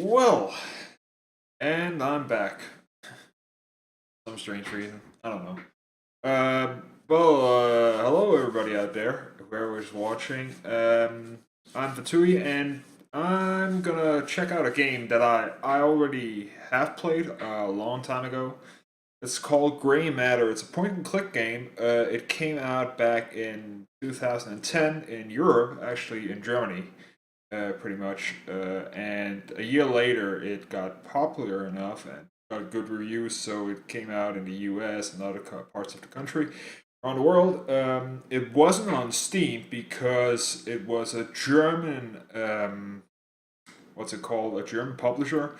Well, and I'm back. Some strange reason. I don't know. Hello everybody out there, whoever's watching. I'm Fettouhi, and I'm gonna check out a game that I already have played a long time ago. It's called Gray Matter. It's a point and click game. It came out back in 2010 in Europe, actually in Germany, pretty much. And a year later, it got popular enough and got good reviews, so it came out in the US and other parts of the country around the world. It wasn't on Steam because it was a German, what's it called? A German publisher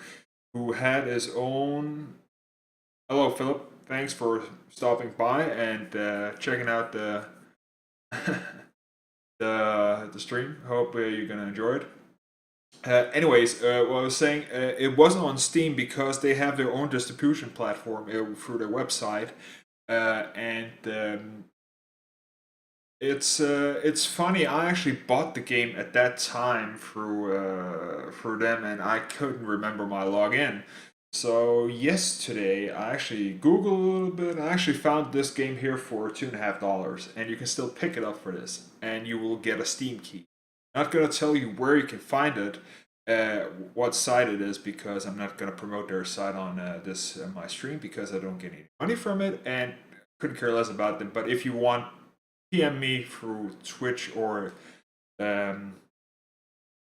who had his own. Hello, Philip. Thanks for stopping by and checking out the the stream. Hope you're gonna enjoy it. What I was saying, it wasn't on Steam because they have their own distribution platform through their website, and it's funny. I actually bought the game at that time through them, and I couldn't remember my login. So yesterday, I actually Googled a little bit. And I actually found this game here for $2.50, and you can still pick it up for this, and you will get a Steam key. Not gonna tell you where you can find it, what site it is, because I'm not gonna promote their site on this my stream because I don't get any money from it, and couldn't care less about them. But if you want, PM me through Twitch um,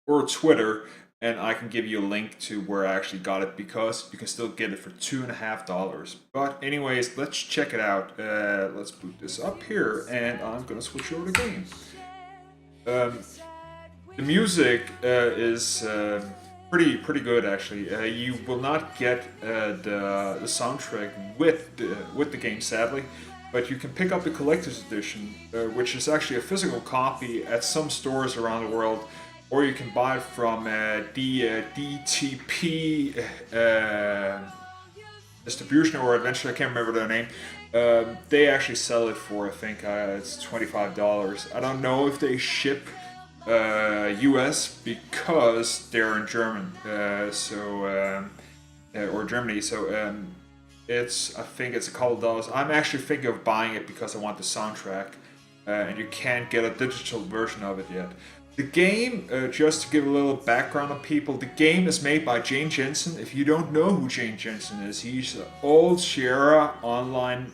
or Twitter, and I can give you a link to where I actually got it because you can still get it for $2.50. But anyways, let's check it out. Let's boot this up here, and I'm gonna switch over the game. Um, the music is pretty good actually. You will not get the soundtrack with the game, sadly, but you can pick up the collector's edition, which is actually a physical copy at some stores around the world, or you can buy it from the DTP distribution or eventually I can't remember their name. They actually sell it for I think it's $25. I don't know if they ship US because they're in German, or Germany. It's I think it's a couple of dollars. I'm actually thinking of buying it because I want the soundtrack, and you can't get a digital version of it yet. The game, just to give a little background on people, the game is made by Jane Jensen. If you don't know who Jane Jensen is, he's an old Sierra online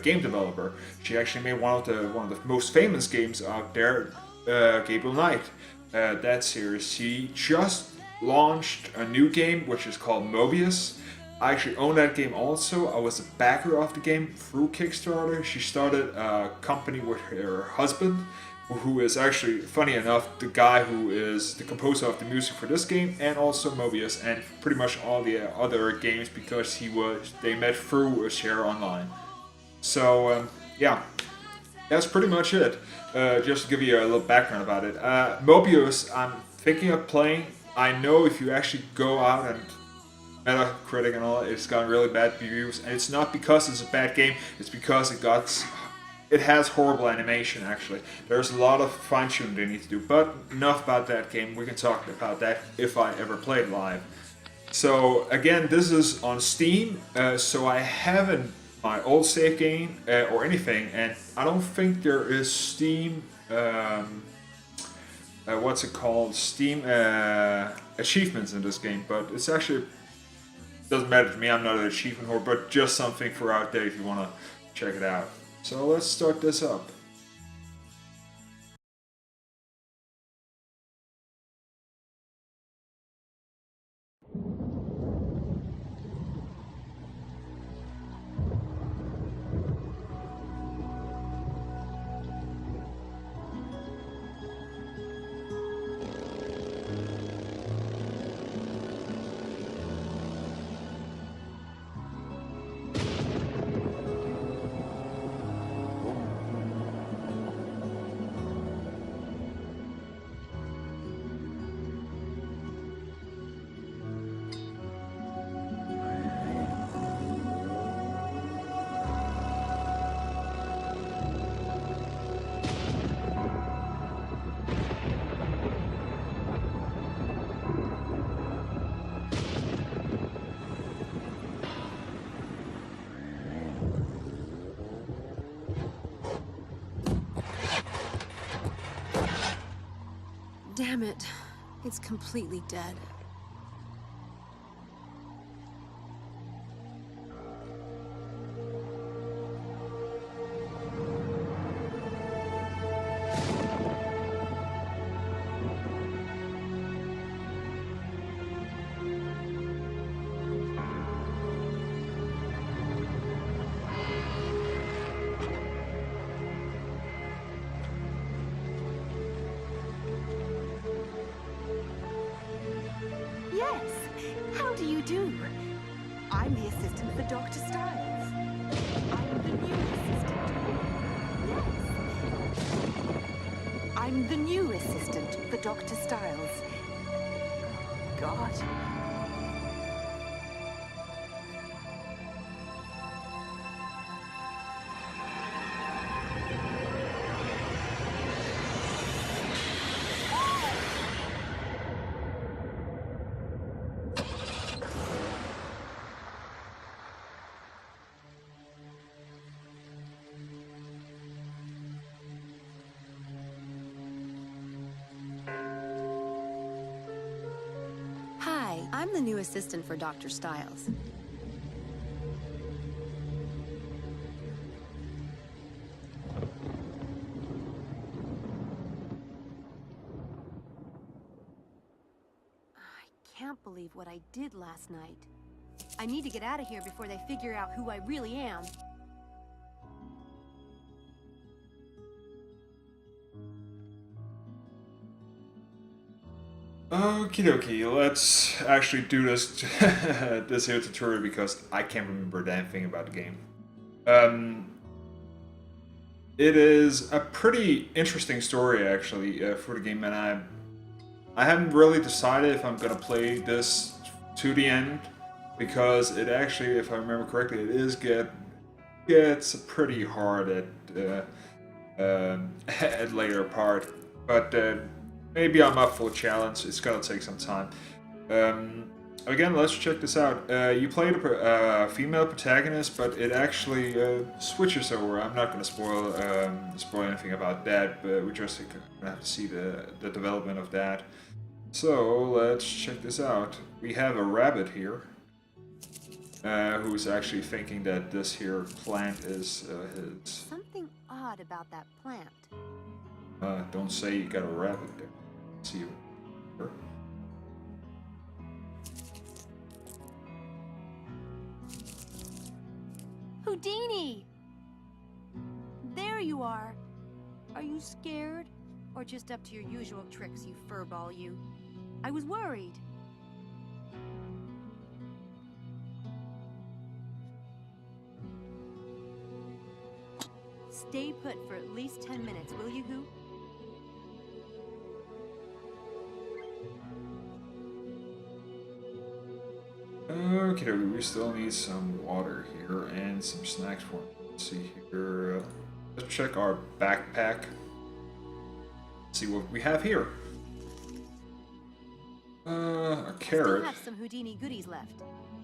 game developer. She actually made one of the most famous games out there, Gabriel Knight. That series. She just launched a new game which is called Mobius. I actually own that game also. I was a backer of the game through Kickstarter. She started a company with her husband, who is actually, funny enough, the guy who is the composer of the music for this game and also Mobius and pretty much all the other games because they met through Share Online. Yeah, that's pretty much it. Just to give you a little background about it. Mobius, I'm thinking of playing. I know if you actually go out and Metacritic and all, it's gotten really bad reviews, and it's not because it's a bad game. It's because it has horrible animation. Actually, there's a lot of fine tuning they need to do. But enough about that game. We can talk about that if I ever play it live. So again, this is on Steam. So I haven't my old save game or anything, and I don't think there is Steam. What's it called? Steam achievements in this game, but it's actually doesn't matter to me. I'm not an achievement whore, but just something for out there if you want to check it out. So let's start this up. Damn it. It's completely dead. Yes. How do you do? I'm the assistant for Dr. Styles. I'm the new assistant. Yes. I'm the new assistant for Dr. Styles. God. Hi, I'm the new assistant for Dr. Styles. I can't believe what I did last night. I need to get out of here before they figure out who I really am. Okie dokie, let's actually do this this here tutorial because I can't remember a damn thing about the game. It is a pretty interesting story actually for the game, and I haven't really decided if I'm gonna play this to the end because it actually, if I remember correctly, it is gets pretty hard at at later part, but maybe I'm up for a challenge. It's gonna take some time. Again, let's check this out. You play the female protagonist, but it actually switches over. I'm not gonna spoil anything about that, but we're just gonna have to see the development of that. So let's check this out. We have a rabbit here. Who's actually thinking that this here plant is his. Something odd about that plant. Don't say you got a rabbit there. See you. Houdini! There you are. Are you scared? Or just up to your usual tricks, you furball, you? I was worried. Stay put for at least 10 minutes, will you, Who? Okay, we still need some water here and some snacks for me. Let's see here. Let's check our backpack. See what we have here. A carrot. Still have some Houdini goodies left.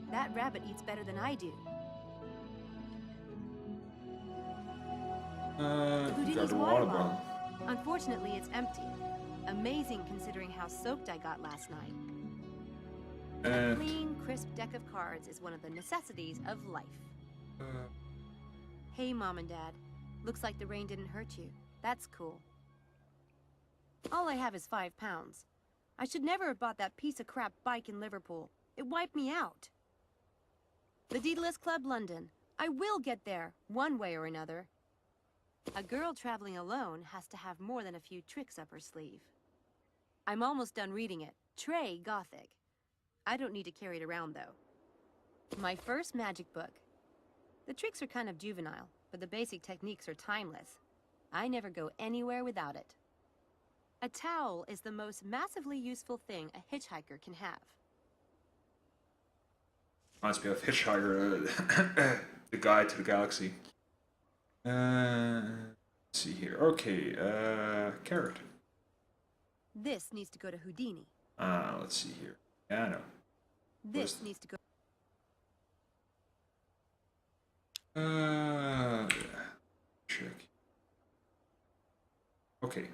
That rabbit eats better than I do. Got Houdini's a water water bottle. Unfortunately, it's empty. Amazing considering how soaked I got last night. A And clean, crisp deck of cards is one of the necessities of life. Hey, Mom and Dad. Looks like the rain didn't hurt you. That's cool. All I have is £5. I should never have bought that piece of crap bike in Liverpool. It wiped me out. The Daedalus Club, London. I will get there, one way or another. A girl traveling alone has to have more than a few tricks up her sleeve. I'm almost done reading it. Trey Gothic. I don't need to carry it around, though. My first magic book. The tricks are kind of juvenile, but the basic techniques are timeless. I never go anywhere without it. A towel is the most massively useful thing a hitchhiker can have. reminds me of Hitchhiker, the Guide to the Galaxy. Let's see here. Okay, carrot. This needs to go to Houdini. Let's see here. Yeah, I know. This needs to go... Check. Okay.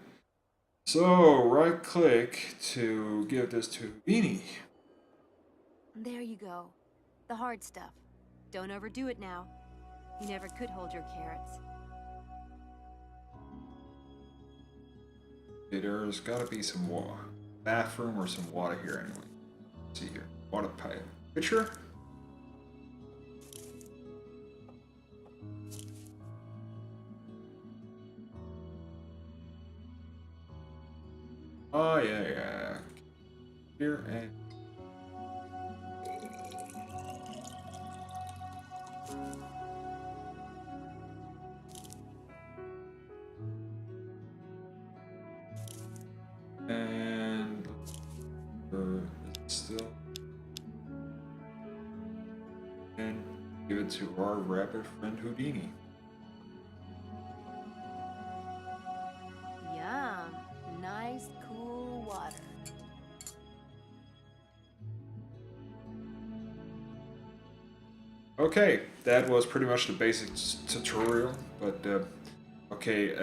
So, right click to give this to Houdini. There you go. The hard stuff. Don't overdo it now. You never could hold your carrots. Okay, there's gotta be some water. Bathroom or some water here anyway. Let's see here. Water pipe. Pitcher? Oh, yeah. Here and. And. Still. And give it to our rabbit friend Houdini. Yum. Nice, cool water. Okay, that was pretty much the basic tutorial, but okay,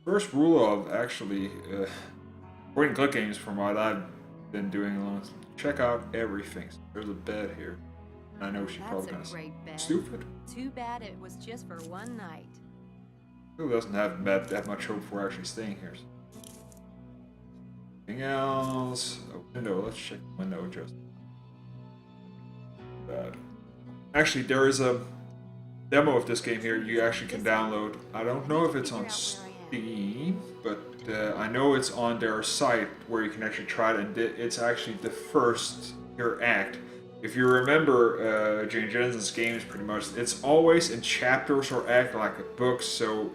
first rule of actually point click games from what I've been doing alone, check out everything. There's a bed here. I know she's probably gonna say stupid. Too bad it was just for one night. Who doesn't have that much hope for actually staying here? Anything else? A window. Let's check the window just. Bad. Actually, there is a demo of this game here you actually can download. I don't know if it's on Steam, but I know it's on their site where you can actually try it, and it's actually the first here act. If you remember Jane Jensen's games, pretty much, it's always in chapters or act like a book, so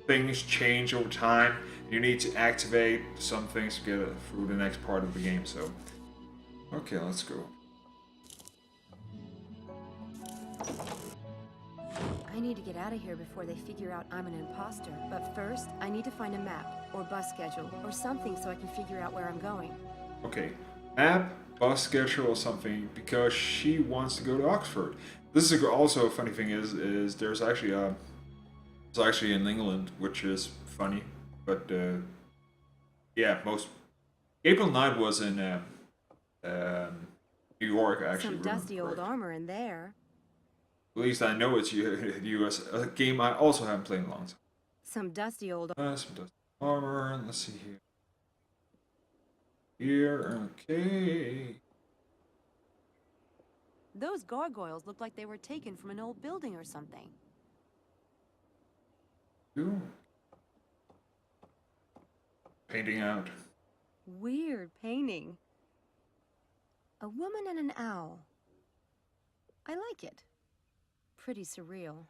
things change over time. You need to activate some things to get through the next part of the game, so. Okay, let's go. I need to get out of here before they figure out I'm an imposter. But first, I need to find a map, or bus schedule, or something so I can figure out where I'm going. Okay, map, bus schedule, or something, because she wants to go to Oxford. This is also a funny thing is there's actually it's actually in England, which is funny, but yeah, most April Knight was in New York actually. Some dusty old armor in there. At least I know it's US, a game I also haven't played in a long time. Some dusty old Some dusty armor. Let's see here. Here, okay. Those gargoyles look like they were taken from an old building or something. Ooh. Painting out. Weird painting. A woman and an owl. I like it. Pretty surreal.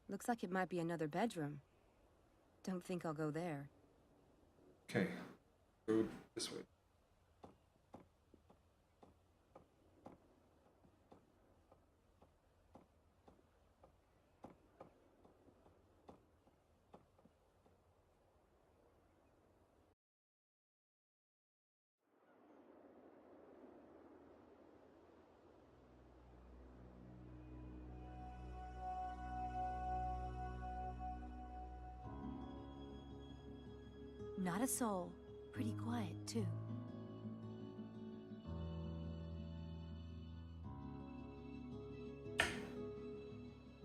Looks like it might be another bedroom. Don't think I'll go there. Okay. Go this way. Not a soul. Pretty quiet, too.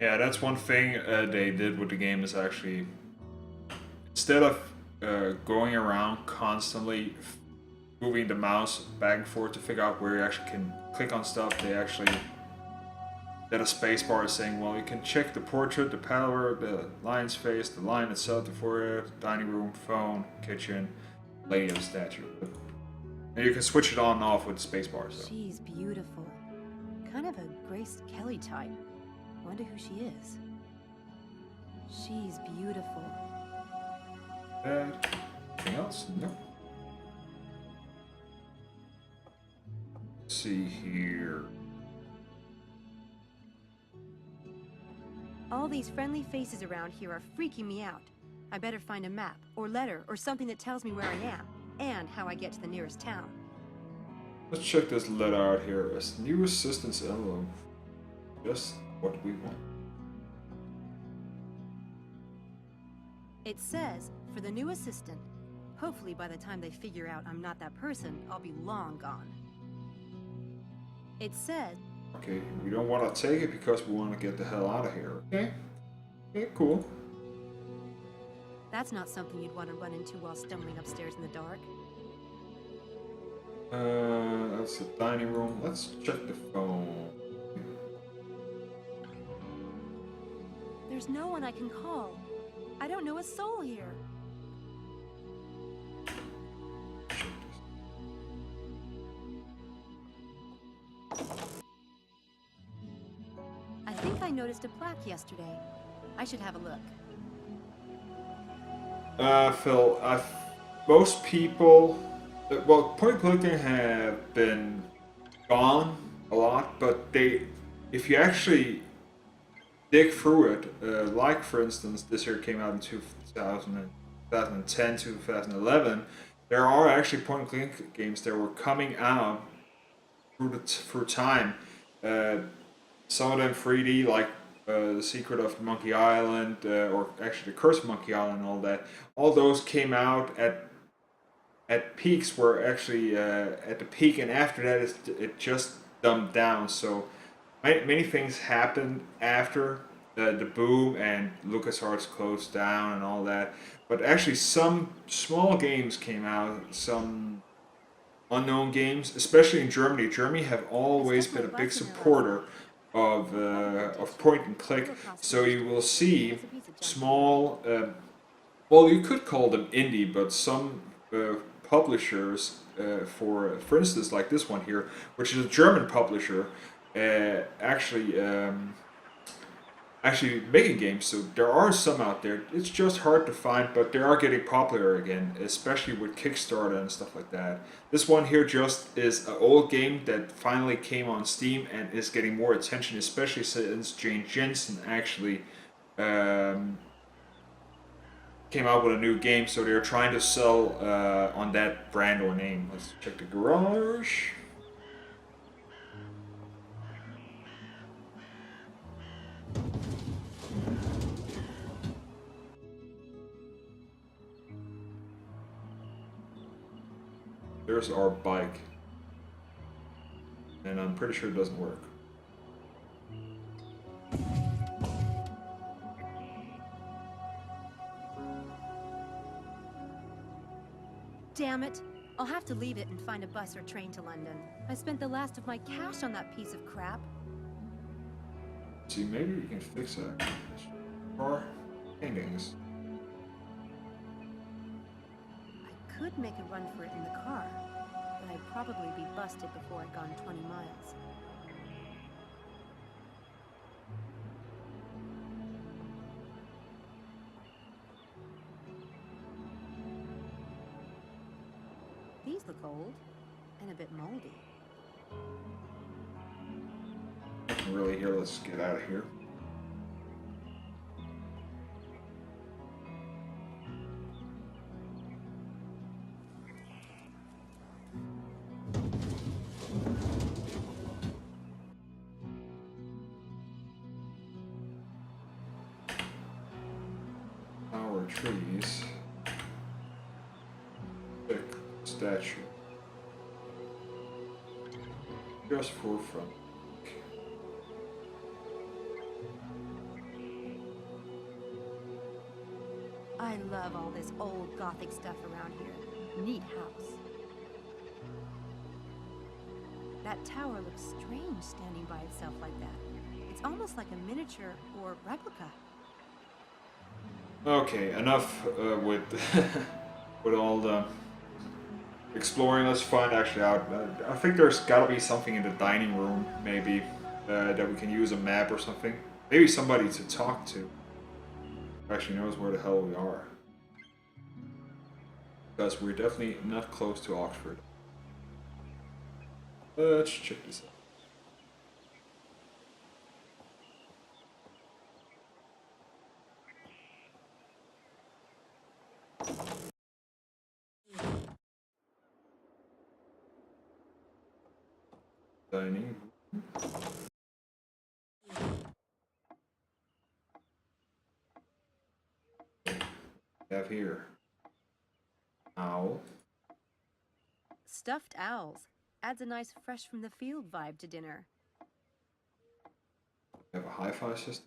Yeah, that's one thing they did with the game is actually instead of going around constantly moving the mouse back and forth to figure out where you actually can click on stuff, they actually did a space bar saying, well, you can check the portrait, the power, the lion's face, the lion itself, the forehead, dining room, phone, kitchen, lady of the statue. And you can switch it on and off with the space bar. So. She's beautiful. Kind of a Grace Kelly type. Wonder who she is. She's beautiful. Anything else? No. Let's see here. All these friendly faces around here are freaking me out. I better find a map, or letter, or something that tells me where I am, and how I get to the nearest town. Let's check this letter out here. As new assistance envelope. Just what we want. It says, for the new assistant. Hopefully by the time they figure out I'm not that person, I'll be long gone. It says... Okay, we don't want to take it because we want to get the hell out of here. Okay? Okay, cool. That's not something you'd want to run into while stumbling upstairs in the dark. That's the dining room. Let's check the phone. There's no one I can call. I don't know a soul here. I think I noticed a plaque yesterday. I should have a look. Phil, most people, well, point clicking have been gone a lot, but if you actually dig through it, like for instance, this year came out in 2010, 2011, there are actually point and click games that were coming out through time. Some of them 3D, like The Secret of Monkey Island, or actually The Curse of Monkey Island and all that. All those came out at peaks where actually at the peak, and after that it just dumbed down. So many things happened after the boom, and LucasArts closed down and all that. But actually, some small games came out, some unknown games, especially in Germany. Germany have always been a big supporter of point and click. So you will see small, well, you could call them indie, but some publishers, for instance, like this one here, which is a German publisher, actually making games. So there are some out there. It's just hard to find, but they are getting popular again, especially with Kickstarter and stuff like that. This one here just is an old game that finally came on Steam and is getting more attention, especially since Jane Jensen actually came out with a new game. So they're trying to sell on that brand or name. Let's check the garage. There's our bike. And I'm pretty sure it doesn't work. Damn it. I'll have to leave it and find a bus or train to London. I spent the last of my cash on that piece of crap. See, maybe we can fix that. Or paintings. I could make a run for it in the car, but I'd probably be busted before I'd gone 20 miles. These look old and a bit moldy. Nothing really here. Let's get out of here. Our trees. Thick statue. Just for fun. I love all this old Gothic stuff around here. Neat house. That tower looks strange standing by itself like that. It's almost like a miniature or replica. Okay, enough with with all the exploring. Let's find actually out. I think there's got to be something in the dining room, maybe, that we can use a map or something. Maybe somebody to talk to who actually knows where the hell we are. Because we're definitely not close to Oxford. Let's check this out. Dining. have here? Owl. Stuffed owls. Adds a nice fresh from the field vibe to dinner. We have a hi-fi system.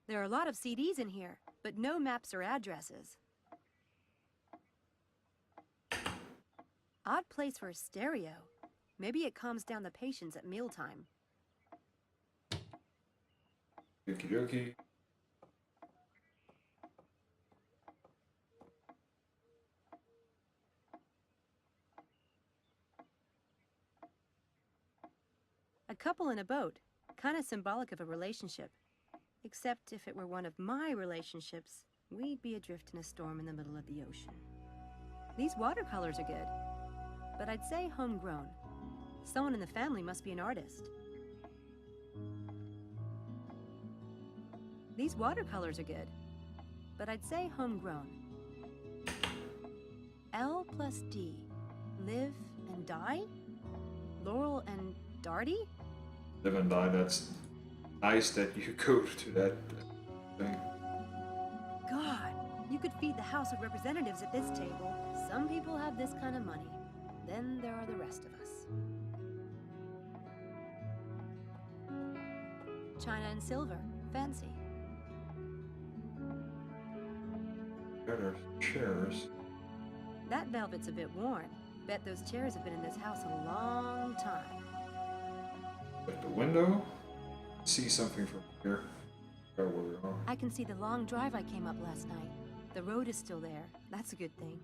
There are a lot of CDs in here, but no maps or addresses. Odd place for a stereo. Maybe it calms down the patients at mealtime. Okie dokie. A couple in a boat. Kind of symbolic of a relationship. Except if it were one of my relationships, we'd be adrift in a storm in the middle of the ocean. These watercolors are good, but I'd say homegrown. Someone in the family must be an artist. These watercolors are good, but I'd say homegrown. L plus D. Live and die? Laurel and Darty? Live and die, that's nice that you go to that thing. God, you could feed the House of Representatives at this table. Some people have this kind of money. Then there are the rest of us. China and silver. Fancy. There are chairs. That velvet's a bit worn. Bet those chairs have been in this house a long time. At the window. See something from here. Where we are. I can see the long drive I came up last night. The road is still there. That's a good thing.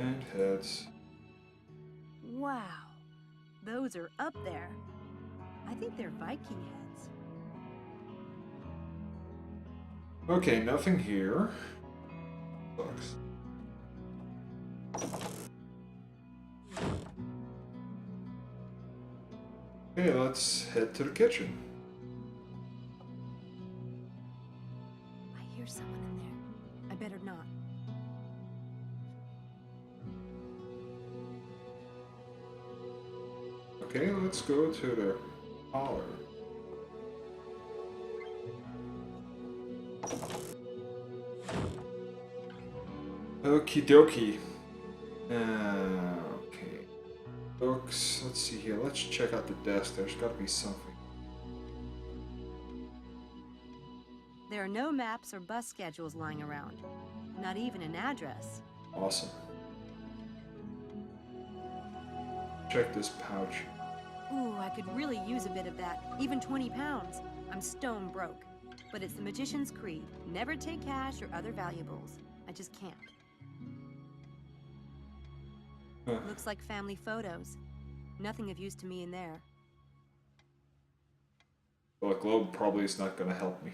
And heads. Wow. Those are up there. I think they're Viking heads. Okay, nothing here. Books. Okay, let's head to the kitchen. I hear someone in there. I better not. Okay, let's go to the parlor. Okie dokie. Okay. Books. Let's see here. Let's check out the desk. There's got to be something. There are no maps or bus schedules lying around. Not even an address. Awesome. Check this pouch. Ooh, I could really use a bit of that. Even 20 pounds. I'm stone broke. But it's the magician's creed. Never take cash or other valuables. I just can't. Looks like family photos. Nothing of use to me in there. Well, a globe probably is not going to help me.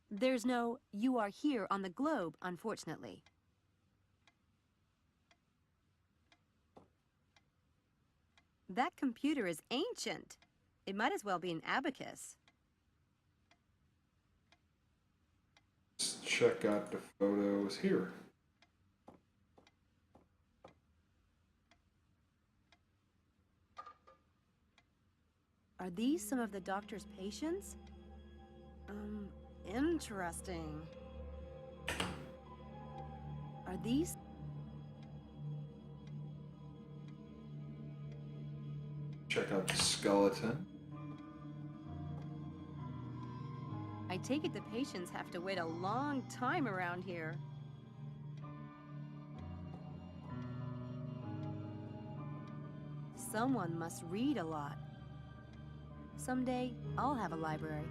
There's no "you are here" on the globe, unfortunately. That computer is ancient. It might as well be an abacus. Let's check out the photos here. Are these some of the doctor's patients? Interesting. Are these... Check out the skeleton. I take it the patients have to wait a long time around here. Someone must read a lot. Someday, I'll have a library.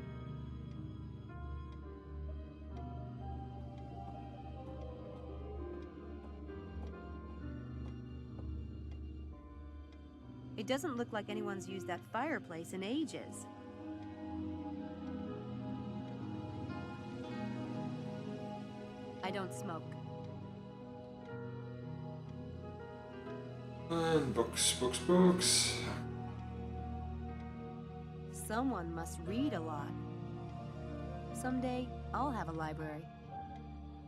It doesn't look like anyone's used that fireplace in ages. I don't smoke. And books, books, books. Someone must read a lot. Someday, I'll have a library.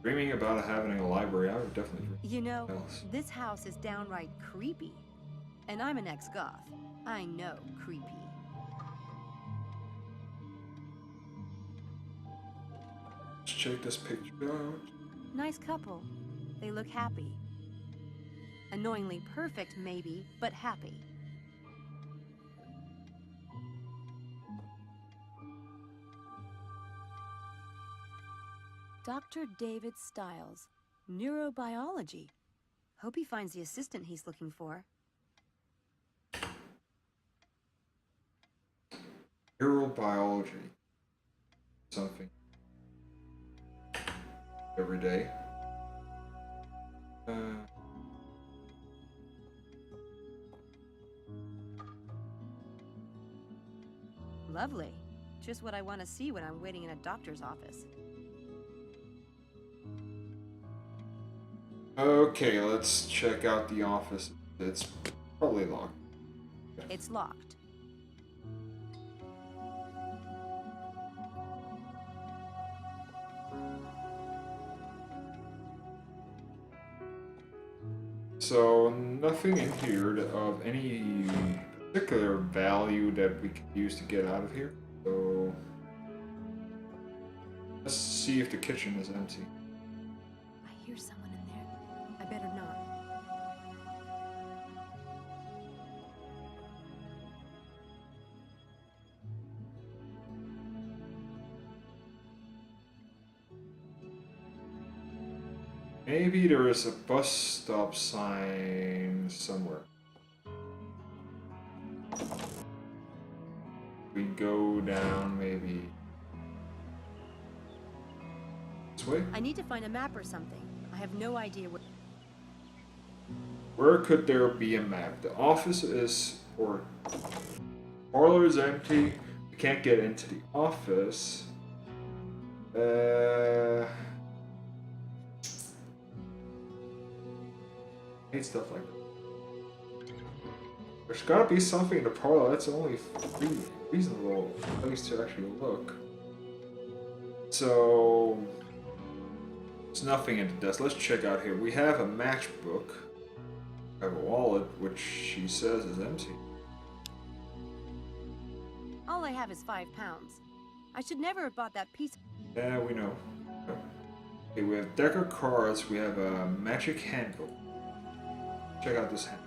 Dreaming about having a library, I would definitely dream You know, else. this house is downright creepy. And I'm an ex-goth. I know creepy. check this picture out. Nice couple. They look happy. Annoyingly perfect, maybe, but happy. Dr. David Stiles, neurobiology. Hope he finds the assistant he's looking for. Neurobiology. Something. Every day. Lovely. Just what I want to see when I'm waiting in a doctor's office. Okay, let's check out the office. It's probably locked. It's locked. So, nothing in here of any particular value that we can use to get out of here. So, let's see if the kitchen is empty. I hear someone in there. I better not. Maybe there is a bus stop sign somewhere. We go down maybe this way? I need to find a map or something. I have no idea where. Where could there be a map? The office is, or parlor is empty. We can't get into the office. I hate stuff like that. There's gotta be something in the parlor. That's the only reasonable place to actually look. So there's nothing in the desk. Let's check out here. We have a matchbook. I have a wallet, which she says is empty. All I have is £5. I should never have bought that piece. Yeah, we know. Okay, we have deck of cards. We have a magic handbook. Check out this hand.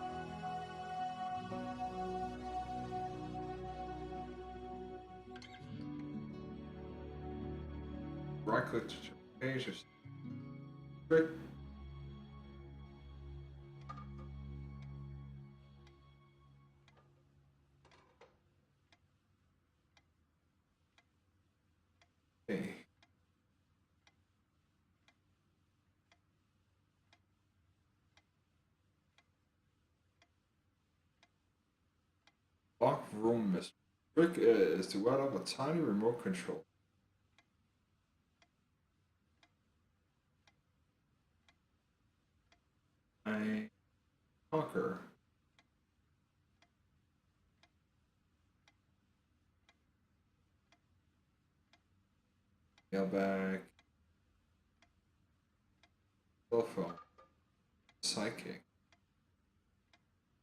Right click to check pages. Trick. Okay. Lock room mystery. Trick is to add up a tiny remote control. I conquer. Mailbag. Telephone. Psychic.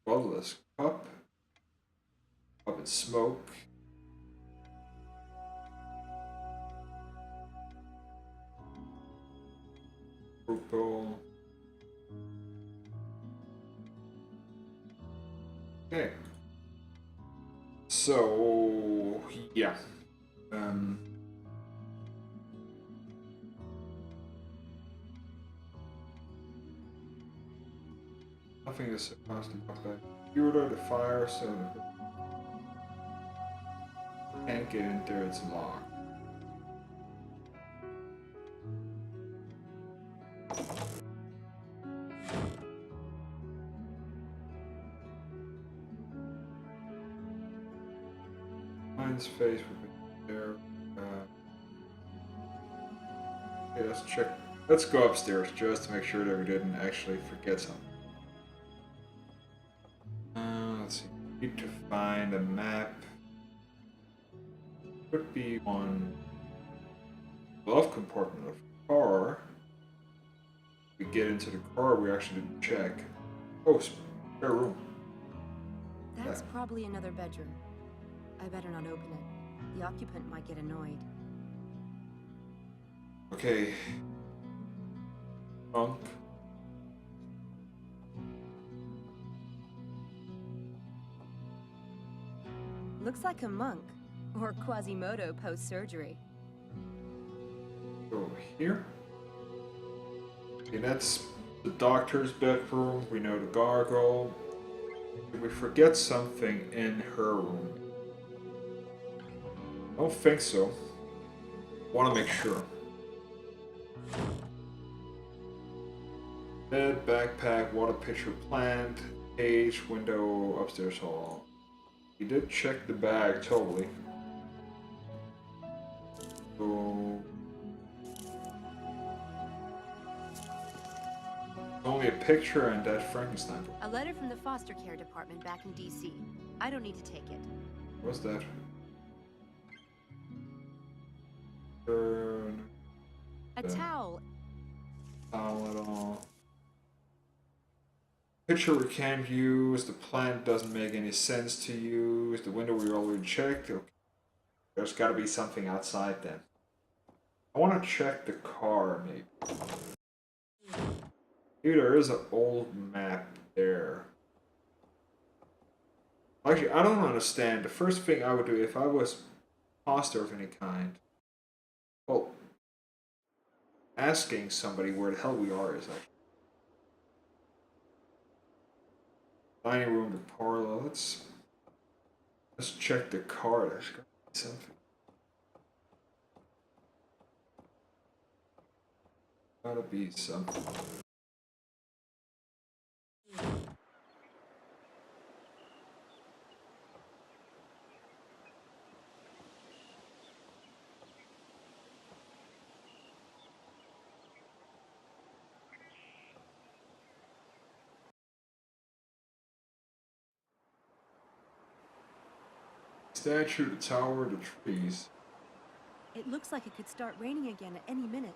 Bloodless cup. Up in smoke. Purple. Okay. So yeah. Nothing is supposed to come back. Computer, the fire, so can't get in there, it's locked. Mine's face would be there. Okay, let's check. Let's go upstairs just to make sure that we didn't actually forget something. Let's see. Need to find a map. Could be on glove compartment of the car. We get into the car, we actually didn't check. Oh, spare room. That's probably another bedroom. I better not open it. The occupant might get annoyed. Okay. Monk. Looks like a monk. Or Quasimodo post-surgery. Go over here. Okay, that's the doctor's bedroom. We know the gargoyle. Did we forget something in her room? I don't think so. Want to make sure. Bed, backpack, water pitcher, plant, cage, window, upstairs hall. We did check the bag totally. So only a picture and that Frankenstein. A letter from the foster care department back in DC. I don't need to take it. What's that? Burn. A towel. Towel at all. Picture we can't use. The plant doesn't make any sense to use. The window we already checked. Okay. There's got to be something outside then. I want to check the car maybe. Maybe there is an old map there. Actually, I don't understand. The first thing I would do if I was imposter of any kind, well, asking somebody where the hell we are is actually. Dining room, the parlor. Let's check the car. There's got to be something. Gotta be something. Statue, the tower, the trees. It looks like it could start raining again at any minute.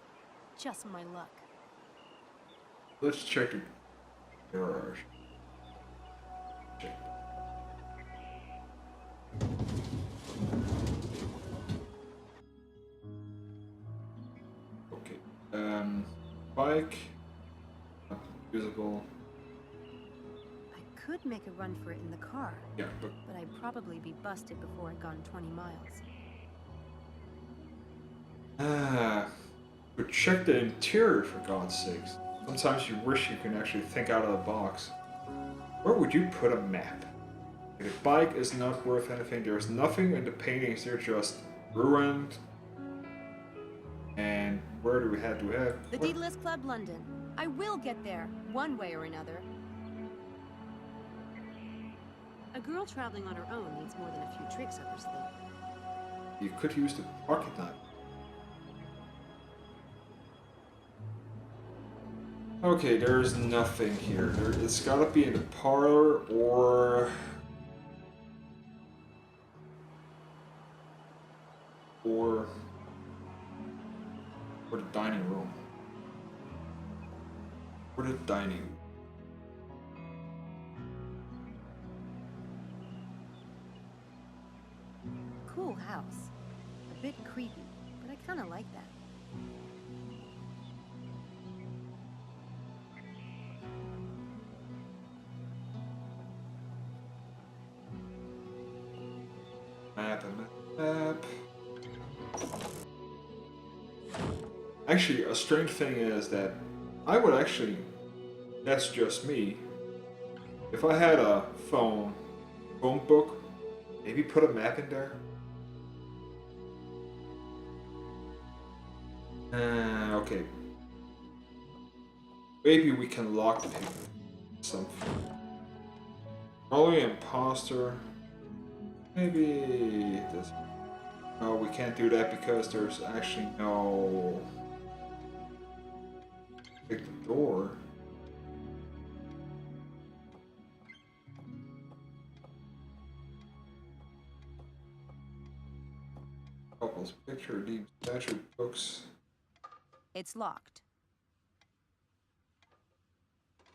Just my luck. Let's check the garage. Check. Okay. Bike. Not usable. I could make a run for it in the car, Yeah, but but I'd probably be busted before I'd gone 20 miles. but check the interior for God's sakes. Sometimes you wish you can actually think out of the box. Where would you put a map? The bike is not worth anything. There's nothing in the paintings. They're just ruined. And where do we have to have? The Daedalus Club, London. I will get there, one way or another. A girl traveling on her own needs more than a few tricks up her sleeve. You could use the pocket knife. Okay, there's nothing here. It's gotta be in the parlor or the dining room. Or the dining room. Cool house. A bit creepy, but I kind of like that. Map. Actually, a strange thing is that I would actually, that's just me, if I had a phone book, maybe put a map in there. Okay. Maybe we can lockpick something. Probably imposter. Maybe this. No, we can't do that because there's actually no. Pick the door. Couple's picture, deep statue books. It's locked.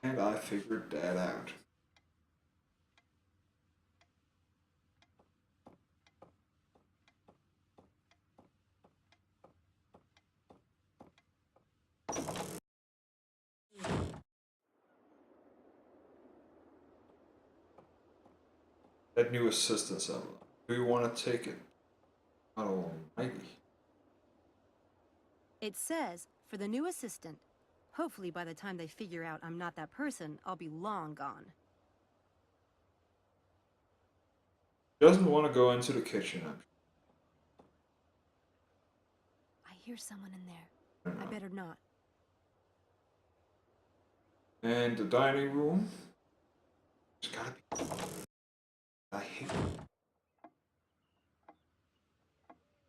And I figured that out. That new assistance envelope. Do you want to take it? Oh, almighty. It says, for the new assistant. Hopefully by the time they figure out I'm not that person, I'll be long gone. Doesn't want to go into the kitchen. I hear someone in there. I don't I know. better not. And the dining room. It's gotta be. I hate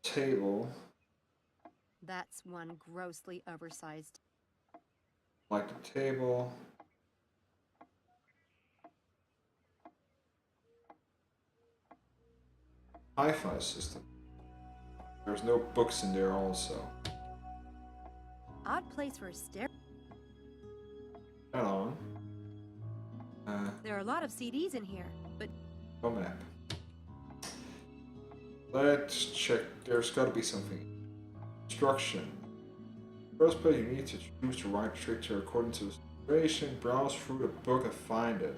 table. That's one grossly oversized. Like the table. Hi-fi system. There's no books in there also. Odd place for a stair. Hello. There are a lot of CDs in here, but No map. Let's check. There's gotta be something. Instruction. First place, you need to choose the right trictor according to the situation. Browse through the book and find it.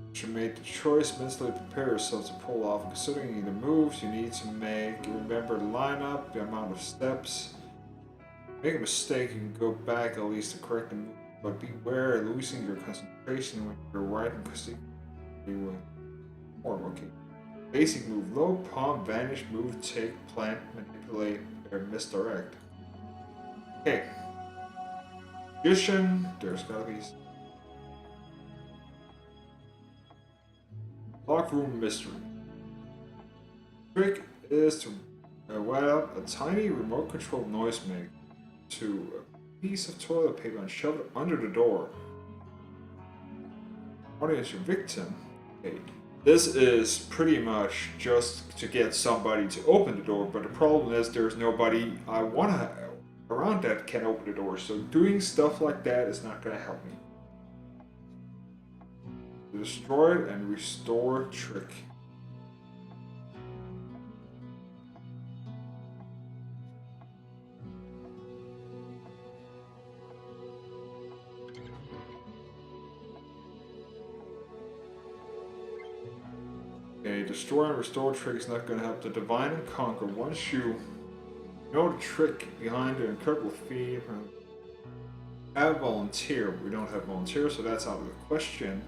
Once you made the choice, mentally prepare yourself to pull off. Considering the moves you need to make, remember the lineup, the amount of steps. Make a mistake, you can go back at least to correct the move, but beware of losing your concentration when you're writing because you okay. Basic move: low palm, vanish, move, take, plant, manipulate, or misdirect. Okay. Magician, there's gotta be lock room mystery. Trick is to wet up a tiny remote control noisemaker to a piece of toilet paper and shove it under the door. Audience, your victim. Okay. This is pretty much just to get somebody to open the door, but the problem is there's nobody I want to around that can open the door, so doing stuff like that is not going to help me. Destroy it and restore trick. Okay, destroy and restore trick is not going to help. The divine and conquer. Once you know the trick behind the incredible feat, have volunteer. We don't have volunteer, so that's out of the question.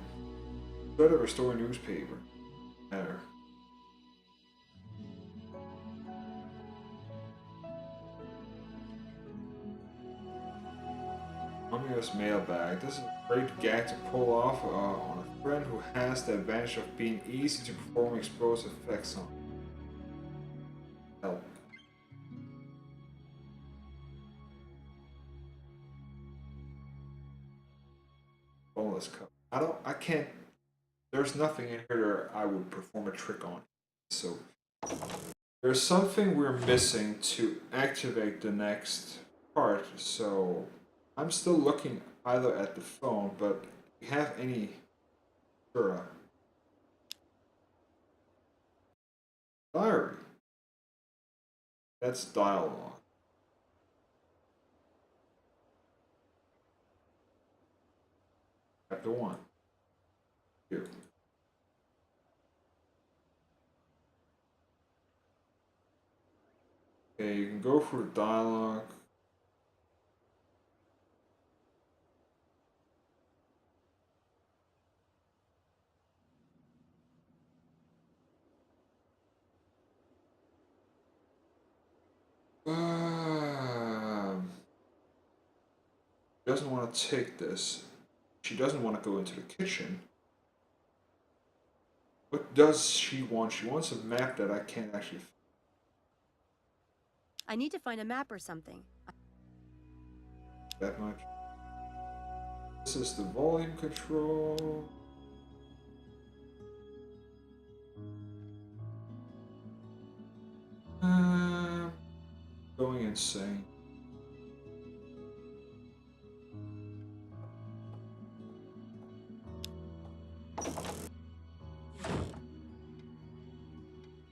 Better restore newspaper. Matter. Ominous mailbag. This is a great gag to pull off on a friend who has the advantage of being easy to perform explosive effects on. Help. Boneless cup. I can't, there's nothing in here that I would perform a trick on. So, there's something we're missing to activate the next part, so I'm still looking either at the phone, but do you have any diary? That's dialogue. Chapter 1. Here. Okay, you can go through the dialogue. She doesn't want to take this. She doesn't want to go into the kitchen. What does she want? She wants a map that I can't actually. I need to find a map or something. That much. This is the volume control. Going insane.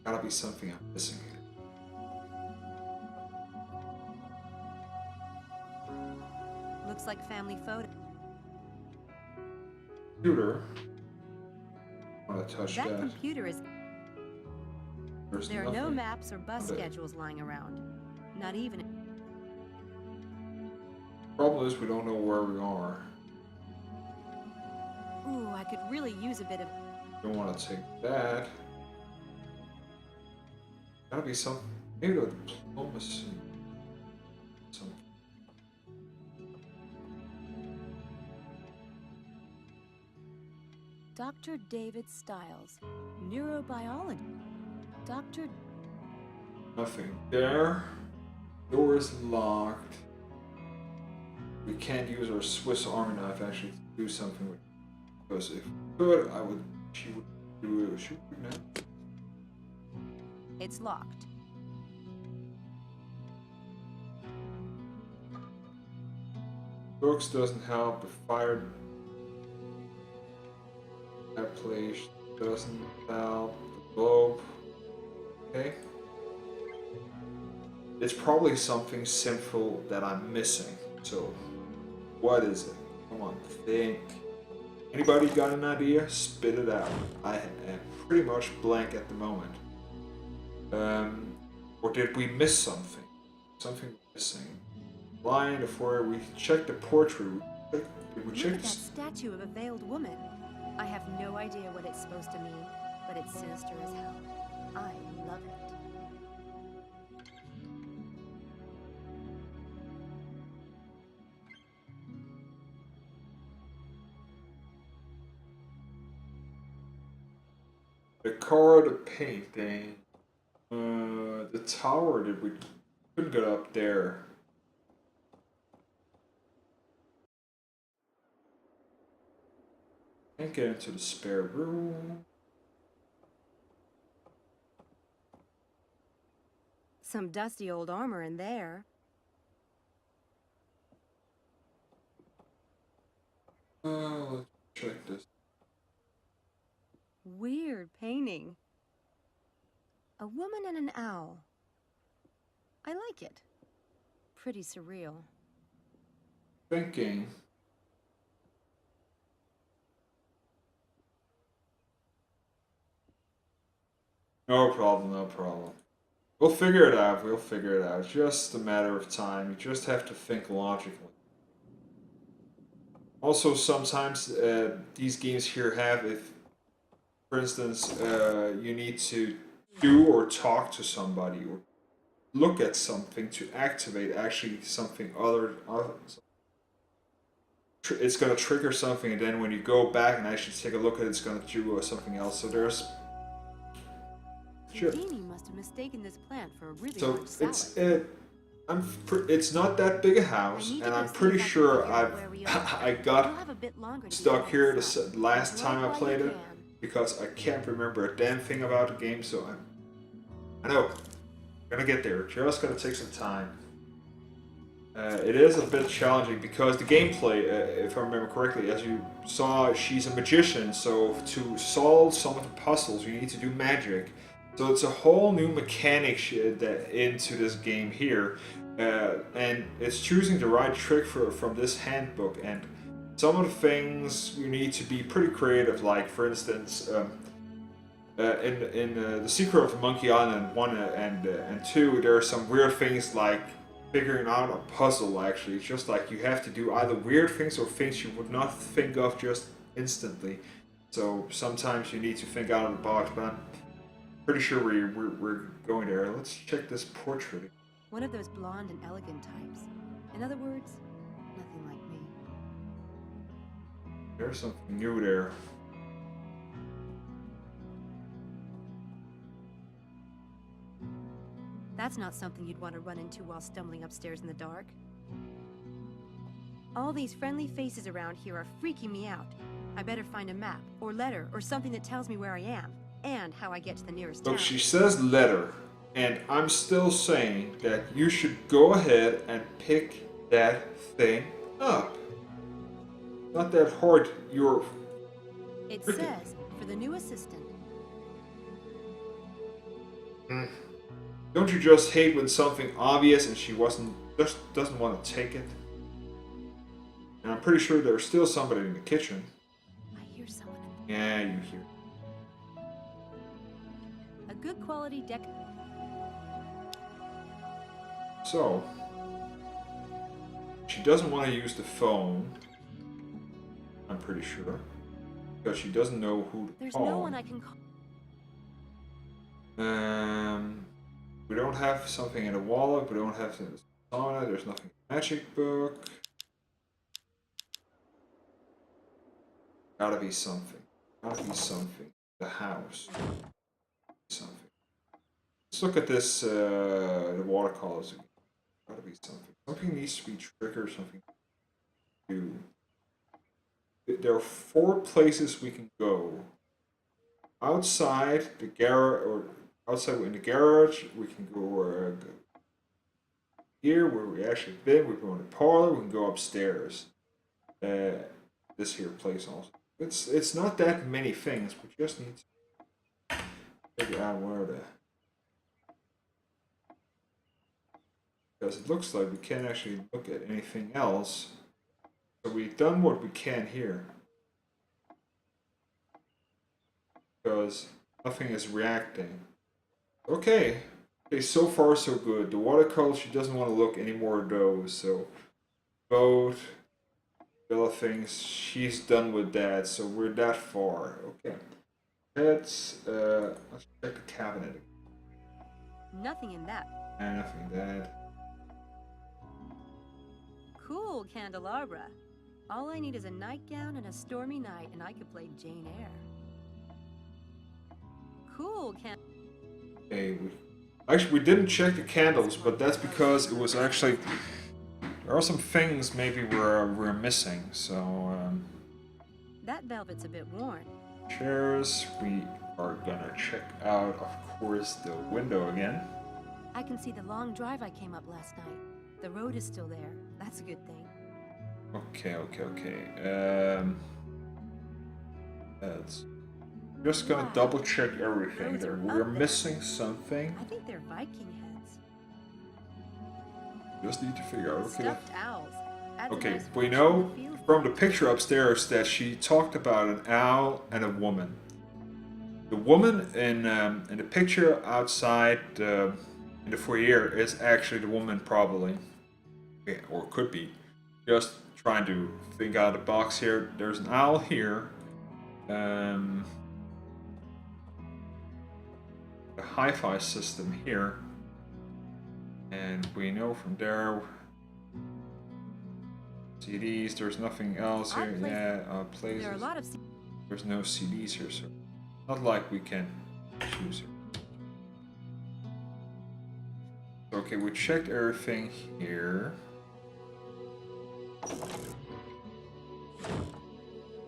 Gotta be something I'm missing here. Looks like family photo. Computer. I want to touch That that. computer is There's There are no nothing. maps or bus Okay. schedules lying around. Not even. Problem is we don't know where we are. Ooh, I could really use a bit of. Don't want to take that. Gotta be some. Maybe the diplomacy. Some. Dr. David Stiles, neurobiology. Dr. Nothing there. Door is locked. We can't use our Swiss Army knife actually to do something with it. Because if we could, I would. She would do it. She would now. It's locked. Books doesn't help. The fire. That place doesn't help. The globe. Okay. It's probably something sinful that I'm missing. So, what is it? Come on, think. Anybody got an idea? Spit it out. I am pretty much blank at the moment. Or did we miss something? Something missing. Lying before we checked the portrait. Did we Look check at that statue of a veiled woman. I have no idea what it's supposed to mean, but it's sinister as hell. I love it. the car, the painting, the tower? Did we couldn't get up there? Can't get into the spare room. Some dusty old armor in there. Let's check this. Weird painting. A woman and an owl. I like it. Pretty surreal. Thinking. No problem, no problem. We'll figure it out, we'll figure it out. It's just a matter of time. You just have to think logically. Also, sometimes these games here have, if, for instance, you need to do or talk to somebody or look at something to activate actually something other it's going to trigger something, and then when you go back and actually take a look at it, it's going to do something else. So there's sure. Houdini must have mistaken this plant for a really So large salad. it's not that big a house, and I'm pretty sure I got You'll have a bit longer to stuck get here inside. the last Right time I while played you it can. because I can't remember a damn thing about the game. So I know gonna get there. Just gonna take some time. It is a bit challenging because the gameplay, if I remember correctly, as you saw, she's a magician. So to solve some of the puzzles, you need to do magic. So it's a whole new mechanic into this game here, and it's choosing the right trick from this handbook. And some of the things you need to be pretty creative. Like for instance, in the Secret of the Monkey Island 1 and 2, there are some weird things like figuring out a puzzle. Actually, it's just like you have to do either weird things or things you would not think of just instantly. So sometimes you need to think out of the box. But I'm pretty sure we're going there. Let's check this portrait. One of those blonde and elegant types. In other words, nothing like me. There's something new there. That's not something you'd want to run into while stumbling upstairs in the dark. All these friendly faces around here are freaking me out. I better find a map, or letter, or something that tells me where I am, and how I get to the nearest town. Look, she says letter, and I'm still saying that you should go ahead and pick that thing up. Not that hard. You're. It says, for the new assistant. Don't you just hate when something obvious and she just doesn't want to take it? And I'm pretty sure there's still somebody in the kitchen. I hear someone in Yeah, you hear. A good quality deck. So, she doesn't want to use the phone, I'm pretty sure, because she doesn't know who to There's call. no one I can call. We don't have something in the wallet, we don't have the sauna, there's nothing in the magic book. Gotta be something. Gotta be something. The house. Something. Let's look at this, the watercolors again. Gotta be something. Something needs to be triggered, something to do. There are 4 places we can go. Outside the garage, or outside in the garage, we can go here where we actually been. We go in the parlor. We can go upstairs. This here place also. It's not that many things. We just need to figure out where to. Because it looks like we can't actually look at anything else. So we've done what we can here. Because nothing is reacting. Okay. Okay, so far so good. The watercolor, she doesn't want to look any more of those. So, boat, the other things, she's done with that. So we're that far. Okay. Let's check the cabinet again. Nothing in that. Nothing in that. Cool candelabra. All I need is a nightgown and a stormy night, and I could play Jane Eyre. Cool Okay, actually, we didn't check the candles, but that's because it was actually... There are some things maybe we're missing, so... That velvet's a bit worn. Chairs, we are gonna check out, of course, the window again. I can see the long drive I came up last night. The road is still there. That's a good thing. Okay. That's... Just gonna Wow. double check everything Those there. are We're up there. missing something. I think they're Viking heads. Just need to figure out. Okay. Stuffed owls. Adds a Okay, nice we function know to feel. from the picture upstairs that she talked about an owl and a woman. The woman in the picture outside in the foyer is actually the woman, probably, yeah, or could be. Just trying to think out of the box here. There's an owl here. The hi-fi system here, and we know from there. CDs, there's nothing else here. Places. There are a lot of. There's no CDs here, so not like we can choose here. Okay, we checked everything here.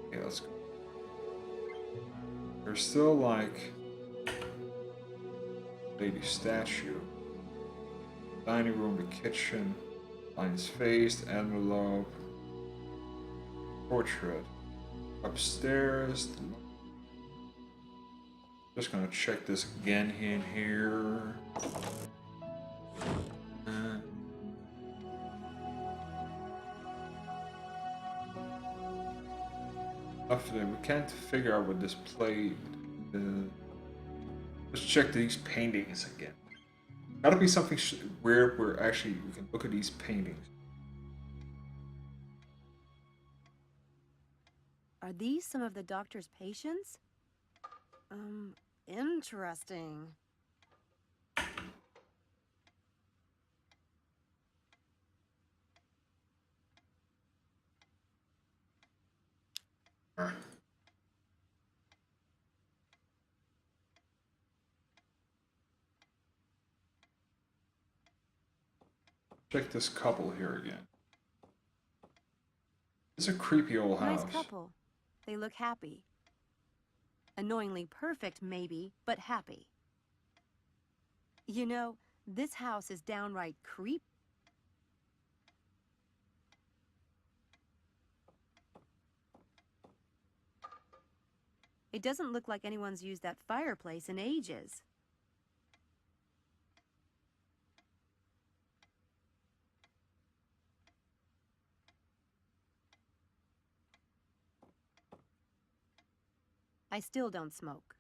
Okay, let's go. There's still like lady statue. Dining room, the kitchen, lines faced, envelope. Portrait. Upstairs. Just gonna check this again in here. We can't figure out what this played. Let's check these paintings again. Gotta be something weird where actually we can look at these paintings. Are these some of the doctor's patients? Interesting. Check this couple here again. It's a creepy old house. Nice couple. They look happy. Annoyingly perfect, maybe, but happy. You know, this house is downright creepy. It doesn't look like anyone's used that fireplace in ages. I still don't smoke.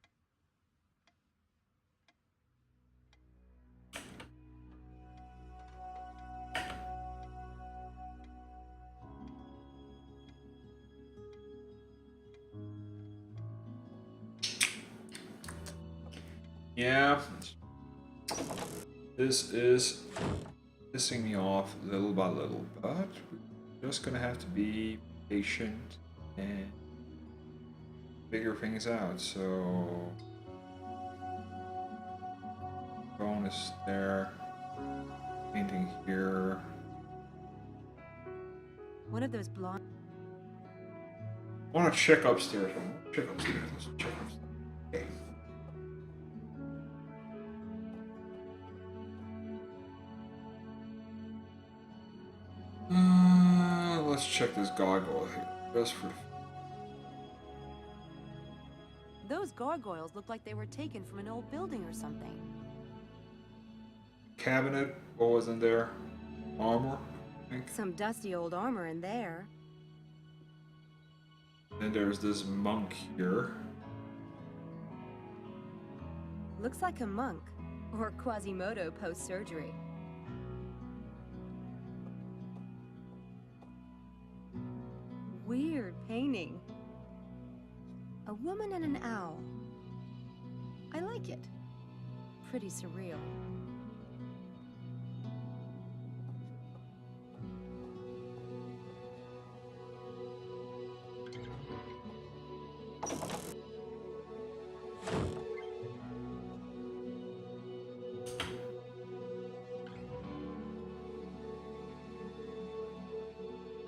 Yeah, this is pissing me off little by little, but we're just gonna have to be patient and figure things out. So, bonus there, painting here. One of those blonde. I want to check upstairs. Let's check upstairs. Okay. Let's check this gargoyle here. Just for Those gargoyles look like they were taken from an old building or something. cabinet. What was in there? Armor, I think. Some dusty old armor in there. Then there's this monk here. Looks like a monk. Or Quasimodo post-surgery. Weird painting. A woman and an owl. I like it. Pretty surreal.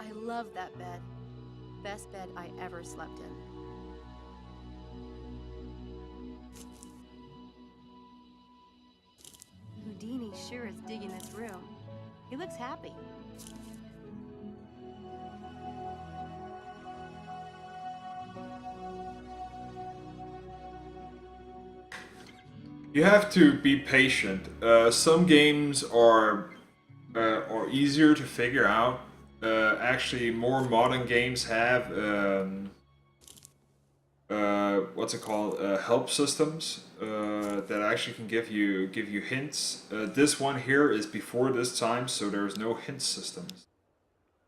I love that bed. Best bed I ever slept in. Houdini sure is digging this room. He looks happy. You have to be patient. Some games are easier to figure out. Actually, more modern games have what's it called? Help systems that actually can give you hints. This one here is before this time, so there's no hint systems.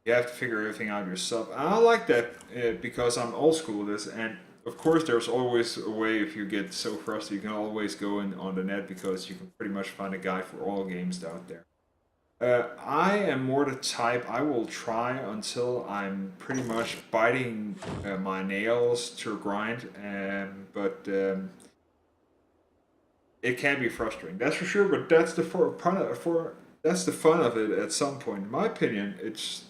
You have to figure everything out yourself. And I like that because I'm old school with this, and of course there's always a way. If you get so frustrated, you can always go on the net because you can pretty much find a guide for all games out there. I am more the type I will try until I'm pretty much biting my nails to a grind, but it can be frustrating. That's for sure. But that's the that's the fun of it. At some point, in my opinion, this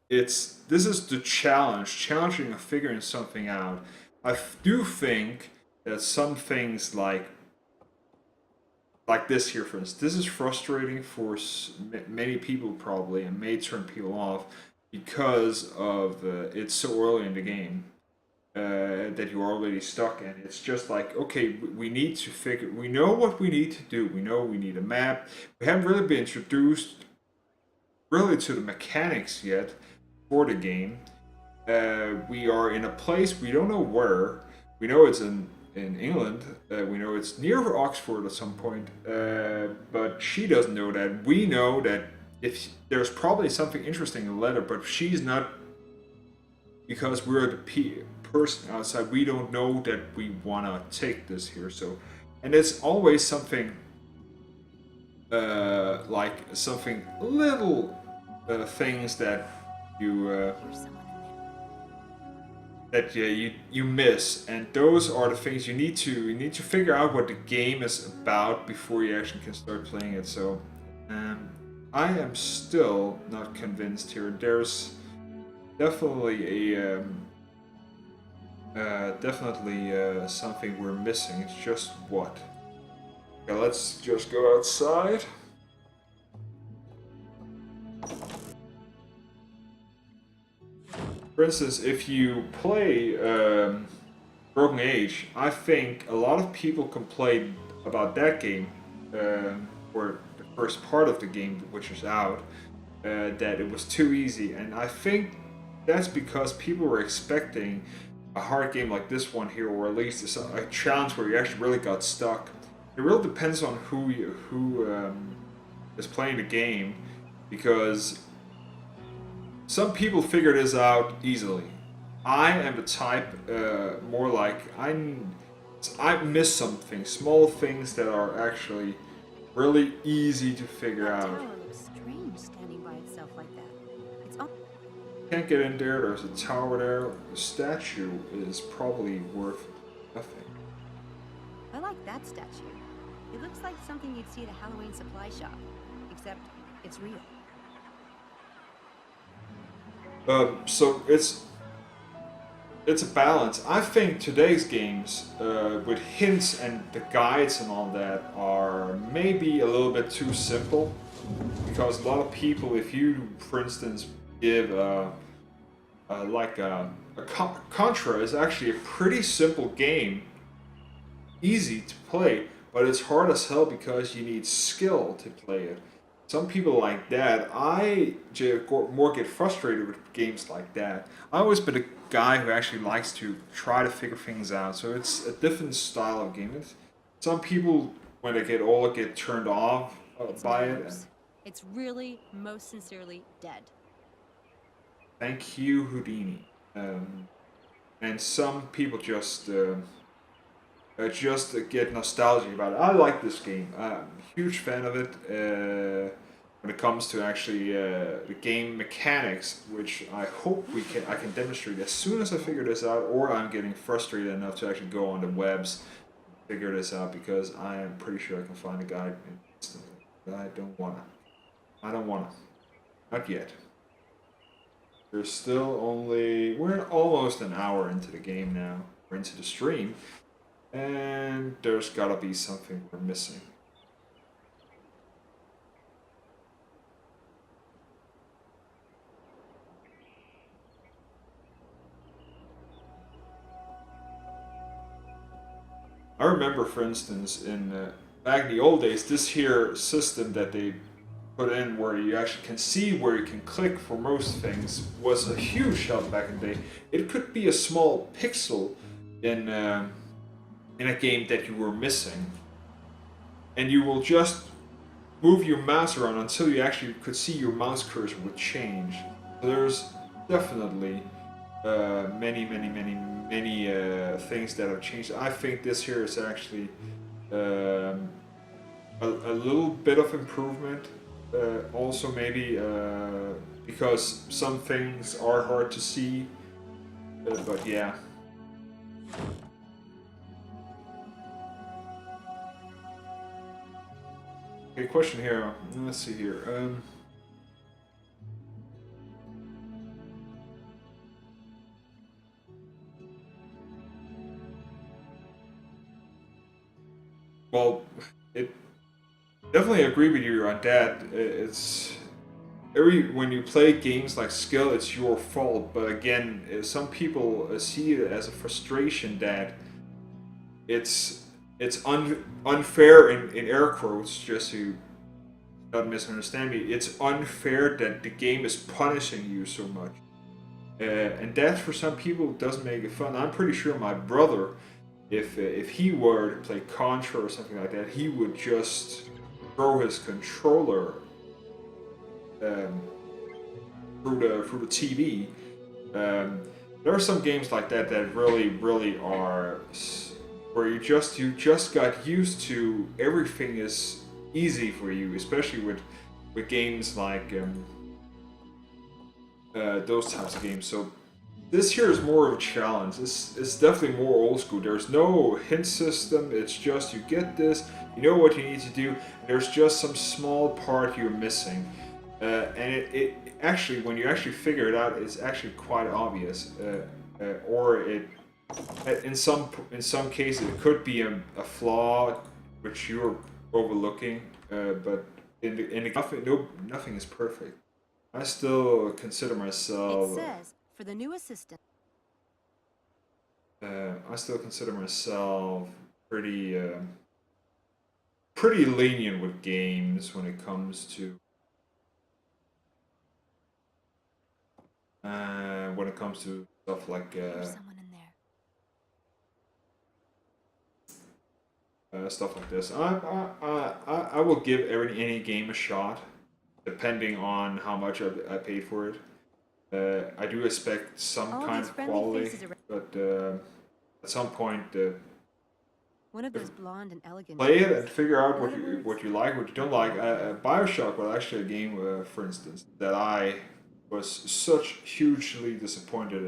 is the challenging of figuring something out. I do think that some things like this here, for instance, this is frustrating for many people probably, and may turn people off because of it's so early in the game that you're already stuck, and it's just like, okay, we need to figure. We know what we need to do. We know we need a map. We haven't really been introduced really to the mechanics yet for the game. We are in a place we don't know where. We know it's in England. We know it's near Oxford at some point, but she doesn't know that. We know that if there's probably something interesting in the letter, but she's not, because we're the person outside. We don't know that we want to take this here. So, and it's always something like something little things that you. Here's someone in there. That you miss, and those are the things you need to figure out what the game is about before you actually can start playing it. So I am still not convinced here. There's definitely something we're missing. It's just what. Okay, let's just go outside. For instance, if you play Broken Age, I think a lot of people complain about that game, or the first part of the game, which is out, that it was too easy. And I think that's because people were expecting a hard game like this one here, or at least a challenge where you actually really got stuck. It really depends on who is playing the game, because some people figure this out easily. I am the type more like I miss some things, small things that are actually really easy to figure That out. tower looks strange standing by itself like that. It's Can't get in there, there's a tower there. The statue is probably worth nothing. I like that statue. It looks like something you'd see at a Halloween supply shop, except it's real. So it's a balance. I think today's games, with hints and the guides and all that, are maybe a little bit too simple. Because a lot of people, if you, for instance, give Contra is actually a pretty simple game, easy to play, but it's hard as hell because you need skill to play it. Some people like that. More get frustrated with games like that. I've always been a guy who actually likes to try to figure things out. So it's a different style of game. Some people, when they get old, get turned off It's by it. nerves. It's really, most sincerely dead. Thank you, Houdini. And some people just get nostalgic about it. I like this game. I'm a huge fan of it. When it comes to actually the game mechanics, which I hope I can demonstrate as soon as I figure this out, or I'm getting frustrated enough to actually go on the webs and figure this out, because I am pretty sure I can find a guide instantly. But I don't wanna. I don't wanna. Not yet. There's still we're almost an hour into the game now. We're into the stream. And there's gotta be something we're missing. I remember, for instance, back in the old days, this here system that they put in where you actually can see where you can click for most things was a huge help back in the day. It could be a small pixel in a game that you were missing, and you will just move your mouse around until you actually could see your mouse cursor would change. So there's definitely many things that have changed. I think this here is actually a little bit of improvement. Also, maybe because some things are hard to see, but yeah. Okay, question here. Let's see here. Well, it definitely agree with you on that. It's when you play games like skill, it's your fault. But again, some people see it as a frustration that it's unfair in air quotes, just to not misunderstand me. It's unfair that the game is punishing you so much, and that for some people doesn't make it fun. I'm pretty sure my brother, if he were to play Contra or something like that, he would just throw his controller through the TV. There are some games like that that really are where you just got used to everything is easy for you, especially with games like those types of games. So this here is more of a challenge. It's definitely more old school. There's no hint system. It's just you get this, you know what you need to do. There's just some small part you're missing, and it actually, when you actually figure it out, it's actually quite obvious. Or it in some cases it could be a flaw which you're overlooking. But in the nothing is perfect. I still consider myself. It says, for the new assistant. I still consider myself pretty lenient with games when it comes to stuff like There's someone in there. stuff like this. I will give any game a shot, depending on how much I paid for it. I do expect some All kind these of friendly quality, faces around. but at some point One of those blonde and elegant Play it types. and figure out In what other you words, like, what you don't like. Bioshock was actually a game, for instance, that I was such hugely disappointed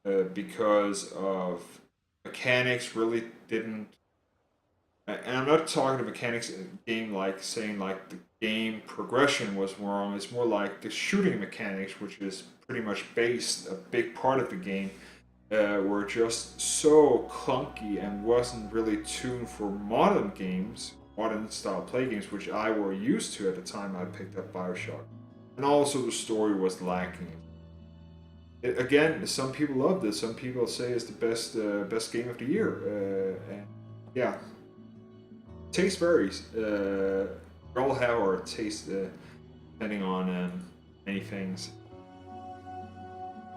in because of mechanics really didn't. And I'm not talking the mechanics in game like saying like the game progression was wrong. It's more like the shooting mechanics, which is pretty much based a big part of the game, were just so clunky and wasn't really tuned for modern games, modern style play games, which I were used to at the time I picked up Bioshock. And also the story was lacking. Again, some people loved it. Some people say it's the best game of the year. And yeah, taste varies. We all have our taste depending on many things.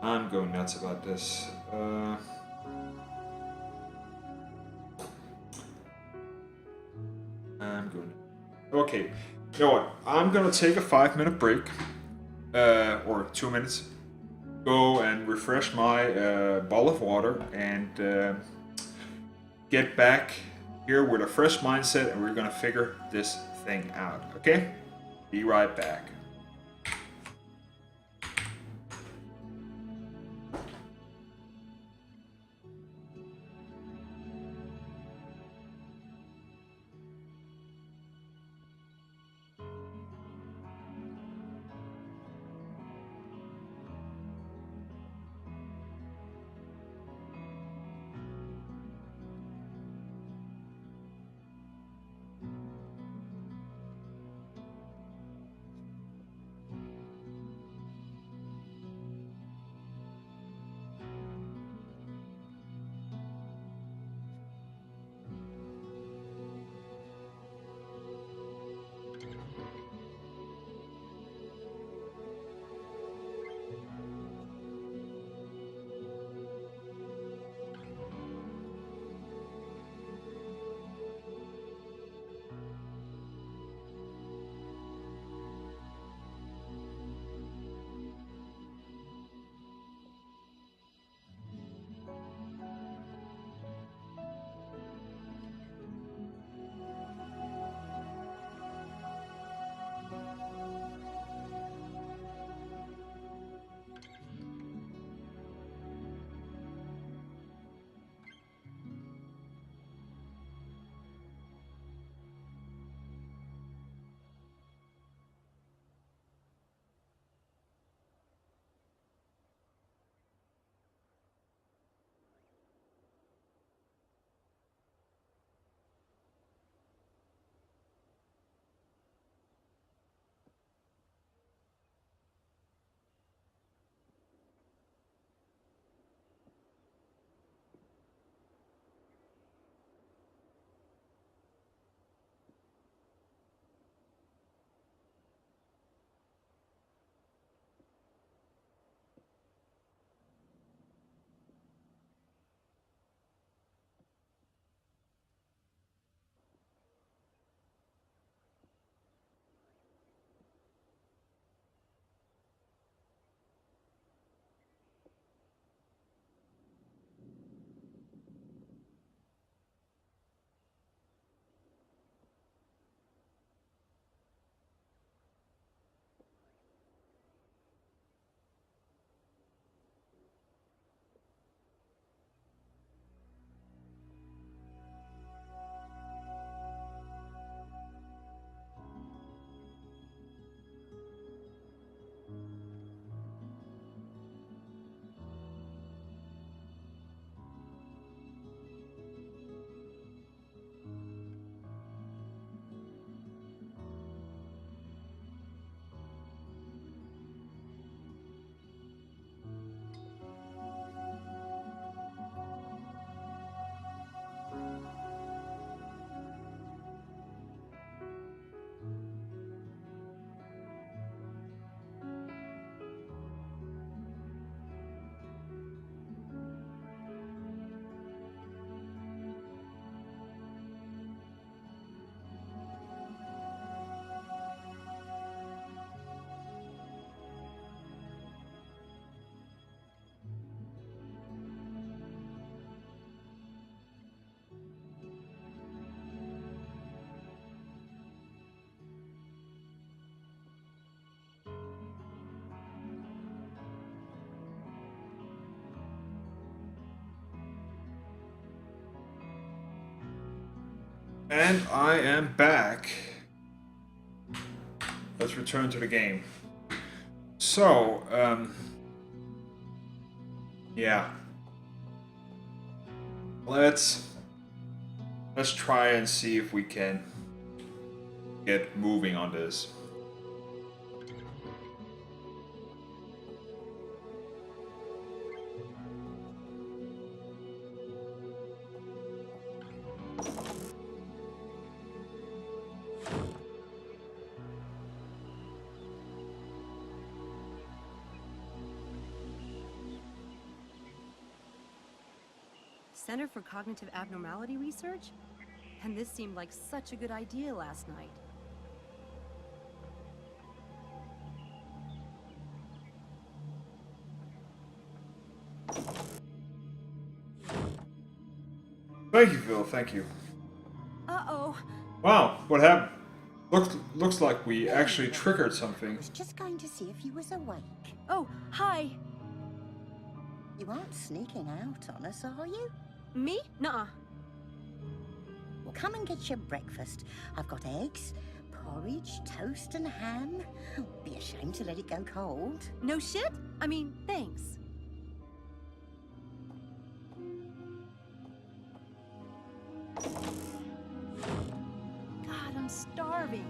I'm going nuts about this. I'm going. Okay, you know what? I'm gonna take a 5 minute break, or 2 minutes. Go and refresh my bottle of water and get back here with a fresh mindset, and we're gonna figure this thing out. Okay? Be right back. And I am back. Let's return to the game. So, yeah. Let's try and see if we can get moving on this. Center for Cognitive Abnormality Research? And this seemed like such a good idea last night. Thank you, Phil. Thank you. Uh-oh. Wow, what happened? Looks like we actually triggered something. I was just going to see if you was awake. Oh, hi. You aren't sneaking out on us, are you? Me? Nuh-uh. Well, come and get your breakfast. I've got eggs, porridge, toast and ham. Be a shame to let it go cold. No shit? I mean, thanks. God, I'm starving.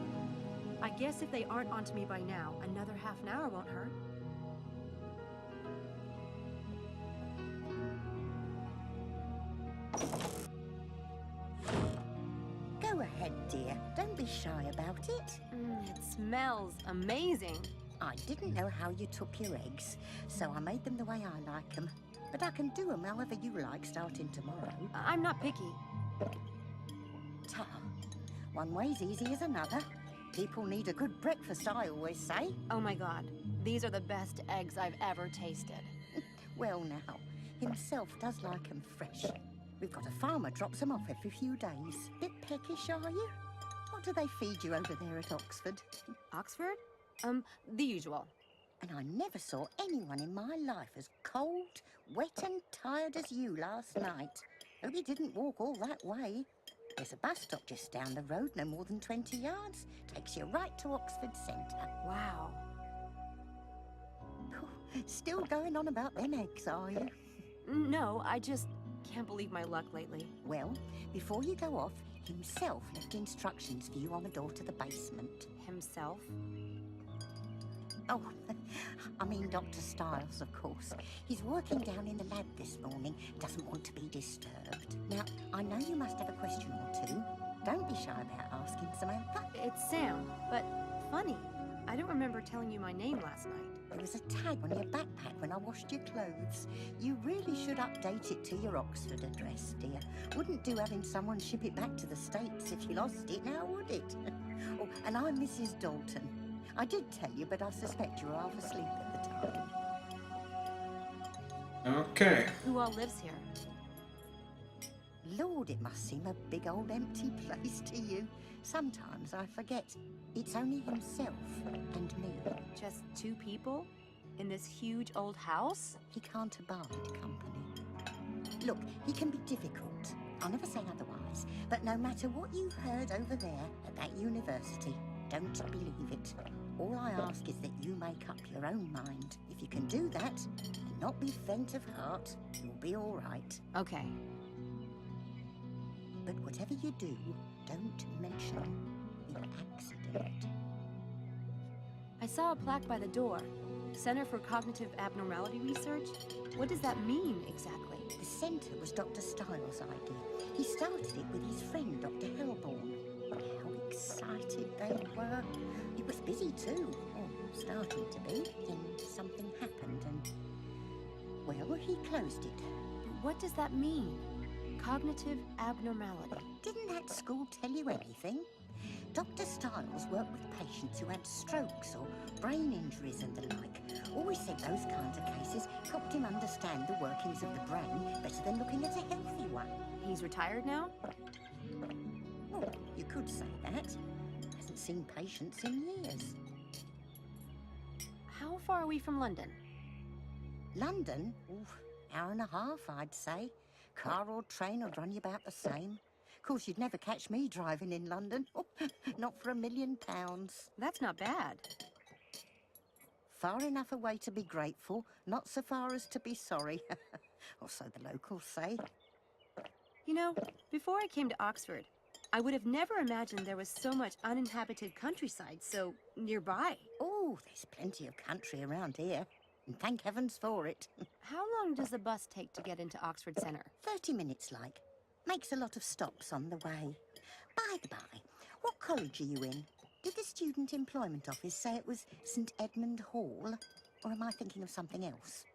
I guess if they aren't onto me by now, another half an hour won't hurt. Go ahead, dear. Don't be shy about it. It smells amazing. I didn't know how you took your eggs, so I made them the way I like them. But I can do them however you like starting tomorrow. I'm not picky. Ta. One way's easy as another. People need a good breakfast, I always say. Oh my god, these are the best eggs I've ever tasted. Well now, himself does like 'em fresh. We've got a farmer drops them off every few days. Bit peckish, are you? What do they feed you over there at Oxford? Oxford? The usual. And I never saw anyone in my life as cold, wet and tired as you last night. Hope you didn't walk all that way. There's a bus stop just down the road, no more than 20 yards. Takes you right to Oxford Centre. Wow. Still going on about them eggs, are you? No, I just can't believe my luck lately. Well, before you go off, himself left instructions for you on the door to the basement. Himself? Oh, I mean Dr. Styles, of course. He's working down in the lab this morning, doesn't want to be disturbed. Now, I know you must have a question or two. Don't be shy about asking, Samantha. It's Sam, but funny. I don't remember telling you my name last night. There was a tag on your backpack when I washed your clothes. You really should update it to your Oxford address, dear. Wouldn't do having someone ship it back to the States if you lost it, now would it? Oh, and I'm Mrs. Dalton. I did tell you, but I suspect you were half asleep at the time. Okay. Who all lives here? Lord, it must seem a big old empty place to you. Sometimes I forget. It's only himself and me. Just two people? In this huge old house? He can't abide company. Look, he can be difficult. I'll never say otherwise. But no matter what you've heard over there at that university, don't believe it. All I ask is that you make up your own mind. If you can do that, and not be faint of heart, you'll be all right. Okay. But whatever you do, don't mention the accident. I saw a plaque by the door. Center for Cognitive Abnormality Research? What does that mean, exactly? The centre was Dr. Styles' idea. He started it with his friend, Dr. Hellborn. How excited they were. He was busy too, or starting to be. Then something happened and, well, he closed it. But what does that mean? Cognitive abnormality. Didn't that school tell you anything? Dr. Styles worked with patients who had strokes or brain injuries and the like. Always said those kinds of cases helped him understand the workings of the brain better than looking at a healthy one. He's retired now? Well, you could say that. Hasn't seen patients in years. How far are we from London? London? Ooh, hour and a half, I'd say. Car or train would run you about the same. Of course, you'd never catch me driving in London. Not for £1,000,000. That's not bad. Far enough away to be grateful, not so far as to be sorry. Or so the locals say. You know, before I came to Oxford, I would have never imagined there was so much uninhabited countryside so nearby. Oh, there's plenty of country around here. And thank heavens for it. How long does the bus take to get into Oxford Centre? 30 minutes, like. Makes a lot of stops on the way. By the by, what college are you in? Did the Student Employment Office say it was St Edmund Hall? Or am I thinking of something else?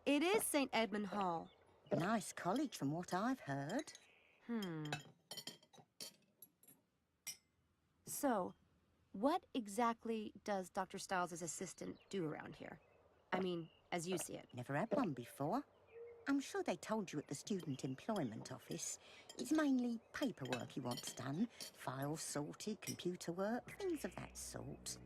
It is St Edmund Hall. Nice college from what I've heard. So, what exactly does Dr. Stiles' assistant do around here? I mean, as you see it. Never had one before. I'm sure they told you at the Student Employment Office. It's mainly paperwork he wants done. Files sorted, computer work, things of that sort.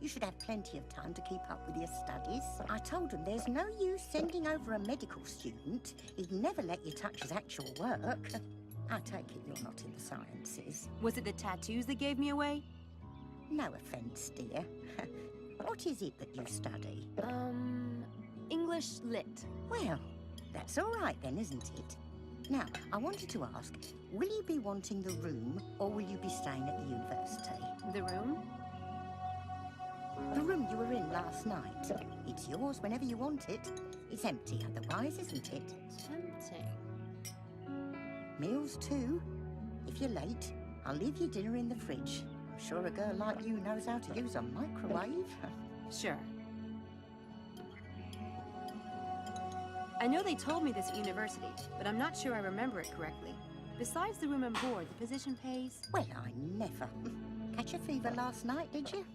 You should have plenty of time to keep up with your studies. I told him there's no use sending over a medical student. He'd never let you touch his actual work. I take it you're not in the sciences. Was it the tattoos that gave me away? No offence, dear. What is it that you study? English Lit. Well, that's all right then, isn't it? Now, I wanted to ask, will you be wanting the room or will you be staying at the university? The room? The room you were in last night. It's yours whenever you want it. It's empty otherwise, isn't it? Tempting. Meals too. If you're late, I'll leave your dinner in the fridge. I'm sure a girl like you knows how to use a microwave. Sure. I know they told me this at university, but I'm not sure I remember it correctly. Besides the room and board, the position pays... Well, I never. Catch a fever last night, did you?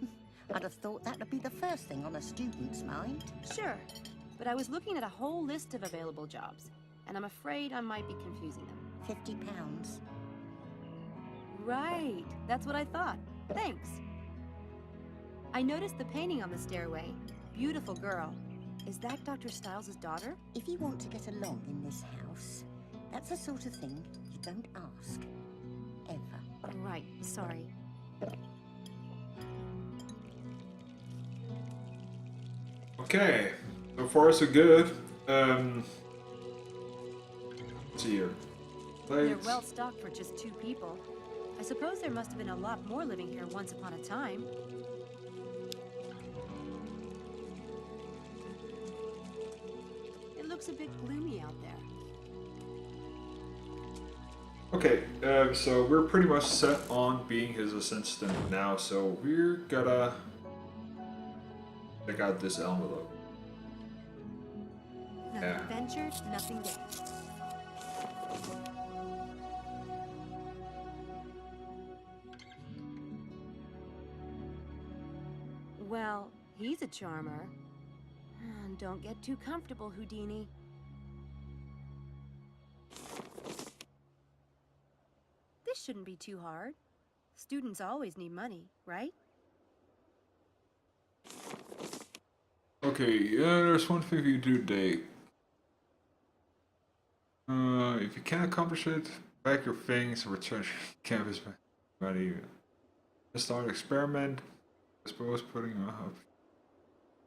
I'd have thought that would be the first thing on a student's mind. Sure, but I was looking at a whole list of available jobs, and I'm afraid I might be confusing them. £50. Right, that's what I thought. Thanks. I noticed the painting on the stairway. Beautiful girl. Is that Dr. Stiles' daughter? If you want to get along in this house, that's the sort of thing you don't ask. Ever. Right, sorry. Okay, so far so good. Let's see here. They're well stocked for just 2 people. I suppose there must have been a lot more living here once upon a time. It looks a bit gloomy out there. Okay, so we're pretty much set on being his assistant now, so we're gonna check out this envelope. Nothing Yeah. ventured, nothing gained. Well, he's a charmer. Don't get too comfortable, Houdini. This shouldn't be too hard. Students always need money, right? Okay, there's one thing you do today. If you can't accomplish it, pack your things and return to campus money. Start an experiment. I suppose putting up.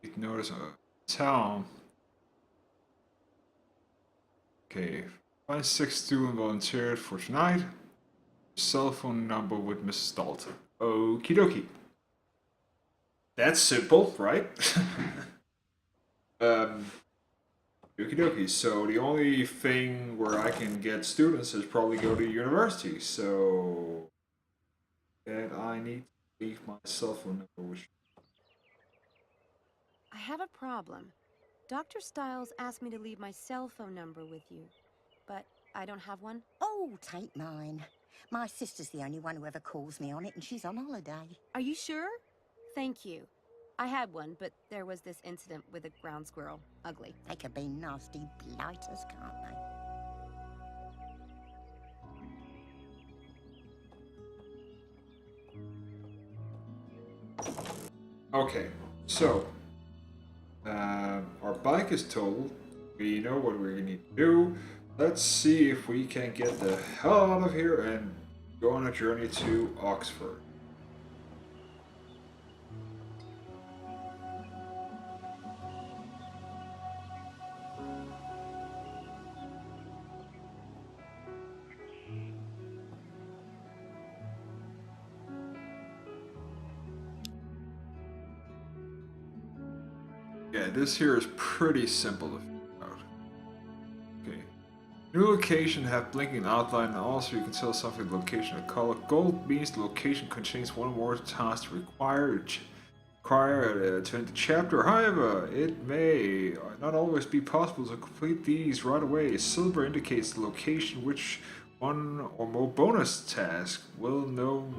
You can notice a town. Okay, find 6 students volunteered for tonight. Cell phone number with Mrs. Dalton. Okie dokie. That's simple, right? Okie dokie. So the only thing where I can get students is probably go to university. So and I need to leave my cell phone number. Which I have a problem. Dr. Stiles asked me to leave my cell phone number with you, but I don't have one. Oh, take mine. My sister's the only one who ever calls me on it, and she's on holiday. Are you sure? Thank you. I had one, but there was this incident with a ground squirrel. Ugly. They can be nasty blighters, can't they? Okay, so our bike is totaled. We know what we need to do. Let's see if we can get the hell out of here and Go on a journey to Oxford. Yeah, this here is pretty simple to figure out. Okay. New location have blinking outline, and also you can tell something the location of color. Gold means the location contains one or more tasks required to end the chapter. However, it may not always be possible to complete these right away. Silver indicates the location which one or more bonus tasks will know.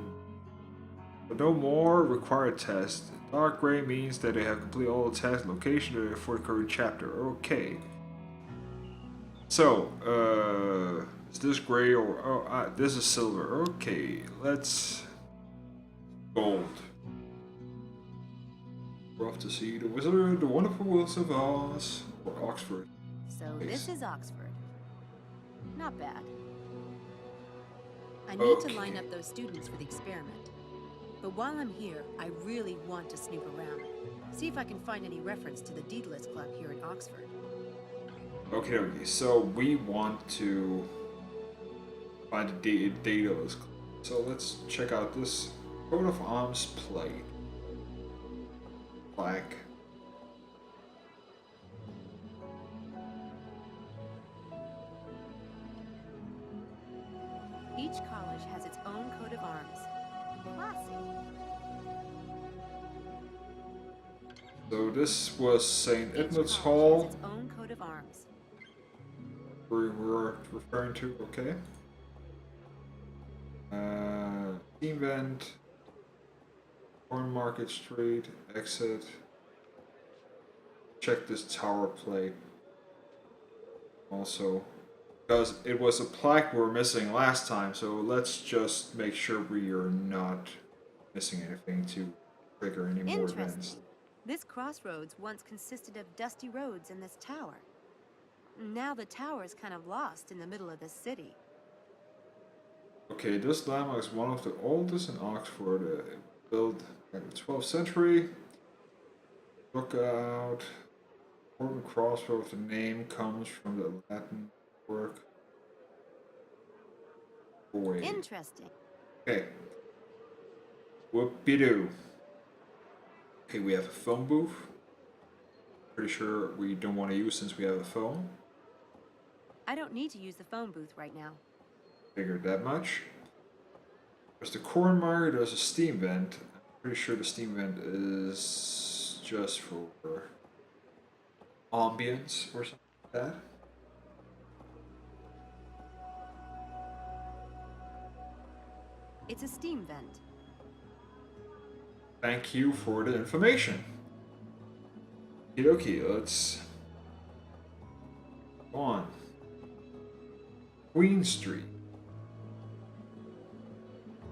But no more required tests. Dark gray means that they have completed all the tasks location for the current chapter. Okay. So, is this gray or this is silver? Okay, let's gold. We're off to see the Wizard, the Wonderful Wizard of Oz, or Oxford. So this is Oxford. Not bad. I need to line up those students for the experiment. But while I'm here, I really want to snoop around. See if I can find any reference to the Daedalus Club here in Oxford. Okay, so we want to find the Daedalus Club. So let's check out this coat of arms plate. Plaque. Each college has its own coat of arms. Classy. So this was St. Each Edmund's college Hall. has its own coat of arms. We were referring to, okay. Team vent. Corn Market Street, exit. Check this tower plate. Also, because it was a plaque we were missing last time, so let's just make sure we are not missing anything to trigger any more events. Interesting. This crossroads once consisted of dusty roads in this tower. Now the tower is kind of lost in the middle of the city. Okay, this landmark is one of the oldest in Oxford, built in the 12th century. Lookout. Important crossroads, the name comes from the Latin word. Boy. Interesting. Okay. Whoop-de-doo. Okay, we have a phone booth. Pretty sure we don't want to use since we have a phone. I don't need to use the phone booth right now. Figured that much. There's the corn market, there's a steam vent. I'm pretty sure the steam vent is just for ambience or something like that. It's a steam vent. Thank you for the information. Okay, let's go on. Queen Street.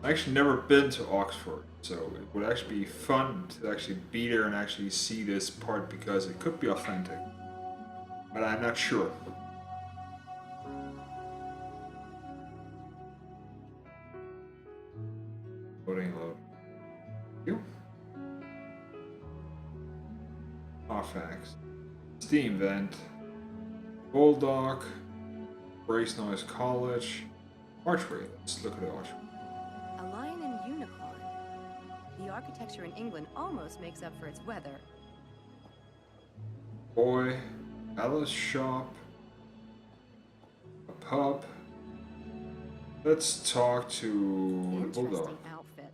I've actually never been to Oxford, so it would actually be fun to actually be there and actually see this part because it could be authentic. But I'm not sure. Loading load. You. Artifacts. Steam vent. Bulldog. Brace Noise College. Archery. Let's look at the archery. A lion and unicorn. The architecture in England almost makes up for its weather. Boy. Alice shop. A pub. Let's talk to the Bulldog. Interesting outfit.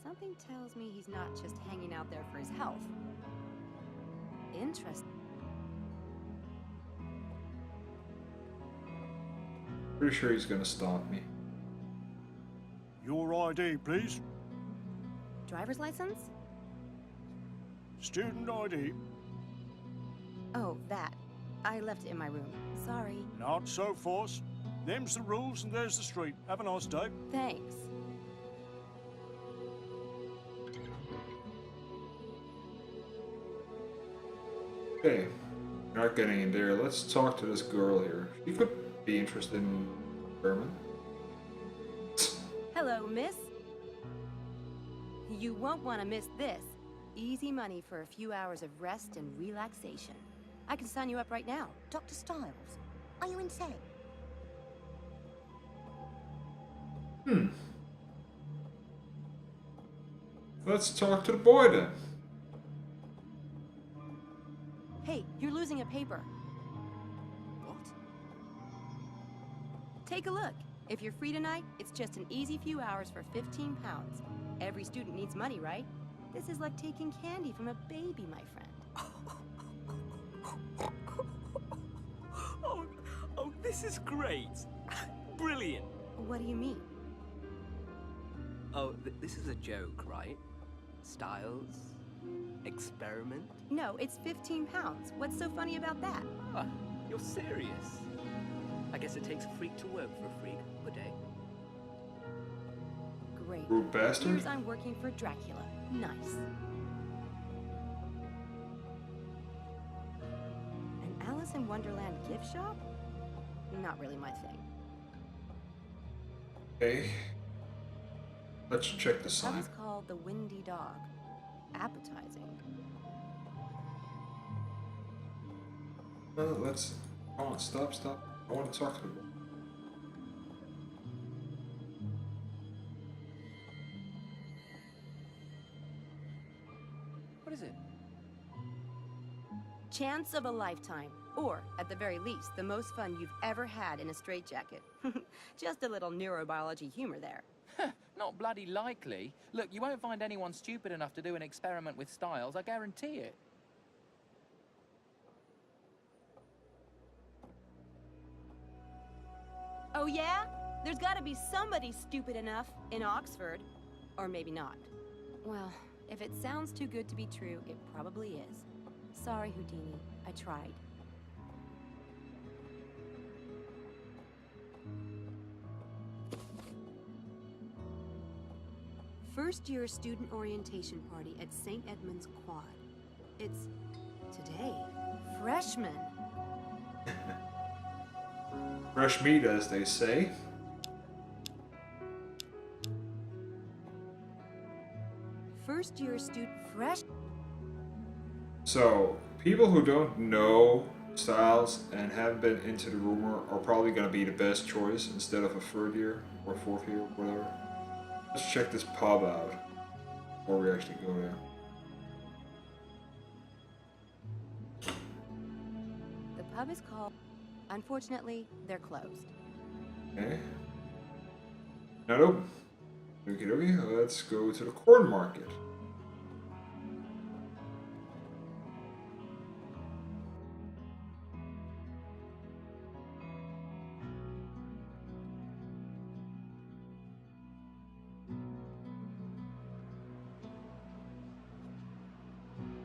Something tells me he's not just hanging out there for his health. Interesting. Pretty sure he's gonna stop me. Your ID, please. Driver's license? Student ID. Oh, that. I left it in my room. Sorry. Not so forced. Them's the rules and there's the street. Have a nice day. Thanks. Okay, not getting in there. Let's talk to this girl here. She could be interested in German. Hello. miss? You won't want to miss this. Easy money for a few hours of rest and relaxation. I can sign you up right now. Dr. Styles, are you insane? Let's talk to the boy then. Hey, you're losing a paper. What? Take a look. If you're free tonight, it's just an easy few hours for 15 pounds. Every student needs money, right? This is like taking candy from a baby, my friend. Oh, this is great. Brilliant. What do you mean? Oh, this is a joke, right? Styles? Experiment? No, it's 15 pounds. What's so funny about that? Ah, you're serious. I guess it takes a freak to work for a freak, would it? Great. Rude bastard. Here's I'm working for Dracula. Nice. An Alice in Wonderland gift shop? Not really my thing. Okay. Let's check the That sign. was called the Windy Dog. Appetizing. Let's. Come on, stop. I want to talk to the boy. What is it? Chance of a lifetime. Or, at the very least, the most fun you've ever had in a straitjacket. Just a little neurobiology humor there. Not bloody likely. Look, you won't find anyone stupid enough to do an experiment with Styles, I guarantee it. Oh yeah? There's gotta be somebody stupid enough in Oxford. Or maybe not. Well, if it sounds too good to be true, it probably is. Sorry, Houdini. I tried. First-year student orientation party at St. Edmund's Quad. It's today. Freshmen. Fresh meat, as they say. First-year student fresh. So, people who don't know Styles and haven't been into the rumor are probably going to be the best choice instead of a third year or fourth year, whatever. Let's check this pub out before we actually go there. The pub is called. Unfortunately, they're closed. Okay. Not open. Okie dokie, let's go to the corn market.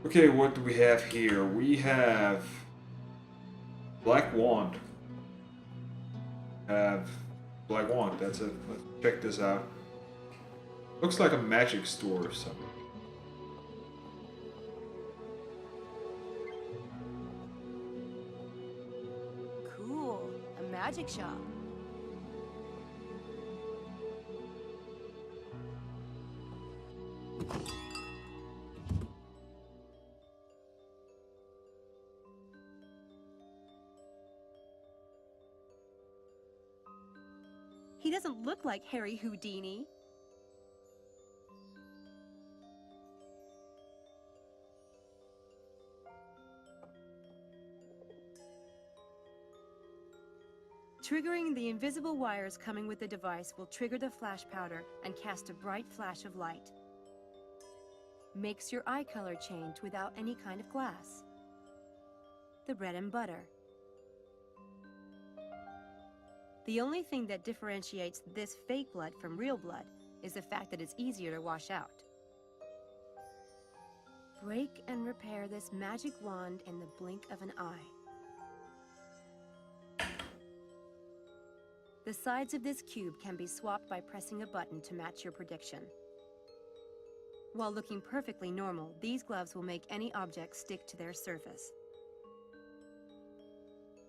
Okay, what do we have here? We have Black Wand. Black Wand, that's it. Let's check this out. Looks like a magic store or something. Cool. A magic shop. He doesn't look like Harry Houdini. Triggering the invisible wires coming with the device will trigger the flash powder and cast a bright flash of light. Makes your eye color change without any kind of glass. The bread and butter. The only thing that differentiates this fake blood from real blood is the fact that it's easier to wash out. Break and repair this magic wand in the blink of an eye. The sides of this cube can be swapped by pressing a button to match your prediction. While looking perfectly normal, these gloves will make any object stick to their surface.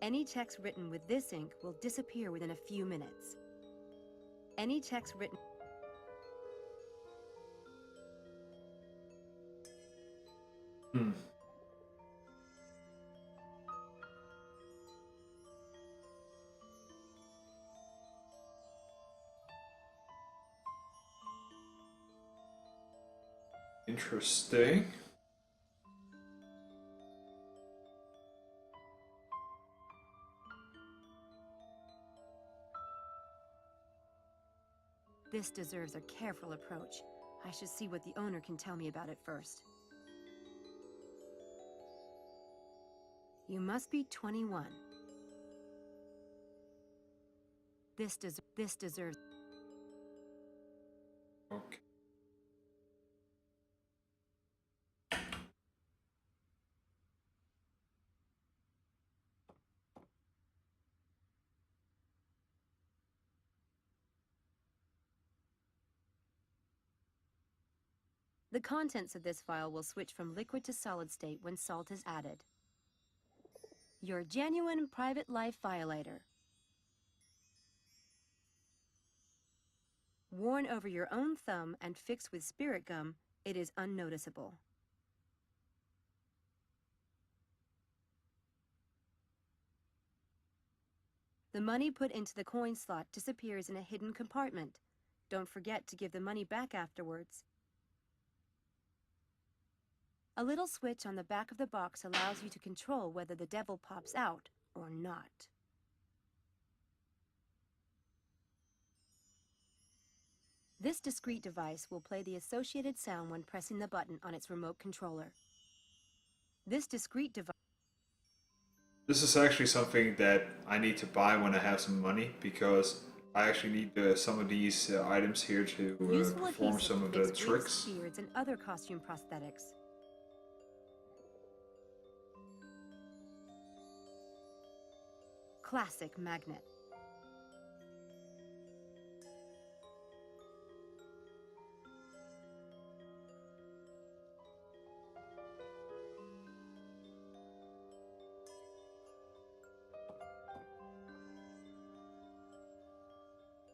Any text written with this ink will disappear within a few minutes. Any text written... Hmm. Interesting. This deserves a careful approach. I should see what the owner can tell me about it first. You must be 21. This deserves... Okay. The contents of this file will switch from liquid to solid state when salt is added. Your genuine private life violator. Worn over your own thumb and fixed with spirit gum, it is unnoticeable. The money put into the coin slot disappears in a hidden compartment. Don't forget to give the money back afterwards. A little switch on the back of the box allows you to control whether the devil pops out or not. This discrete device will play the associated sound when pressing the button on its remote controller. This discrete device... This is actually something that I need to buy when I have some money, because I actually need some of these items here to Useful perform adhesive some of to the fix wigs, tricks. beards, and other costume prosthetics. Classic magnet.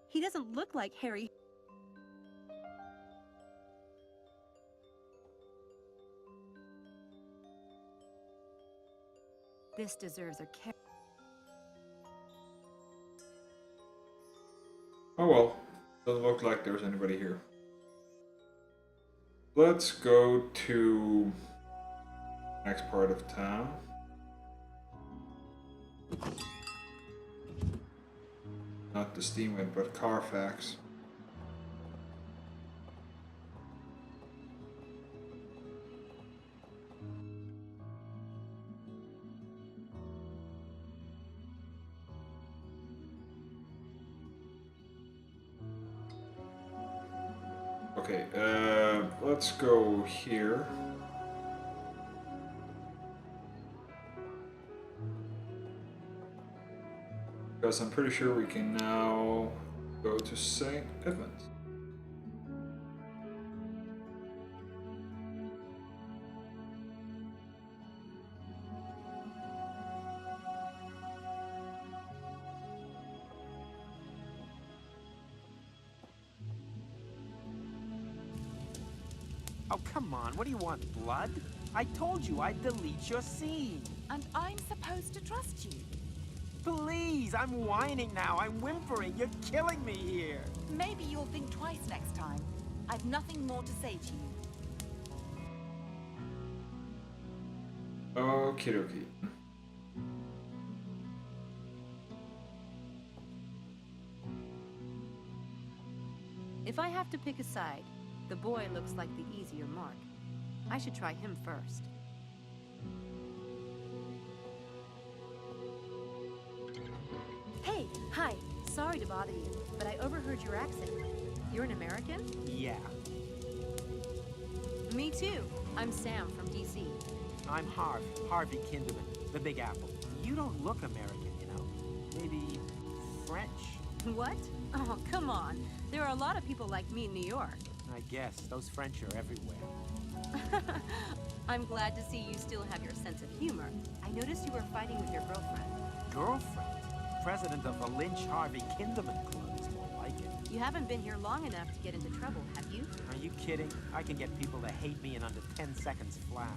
He doesn't look like Harry. This deserves a care. Oh well, doesn't look like there's anybody here. Let's go to next part of town. Not the Steamwind, but Carfax. Okay, let's go here. Because I'm pretty sure we can now go to St. Edmunds. Oh, come on. What do you want, blood? I told you I'd delete your scene. And I'm supposed to trust you. Please, I'm whining now. I'm whimpering. You're killing me here. Maybe you'll think twice next time. I've nothing more to say to you. Okie dokie. If I have to pick a side, the boy looks like the easier mark. I should try him first. Hey, hi. Sorry to bother you, but I overheard your accent. You're an American? Yeah, Me too. I'm Sam from DC. I'm Harvey Kinderman, the Big Apple. You don't look American, you know. Maybe French? What? Oh, come on. There are a lot of people like me in New York. I guess. Those French are everywhere. I'm glad to see you still have your sense of humor. I noticed you were fighting with your girlfriend. Girlfriend? President of the Lynch Harvey Kinderman Club is more like it. You haven't been here long enough to get into trouble, have you? Are you kidding? I can get people to hate me in under 10 seconds flat.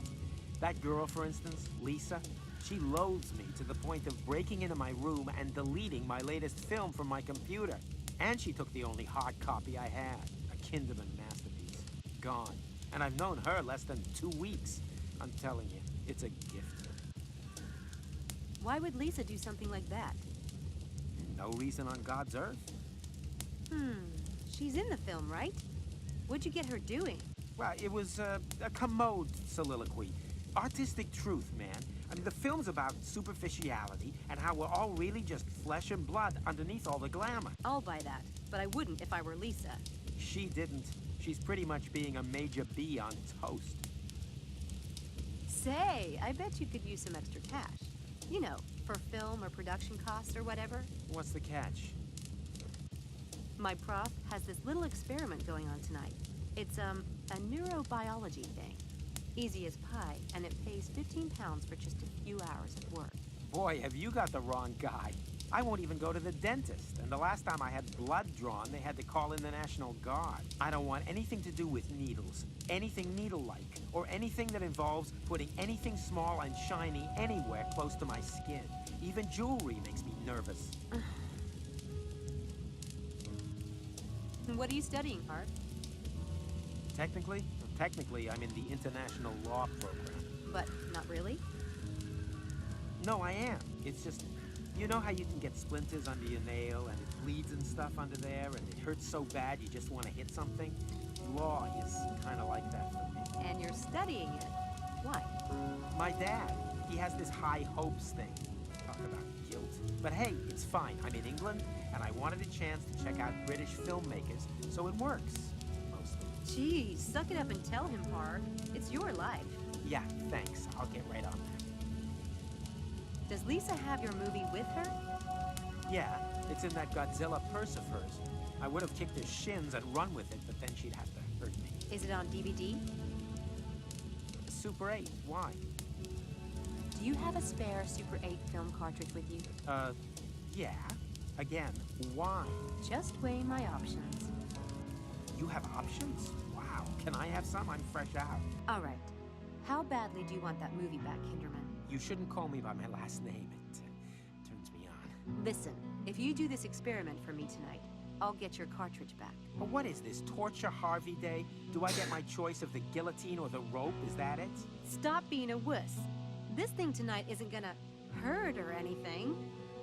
That girl, for instance, Lisa, she loathes me to the point of breaking into my room and deleting my latest film from my computer. And she took the only hard copy I had, a Kinderman masterpiece. Gone. And I've known her less than 2 weeks. I'm telling you, it's a gift. Why would Lisa do something like that? No reason on God's earth. She's in the film, right? What'd you get her doing? Well, it was a commode soliloquy. Artistic truth, man. I mean, the film's about superficiality and how we're all really just flesh and blood underneath all the glamour. I'll buy that, but I wouldn't if I were Lisa. She didn't. She's pretty much being a major B on toast. Say, I bet you could use some extra cash. You know, for film or production costs or whatever. What's the catch? My prof has this little experiment going on tonight. It's, a neurobiology thing. Easy as pie, and it pays £15 for just a few hours of work. Boy, have you got the wrong guy. I won't even go to the dentist, and the last time I had blood drawn, they had to call in the National Guard. I don't want anything to do with needles, anything needle-like, or anything that involves putting anything small and shiny anywhere close to my skin. Even jewelry makes me nervous. What are you studying, Harv? Technically, I'm in the International Law Program. But not really? No, I am. It's just, you know how you can get splinters under your nail and it bleeds and stuff under there and it hurts so bad you just want to hit something? Law is kind of like that for me. And you're studying it. Why? My dad, he has this high hopes thing. Talk about guilt. But hey, it's fine. I'm in England and I wanted a chance to check out British filmmakers, so it works. Mostly. Geez, suck it up and tell him, Harv. It's your life. Yeah, thanks. I'll get right on that. Does Lisa have your movie with her? Yeah, it's in that Godzilla purse of hers. I would have kicked her shins and run with it, but then she'd have to hurt me. Is it on DVD? Super 8, why? Do you have a spare Super 8 film cartridge with you? Yeah. Again, why? Just weighing my options. You have options? Wow. Can I have some? I'm fresh out. All right. How badly do you want that movie back, Kinderman? You shouldn't call me by my last name. It turns me on. Listen, if you do this experiment for me tonight, I'll get your cartridge back. But what is this, Torture Harvey Day? Do I get my choice of the guillotine or the rope? Is that it? Stop being a wuss. This thing tonight isn't gonna hurt or anything.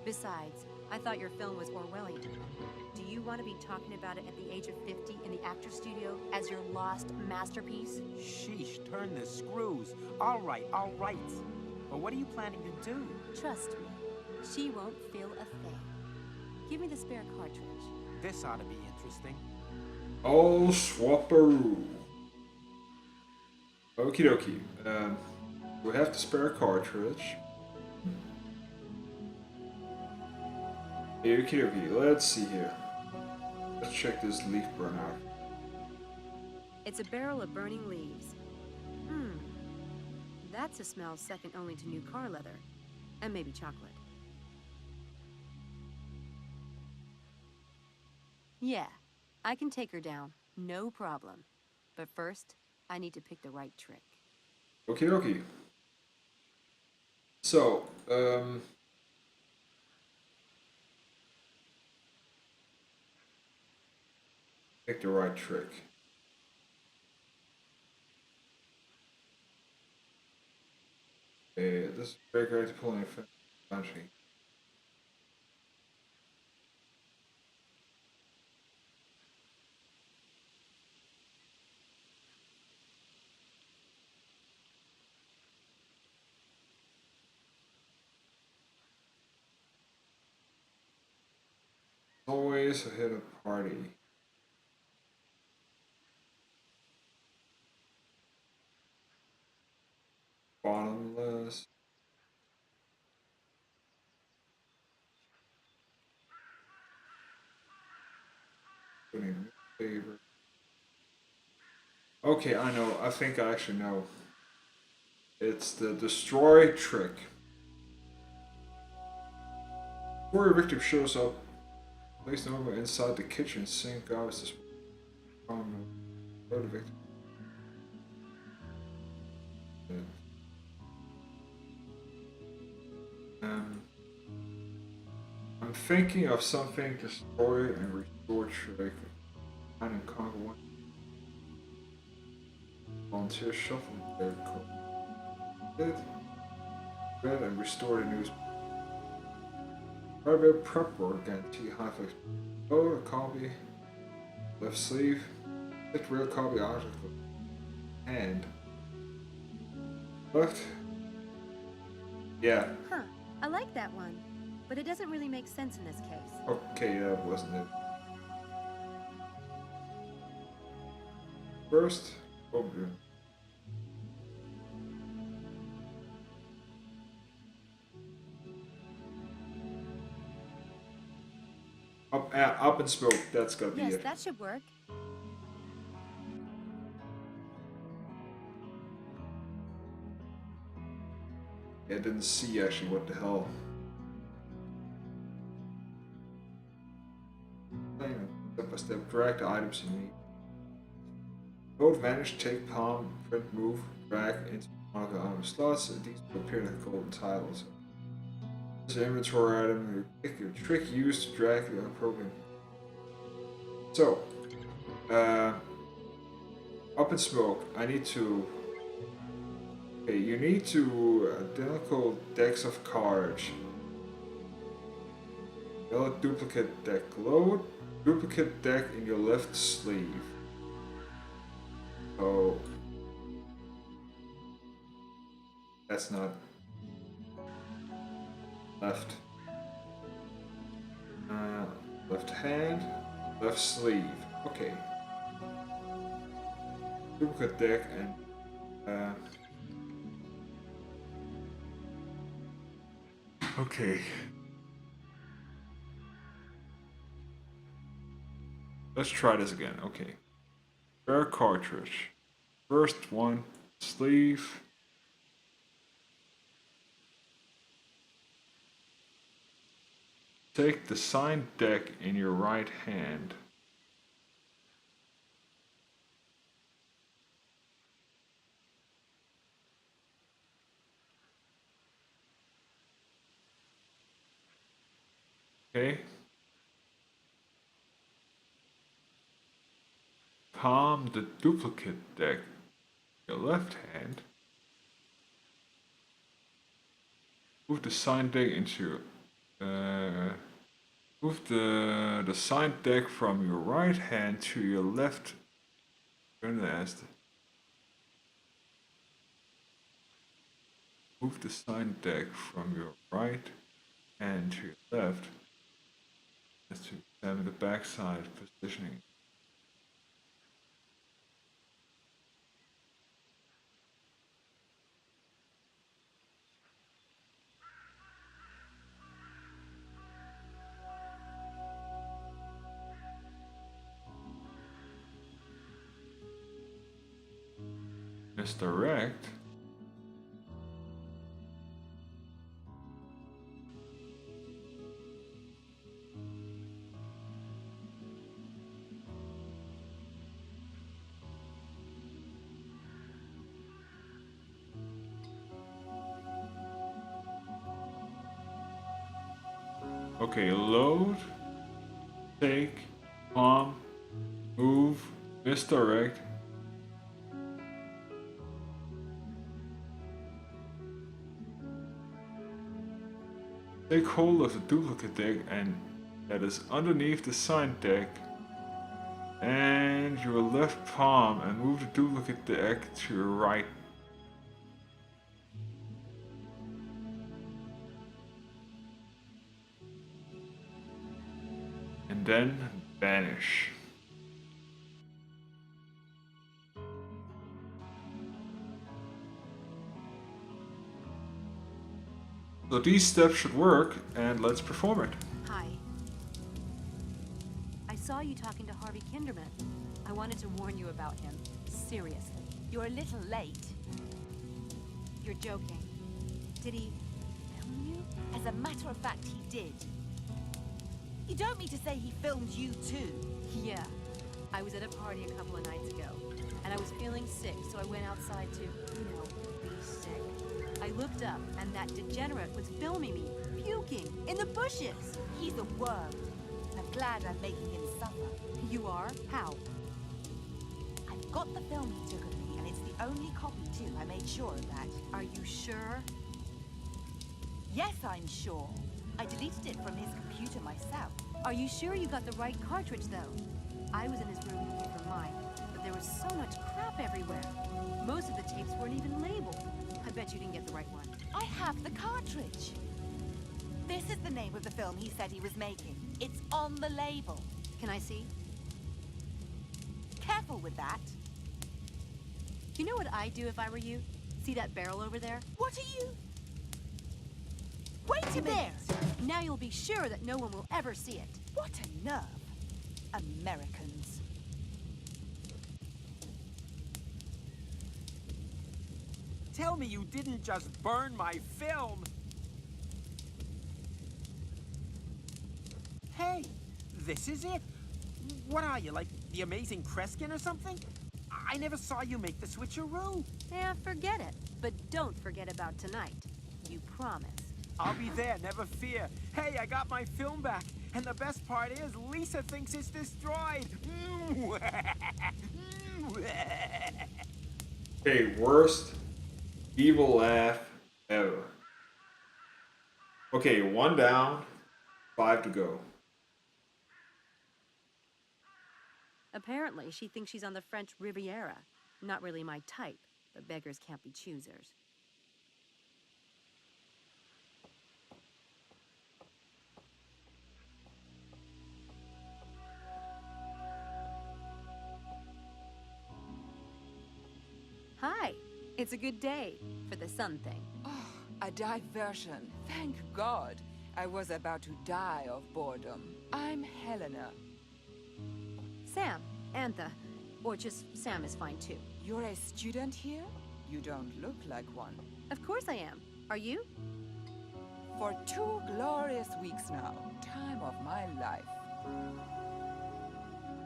Besides, I thought your film was Orwellian. Do you want to be talking about it at the age of 50 in the actor's studio as your lost masterpiece? Sheesh, turn the screws. All right, all right. But what are you planning to do? Trust me, she won't feel a thing. Give me the spare cartridge. This ought to be interesting. Oh, swapperoo. Okie dokie. We have the spare cartridge. Okie dokie, let's see here. Let's check this leaf burn out. It's a barrel of burning leaves. That's a smell second only to new car leather. And maybe chocolate. Yeah, I can take her down. No problem. But first, I need to pick the right trick. Okie dokie. So, pick the right trick. Okay, this is very great to pull in country. Always ahead of party. Bottomless. Putting favorite. Okay, I know. I think I actually know. It's the destroy trick. Before your victim shows up, place the number inside the kitchen sink. Obviously, this the victim. Um, I'm thinking of something. Destroy and restore trick. Find and conquer one. Volunteer shuffle their code. Read and restore the news. Hardware prep work guarantee half-life. Oh, a copy. Left sleeve. Hit real copy article. Hand. Left. Yeah. Huh. I like that one. But it doesn't really make sense in this case. Okay, that wasn't it. First. Oh, good. Up and smoke. That's gotta be Yes, it. that should work. I didn't see actually what the hell. Step by step, drag the items you need. Hold vanish, take palm, print, move, drag into one of the item slots, and these will appear in the golden tiles. This is an inventory item, a trick used to drag the program. So, up in smoke, I need to. Okay, you need to identical decks of cards. Yellow duplicate deck load, duplicate deck in your left sleeve. So that's not left. Left hand, left sleeve. Okay. Duplicate deck and okay. Let's try this again. Okay. Spare cartridge. First one, sleeve. Take the signed deck in your right hand. Okay. Palm the duplicate deck in your left hand. Move the signed deck into move the signed deck from your right hand to your left. Move the signed deck from your right hand to your left. As to examine the backside positioning. Misdirect. Okay, load, take, palm, move, misdirect. Take hold of the duplicate deck and that is underneath the signed deck and your left palm and move the duplicate deck to your right. And then vanish. So these steps should work, and let's perform it. Hi. I saw you talking to Harvey Kinderman. I wanted to warn you about him. Seriously. You're a little late. You're joking. Did he film you? As a matter of fact, he did. You don't mean to say he filmed you too? Yeah. I was at a party a couple of nights ago, and I was feeling sick, so I went outside to, be sick. I I looked up, and that degenerate was filming me, puking, in the bushes. He's a worm. I'm glad I'm making him suffer. You are? How? I've got the film he took of me, and it's the only copy, too. I made sure of that. Are you sure? Yes, I'm sure. I deleted it from his computer myself. Are you sure you got the right cartridge, though? I was in his room looking for mine, but there was so much crap everywhere. Most of the tapes weren't even labeled. I bet you didn't get the right one. I have the cartridge. This is the name of the film he said he was making. It's on the label. Can I see? Careful with that. You know what I'd do if I were you? See that barrel over there? What are you? Wait a minute! There! Now you'll be sure that no one will ever see it. What a nerve. Americans. Tell me you didn't just burn my film! Hey, this is it? What are you, like the amazing Kreskin or something? I never saw you make the switcheroo. Yeah, forget it. But don't forget about tonight. You promise. I'll be there, never fear. Hey, I got my film back. And the best part is, Lisa thinks it's destroyed. Okay, worst evil laugh ever. Okay, 1 down, 5 to go. Apparently, she thinks she's on the French Riviera. Not really my type, but beggars can't be choosers. Hi. It's a good day for the sun thing. Oh, a diversion. Thank God. I was about to die of boredom. I'm Helena. Sam. Antha. Or just Sam is fine too. You're a student here? You don't look like one. Of course I am. Are you? For 2 glorious weeks now. Time of my life.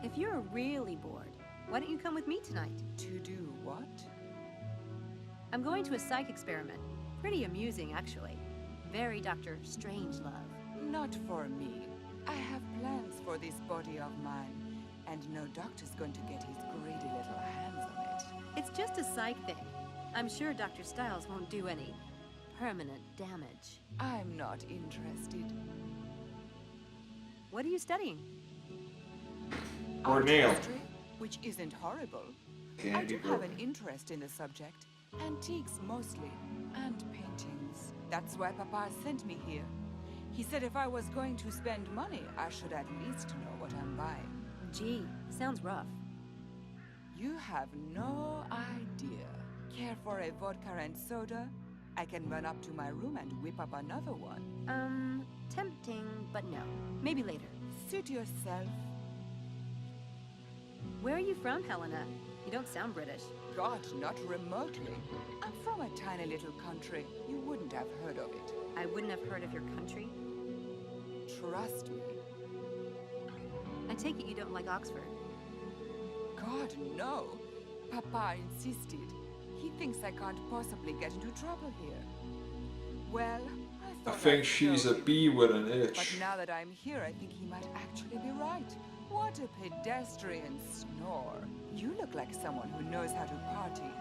If you're really bored, why don't you come with me tonight? To do what? I'm going to a psych experiment. Pretty amusing, actually. Very Dr. Strangelove. Not for me. I have plans for this body of mine. And no doctor's going to get his greedy little hands on it. It's just a psych thing. I'm sure Dr. Styles won't do any permanent damage. I'm not interested. What are you studying? Or Art nail. history, which isn't horrible. I Candy do have broken. an interest in the subject. Antiques mostly, and paintings. That's why Papa sent me here. He said if I was going to spend money, I should at least know what I'm buying. Gee, sounds rough. You have no idea. Care for a vodka and soda? I can run up to my room and whip up another one. Tempting, but no. Maybe later. Suit yourself. Where are you from, Helena? You don't sound British. God, not remotely. I'm from a tiny little country. You wouldn't have heard of it. I wouldn't have heard of your country. Trust me. I take it you don't like Oxford. God, no. Papa insisted. He thinks I can't possibly get into trouble here. Well, I I thought think I'd she's show a him. bee with an But itch. now that I'm here, I think he might actually be right. What a pedestrian snore. You look like someone who knows how to party.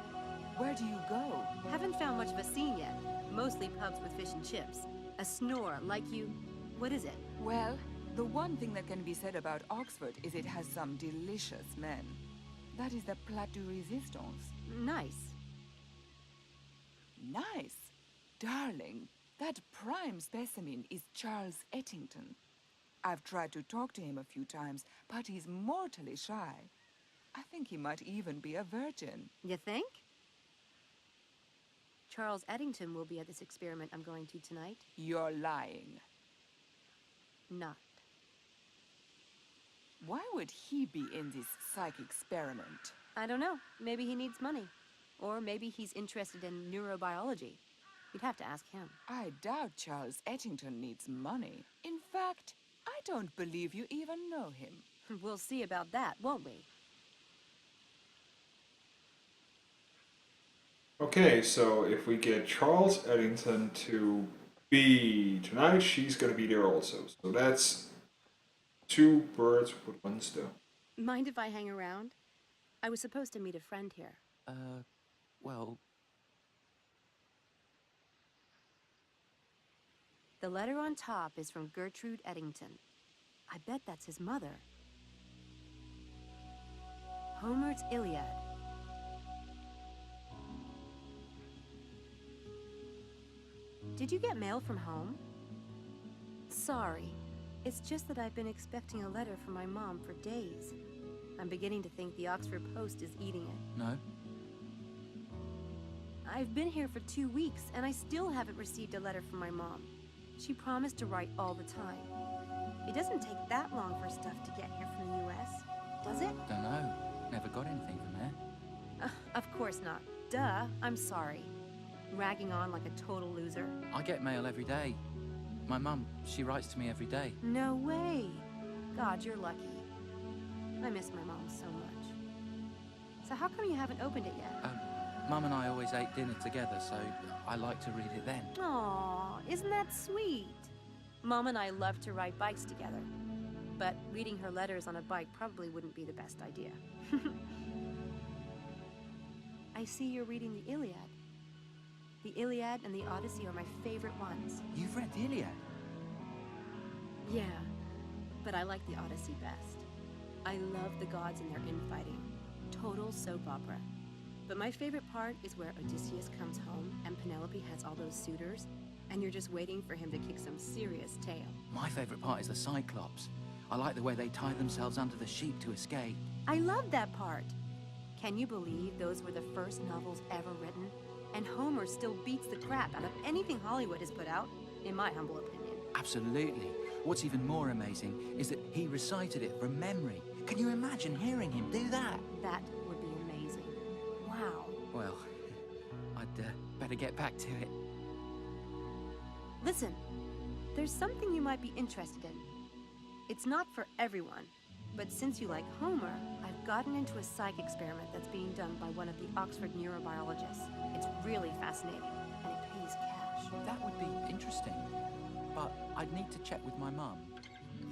Where do you go? Haven't found much of a scene yet. Mostly pubs with fish and chips. A snore like you. What is it? Well, the one thing that can be said about Oxford is it has some delicious men. That is the plat de resistance. Nice. Nice. Darling, that prime specimen is Charles Ettington. I've tried to talk to him a few times, but he's mortally shy. I think he might even be a virgin. You think? Charles Eddington will be at this experiment I'm going to tonight. You're lying. Not. Why would he be in this psych experiment? I don't know. Maybe he needs money. Or maybe he's interested in neurobiology. You'd have to ask him. I doubt Charles Ettington needs money. In fact, I don't believe you even know him. We'll see about that, won't we? Okay, so if we get Charles Eddington to be tonight, she's gonna be there also. So that's two birds with one stone. Mind if I hang around? I was supposed to meet a friend here. Well, The letter on top is from Gertrude Eddington. I bet that's his mother. Homer's Iliad. Did you get mail from home? Sorry. It's just that I've been expecting a letter from my mom for days. I'm beginning to think the Oxford Post is eating it. no. I've been here for 2 weeks, and I still haven't received a letter from my mom. She promised to write all the time. It doesn't take that long for stuff to get here from the US, does it? Don't know. Never got anything from there. Of course not. Duh, I'm sorry. Ragging on like a total loser. I get mail every day. My mum, she writes to me every day. No way. God, you're lucky. I miss my mom so much. So how come you haven't opened it yet? Mum and I always ate dinner together, so I like to read it then. Aw, isn't that sweet? Mom and I love to ride bikes together. But reading her letters on a bike probably wouldn't be the best idea. I see you're reading the Iliad. The Iliad and the Odyssey are my favorite ones. You've read the Iliad? Yeah, but I like the Odyssey best. I love the gods and their infighting. Total soap opera. But my favorite part is where Odysseus comes home and Penelope has all those suitors, and you're just waiting for him to kick some serious tail. My favourite part is the Cyclops. I like the way they tie themselves under the sheep to escape. I love that part. Can you believe those were the first novels ever written? And Homer still beats the crap out of anything Hollywood has put out, in my humble opinion. Absolutely. What's even more amazing is that he recited it from memory. Can you imagine hearing him do that? That would be amazing. Wow. Well, I'd better get back to it. Listen, there's something you might be interested in. It's not for everyone, but since you like Homer, I've gotten into a psych experiment that's being done by one of the Oxford neurobiologists. It's really fascinating, and it pays cash. That would be interesting, but I'd need to check with my mum.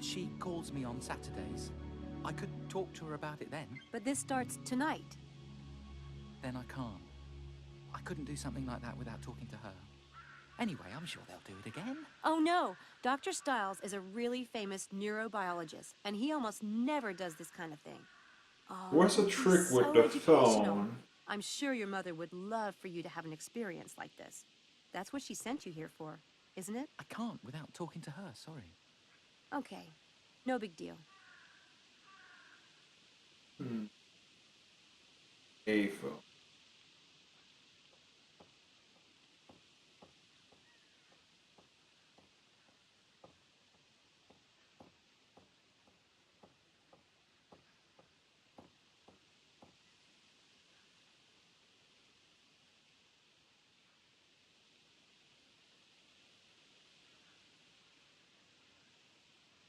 She calls me on Saturdays. I could talk to her about it then. But this starts tonight. Then I can't. I couldn't do something like that without talking to her. Anyway, I'm sure they'll do it again. Oh no, Dr. Stiles is a really famous neurobiologist, and he almost never does this kind of thing. Oh, What's the it's trick with so the educational. phone? I'm sure your mother would love for you to have an experience like this. That's what she sent you here for, isn't it? I can't without talking to her, sorry. Okay, no big deal. A phone.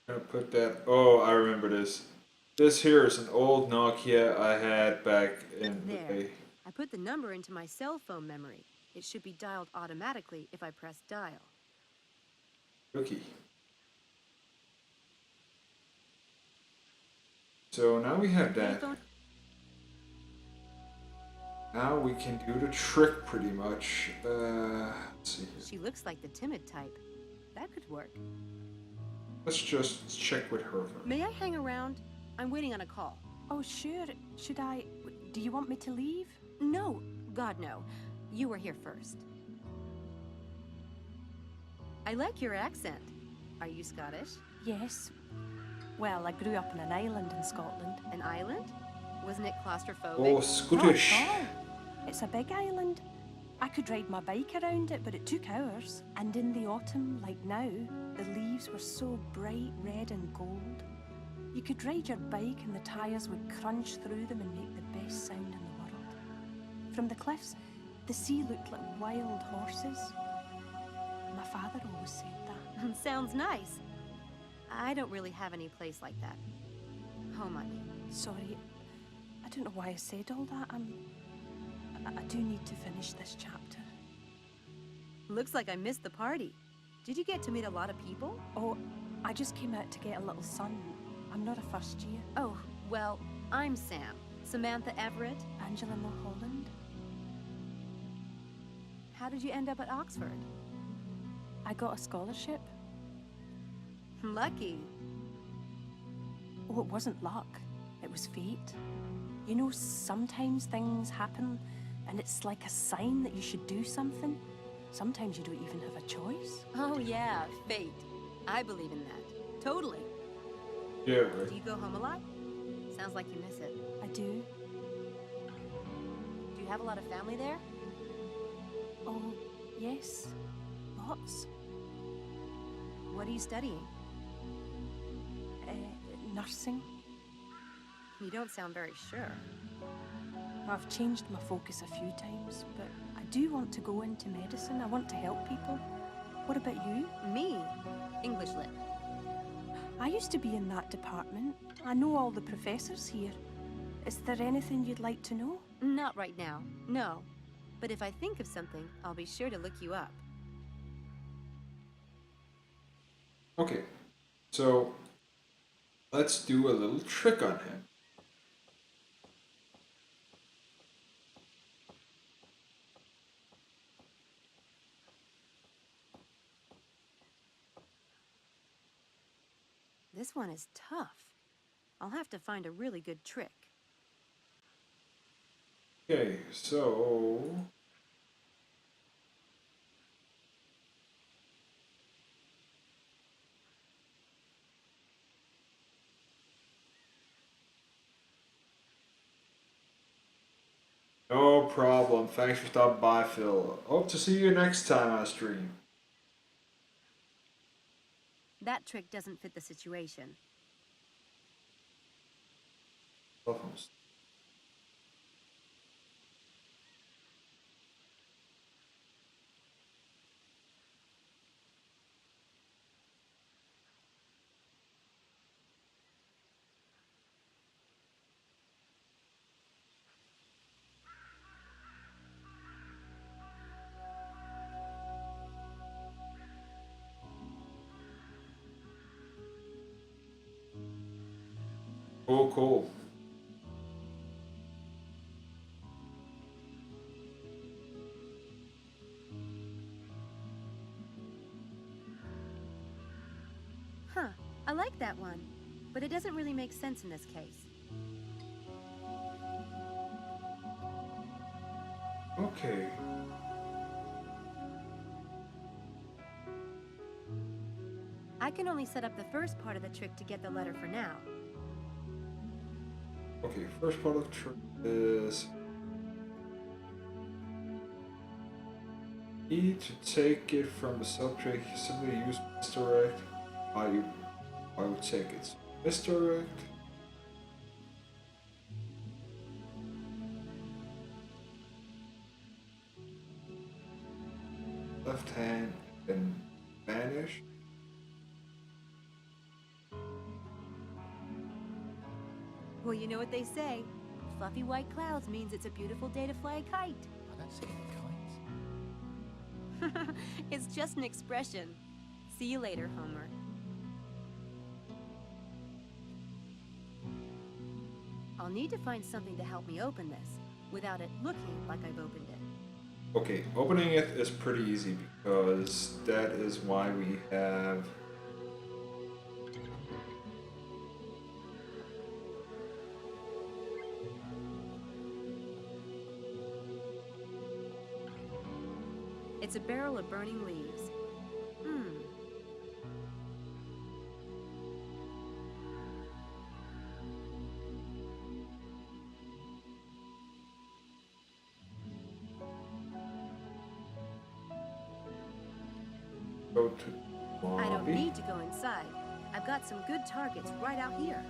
Gonna put that. Oh, I remember this. This here is an old Nokia I had back in the There. day. I put the number into my cell phone memory. It should be dialed automatically if I press dial. Okay. So now we have that. Payphone. Now we can do the trick pretty much. Let's see here. She looks like the timid type. That could work. Let's just check with her first. May I hang around? I'm waiting on a call. Oh, sure. Should I... Do you want me to leave? No, God no. You were here first. I like your accent. Are you Scottish? Yes. Well, I grew up on an island in Scotland. An island? Wasn't it claustrophobic? Oh, Scottish. Not at all. It's a big island. I could ride my bike around it, but it took hours. And in the autumn, like now, the leaves were so bright red and gold. You could ride your bike and the tyres would crunch through them and make the best sound in the world. From the cliffs, the sea looked like wild horses. My father always said that. Sounds nice. I don't really have any place like that. Home, I mean. Sorry, I don't know why I said all that. I do need to finish this chapter. Looks like I missed the party. Did you get to meet a lot of people? Oh, I just came out to get a little sun. I'm not a first year. Oh, well, I'm Sam. Samantha Everett. Angela Mulholland. How did you end up at Oxford? I got a scholarship. Lucky. Oh, it wasn't luck. It was fate. You know, sometimes things happen and it's like a sign that you should do something. Sometimes you don't even have a choice. Oh yeah, fate. I believe in that. Totally. Yeah, right. Do you go home a lot? Sounds like you miss it. I do. Do you have a lot of family there? Oh, yes. Lots. What are you studying? Nursing. You don't sound very sure. I've changed my focus a few times, but I do want to go into medicine. I want to help people. What about you? Me? English lit. I used to be in that department. I know all the professors here. Is there anything you'd like to know? Not right now, no. But if I think of something, I'll be sure to look you up. Okay, so let's do a little trick on him. This one is tough. I'll have to find a really good trick. Okay, so no problem. Thanks for stopping by, Phil. Hope to see you next time on stream. That trick doesn't fit the situation. Oh, cool. Huh, I like that one. But it doesn't really make sense in this case. Okay. I can only set up the first part of the trick to get the letter for now. Okay, first part of the trick is need to take it from the subject. Simply use misdirect. I would take it. Misdirect. Left hand, then vanish. Well, you know what they say. Fluffy white clouds means it's a beautiful day to fly a kite. I don't see any kites. It's just an expression. See you later, Homer. I'll need to find something to help me open this, without it looking like I've opened it. Okay, opening it is pretty easy because that is why we have It's a barrel of burning leaves. go to lobby. I don't need to go inside. I've got some good targets right out here.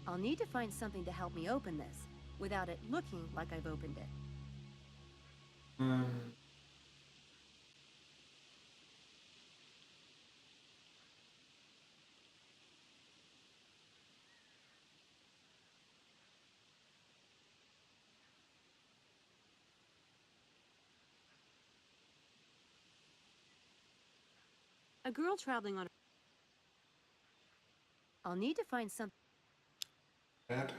I'll need to find something to help me open this, without it looking like I've opened it. A girl traveling on. I'll need to find something. That.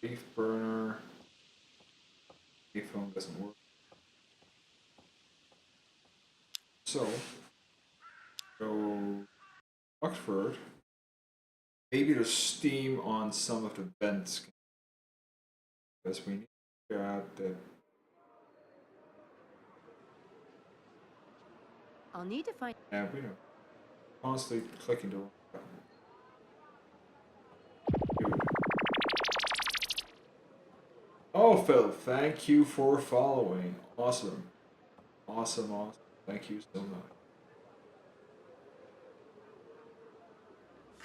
Leaf burner. Phone doesn't work. So, go Oxford. Maybe there's steam on some of the vents. Because we need to figure out that. I'll need to find. Yeah, we know. Constantly clicking the wrong button. Good. Oh, Phil, thank you for following. Awesome. Awesome, awesome. Thank you so much.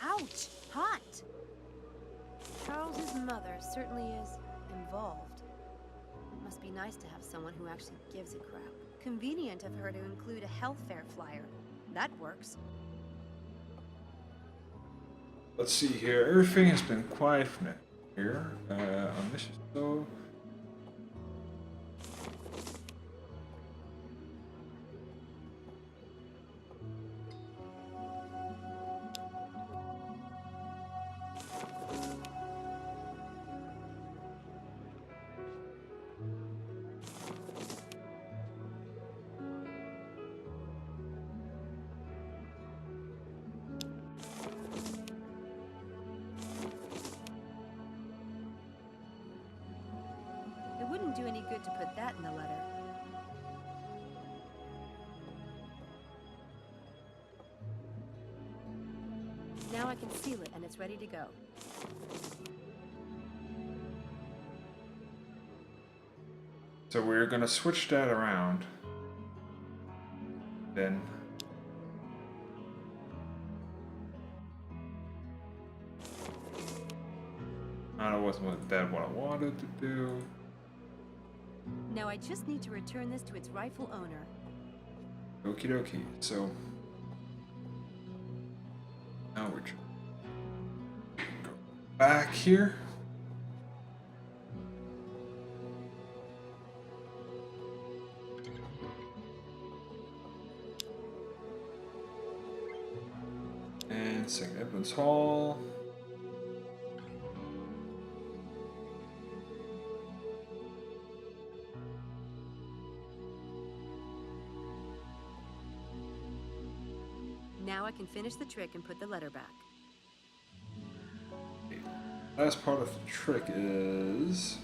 Ouch! Hot! Charles's mother certainly is involved. Must be nice to have someone who actually gives a crap. Convenient of her to include a health fair flyer. That works. Let's see here. Everything has been quiet from here. On this so. It wouldn't do any good to put that in the letter. Now I can seal it and it's ready to go. So we're gonna switch that around. Then. That wasn't what I wanted to do. Now I just need to return this to its rightful owner. Okie dokie. So now we're go back here. And St. Edmunds Hall. Now I can finish the trick and put the letter back. Last part of the trick is.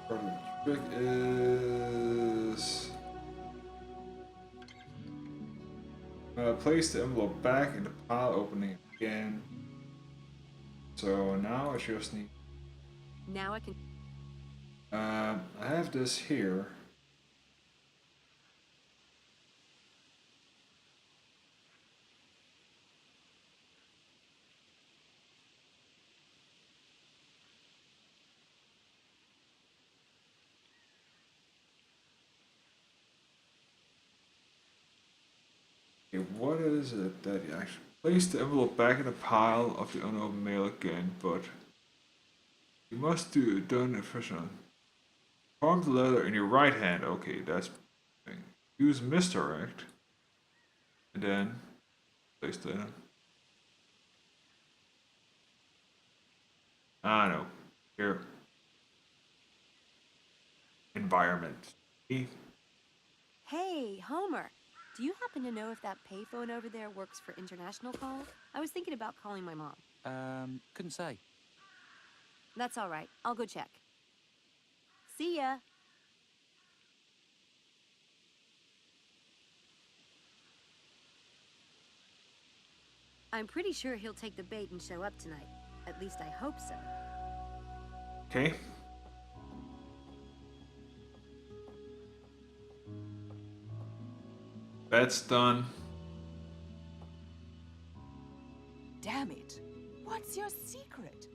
Part of the trick is. Place the envelope back in the pile, opening it again. So now I just need. Now I can. I have this here. Okay, what is it that you actually place the envelope back in the pile of the unopened mail again, but you must do it done efficient. Form the letter in your right hand. Okay, that's use misdirect, and then place the. No, here. Environment. Hey, Homer. Do you happen to know if that payphone over there works for international calls? I was thinking about calling my mom. Couldn't say. That's all right. I'll go check. See ya. I'm pretty sure he'll take the bait and show up tonight. At least I hope so. Okay. That's done. Damn it. What's your secret?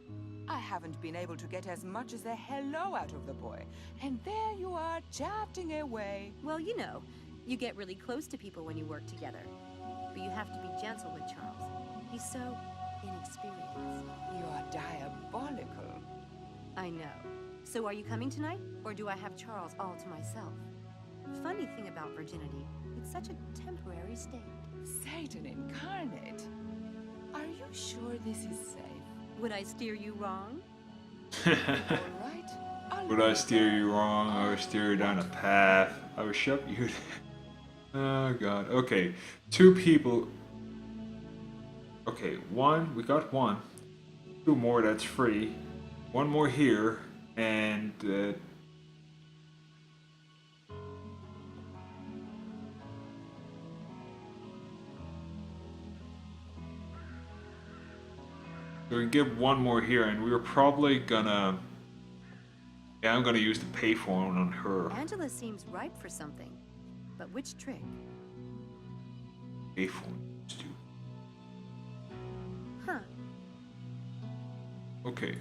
I haven't been able to get as much as a hello out of the boy. And there you are, chatting away. Well, you know, you get really close to people when you work together. But you have to be gentle with Charles. He's so inexperience. You are diabolical. I know. So are you coming tonight? Or do I have Charles all to myself? Funny thing about virginity, it's such a temporary state. Satan incarnate. Are you sure this is safe? Would I steer you wrong? All right. Would I steer you wrong? I would steer you down a path. I would shove you. Oh god. Okay, 2 people. Okay, 1. We got 1. 2 more. That's free. 1 more here, and so we can get 1 more here, and we were probably gonna. Yeah, I'm gonna use the payphone on her. Angela seems ripe for something. But which trick? Payphone. Huh. Okay.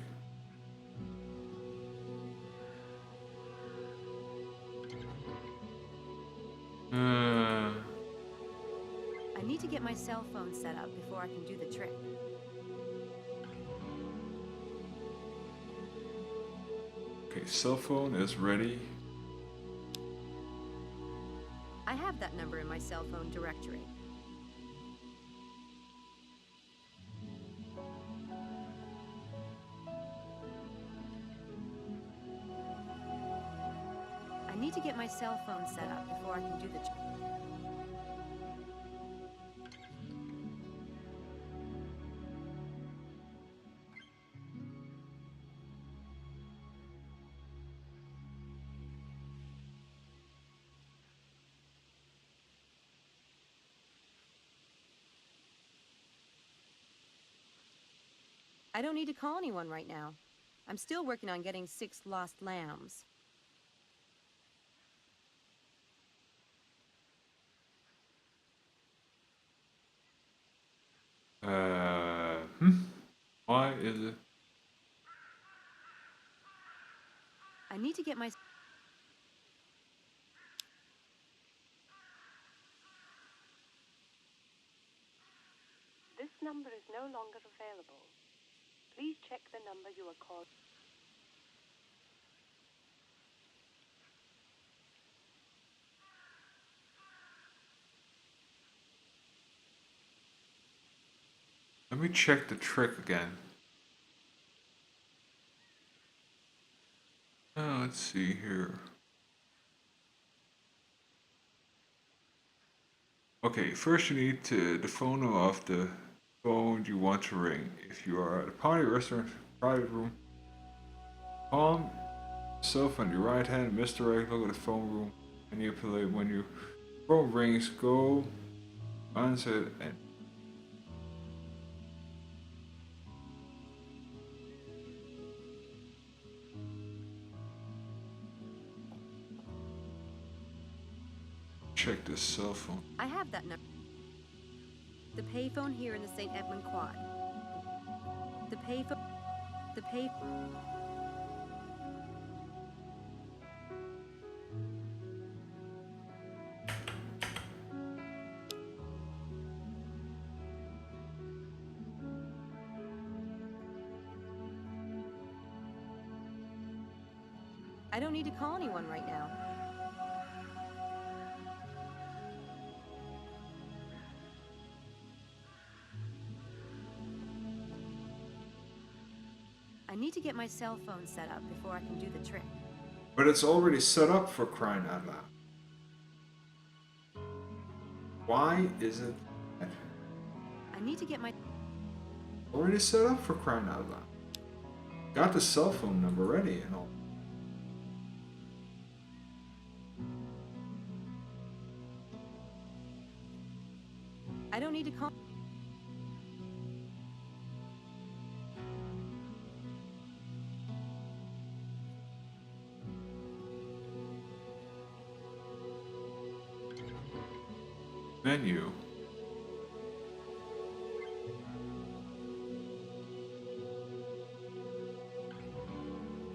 I need to get my cell phone set up before I can do the trick. Okay, cell phone is ready. I have that number in my cell phone directory. I need to get my cell phone set up before I can do the trick. I don't need to call anyone right now. I'm still working on getting 6 lost lambs. Why is it? I need to get my... This number is no longer available. Please check the number you are calling. Let me check the trick again. Let's see here. Okay, first you need the phone number of the phone you want to ring. If you are at a party, restaurant, private room, palm yourself on your right hand, misdirect, look at the phone room, manipulate. When your phone rings, go answer it and check the cell phone. I have that number. The payphone here in the St. Edwin Quad. The payphone... The pay... I don't need to call anyone right now. I need to get my cell phone set up before I can do the trick. But it's already set up, for crying out loud. Why is it I need to get my... already set up, for crying out loud? Got the cell phone number ready and all. I don't need to call... Menu.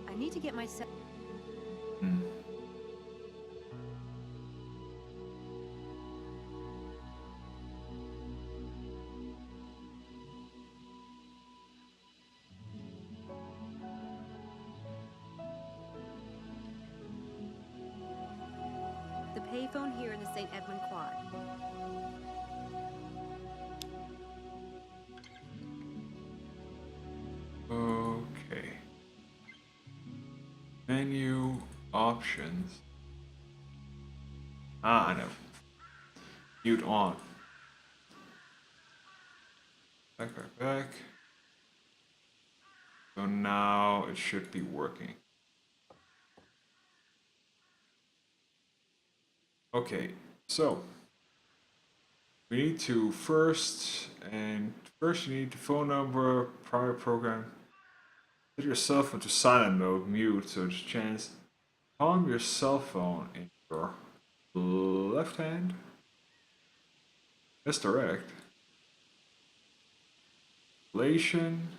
I need to get my cell... payphone here in the St. Edmund Quad. Okay. Menu options. Ah, I know. Mute on. Back. So now it should be working. Okay, so we need to first you need the phone number, primary program. Set your cell phone to silent mode, mute, so there's a chance. Palm your cell phone in your left hand. Misdirect. Relation.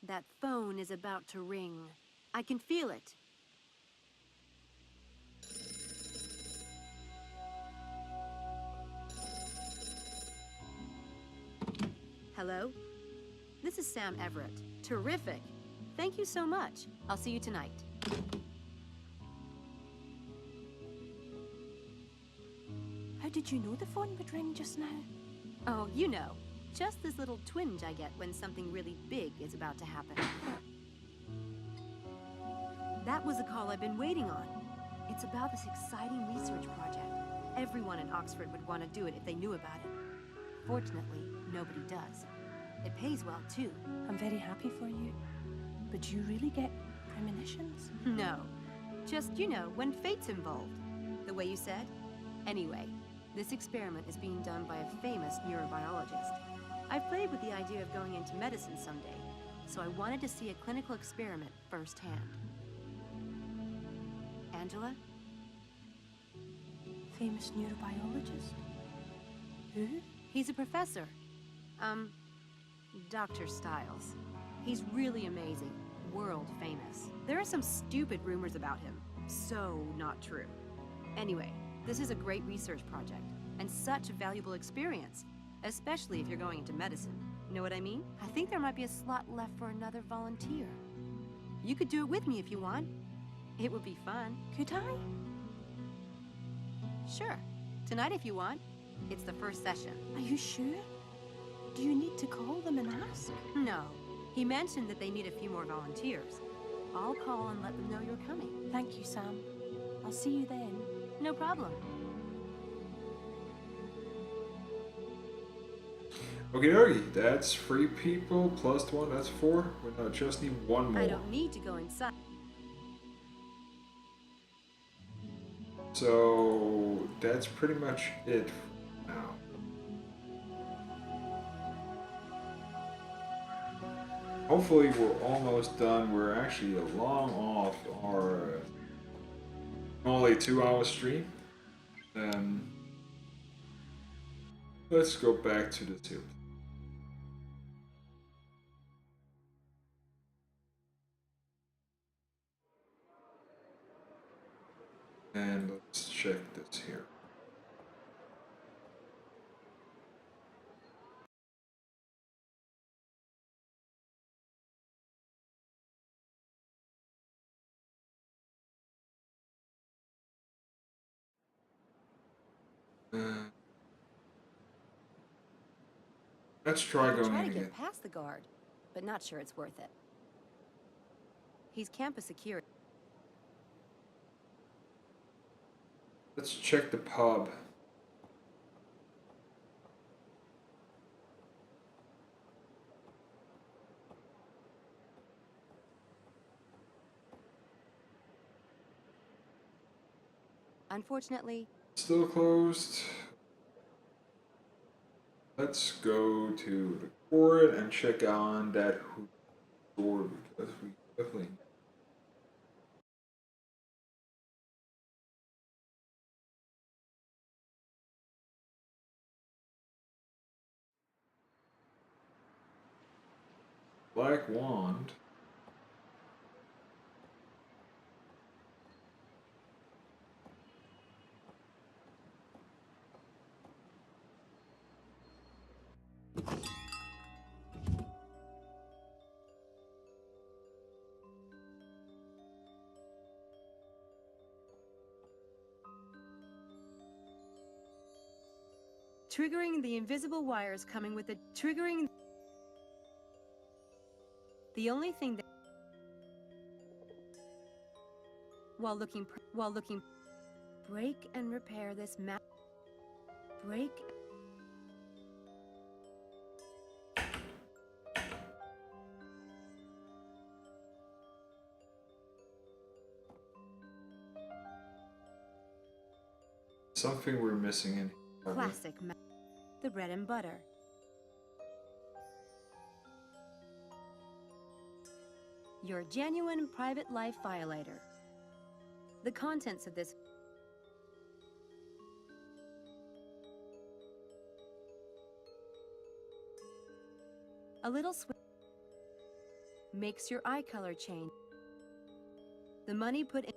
That phone is about to ring. I can feel it. Hello? This is Sam Everett. Terrific. Thank you so much. I'll see you tonight. How did you know the phone would ring just now? Oh, you know. Just this little twinge I get when something really big is about to happen. That was a call I've been waiting on. It's about this exciting research project. Everyone in Oxford would want to do it if they knew about it. Fortunately, nobody does. It pays well, too. I'm very happy for you. But do you really get premonitions? No. Just, you know, when fate's involved. The way you said. Anyway, this experiment is being done by a famous neurobiologist. I've played with the idea of going into medicine someday, so I wanted to see a clinical experiment firsthand. Angela? Famous neurobiologist? Who? He's a professor. Dr. Styles. He's really amazing. World famous. There are some stupid rumors about him. So not true. Anyway, this is a great research project, and such a valuable experience, especially if you're going into medicine. Know what I mean? I think there might be a slot left for another volunteer. You could do it with me if you want. It would be fun. Could I? Sure. Tonight if you want. It's the first session. Are you sure? Do you need to call them and ask? No. He mentioned that they need a few more volunteers. I'll call and let them know you're coming. Thank you, Sam. I'll see you then. No problem. Okay, that's 3 people plus 1, that's 4. We now just need 1 more. I don't need to go inside. So that's pretty much it for now. Hopefully we're almost done. We're actually long off our only 2-hour stream. Let's go back to the tip. And let's check this here. Let's try going Try in to again. get past the guard, but not sure it's worth it. He's campus security. Let's check the pub. Unfortunately, Still closed. Let's go to the court and check on that door because we definitely black wand. Triggering the invisible wires coming with the triggering. The only thing that while looking break and repair this map. Break. Something we're missing in here. Classic. The bread and butter. Your genuine private life violator. The contents of this. A little makes your eye color change. The money put in.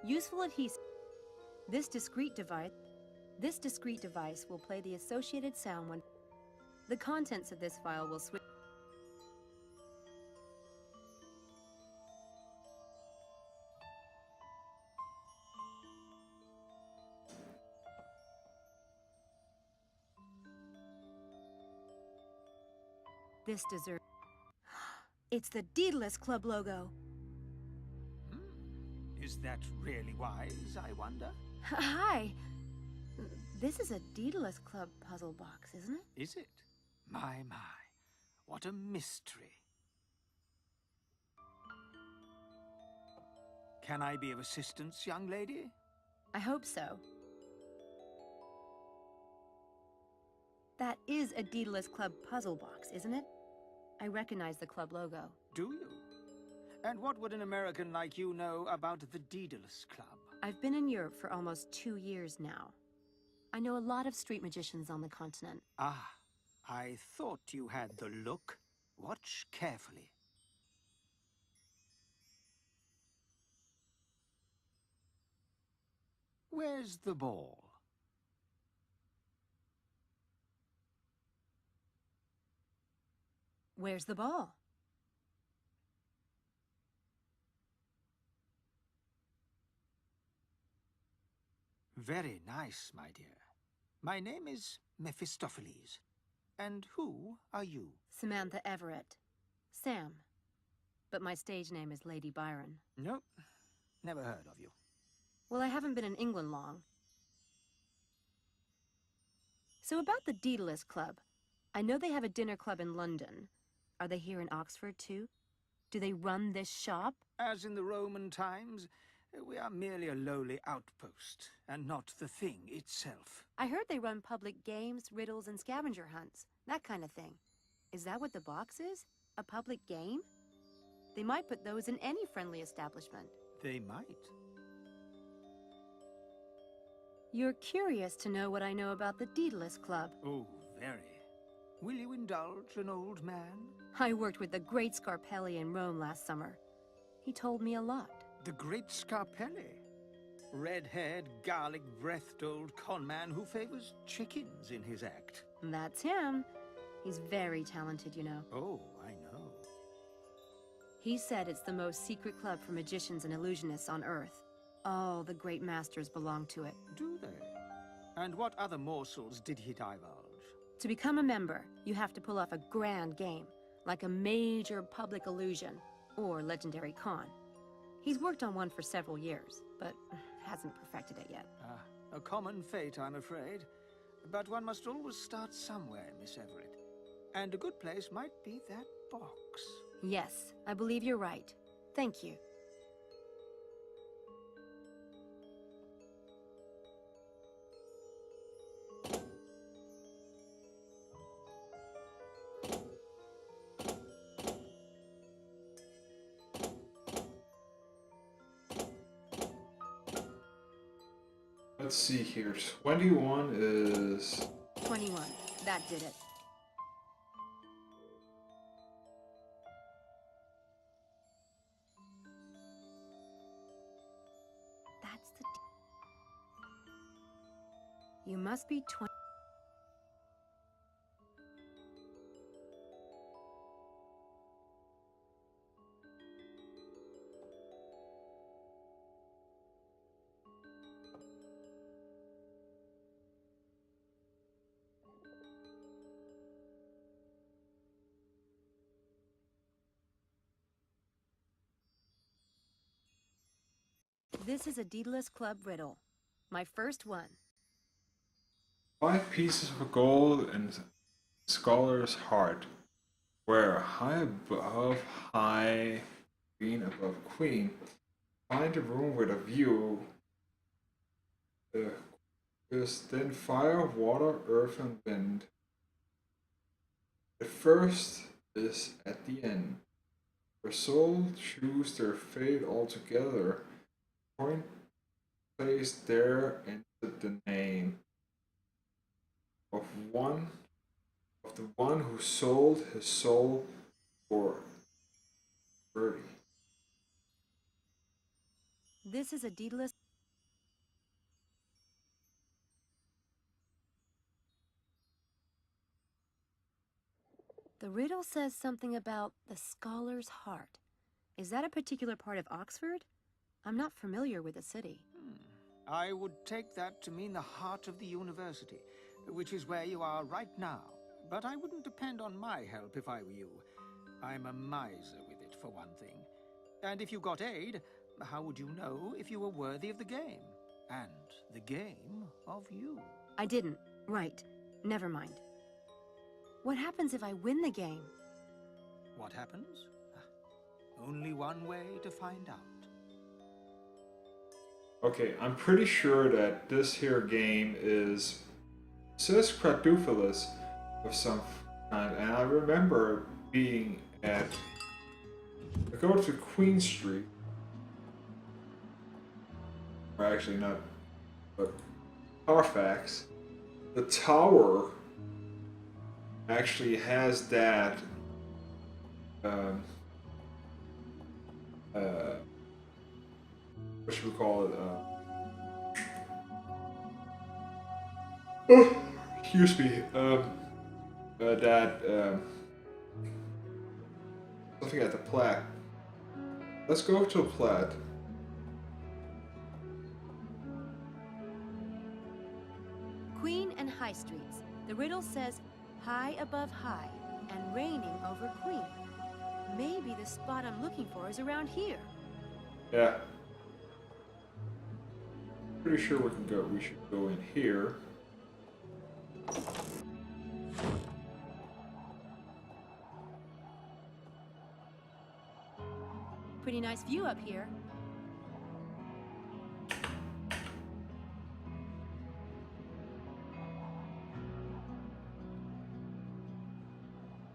Useful adhesive. This discrete device will play the associated sound when the contents of this file will switch. This deserves. It's the Daedalus Club logo. Is that really wise, I wonder? Hi. This is a Daedalus Club puzzle box, isn't it? Is it? My. What a mystery. Can I be of assistance, young lady? I hope so. That is a Daedalus Club puzzle box, isn't it? I recognize the club logo. Do you? And what would an American like you know about the Daedalus Club? I've been in Europe for almost 2 years now. I know a lot of street magicians on the continent. Ah, I thought you had the look. Watch carefully. Where's the ball? Where's the ball? Very nice, my dear. My name is Mephistopheles. And who are you? Samantha Everett. Sam. But my stage name is Lady Byron. Nope. Never heard of you. Well, I haven't been in England long. So about the Daedalus Club. I know they have a dinner club in London. Are they here in Oxford, too? Do they run this shop? As in the Roman times, we are merely a lowly outpost, and not the thing itself. I heard they run public games, riddles, and scavenger hunts. That kind of thing. Is that what the box is? A public game? They might put those in any friendly establishment. They might. You're curious to know what I know about the Daedalus Club. Oh, very. Will you indulge an old man? I worked with the great Scarpelli in Rome last summer. He told me a lot. The great Scarpelli? Red-haired, garlic-breathed old conman who favors chickens in his act. That's him. He's very talented, you know. Oh, I know. He said it's the most secret club for magicians and illusionists on Earth. All the great masters belong to it. Do they? And what other morsels did he divulge? To become a member, you have to pull off a grand game, like a major public illusion, or legendary con. He's worked on one for several years, but hasn't perfected it yet. A common fate, I'm afraid. But one must always start somewhere, Miss Everett. And a good place might be that box. Yes, I believe you're right. Thank you. Let's see here. 21 is 21. That did it. That's the... You must be 20... This is a Daedalus Club riddle. My first one. 5 pieces of gold in scholar's heart, where high above high, queen above queen. Find a room with a view. Is then fire, water, earth, and wind. The first is at the end. Where souls choose their fate altogether. Point placed there into the name of the one who sold his soul for 30. This is a Daedalus... The riddle says something about the scholar's heart. Is that a particular part of Oxford? I'm not familiar with the city. I would take that to mean the heart of the university, which is where you are right now. But I wouldn't depend on my help if I were you. I'm a miser with it, for one thing. And if you got aid, how would you know if you were worthy of the game? And the game of you? I didn't. Right. Never mind. What happens if I win the game? What happens? Only one way to find out. Okay, I'm pretty sure that this here game is says Craduphilus of some kind, and I remember being at I go to Queen Street, or actually not, but Carfax. The tower actually has that what should we call it? Excuse me. Something at the plaque. Let's go to a plat. Queen and High Streets. The riddle says high above high and reigning over Queen. Maybe the spot I'm looking for is around here. Yeah. Pretty sure we can go. We should go in here. Pretty nice view up here.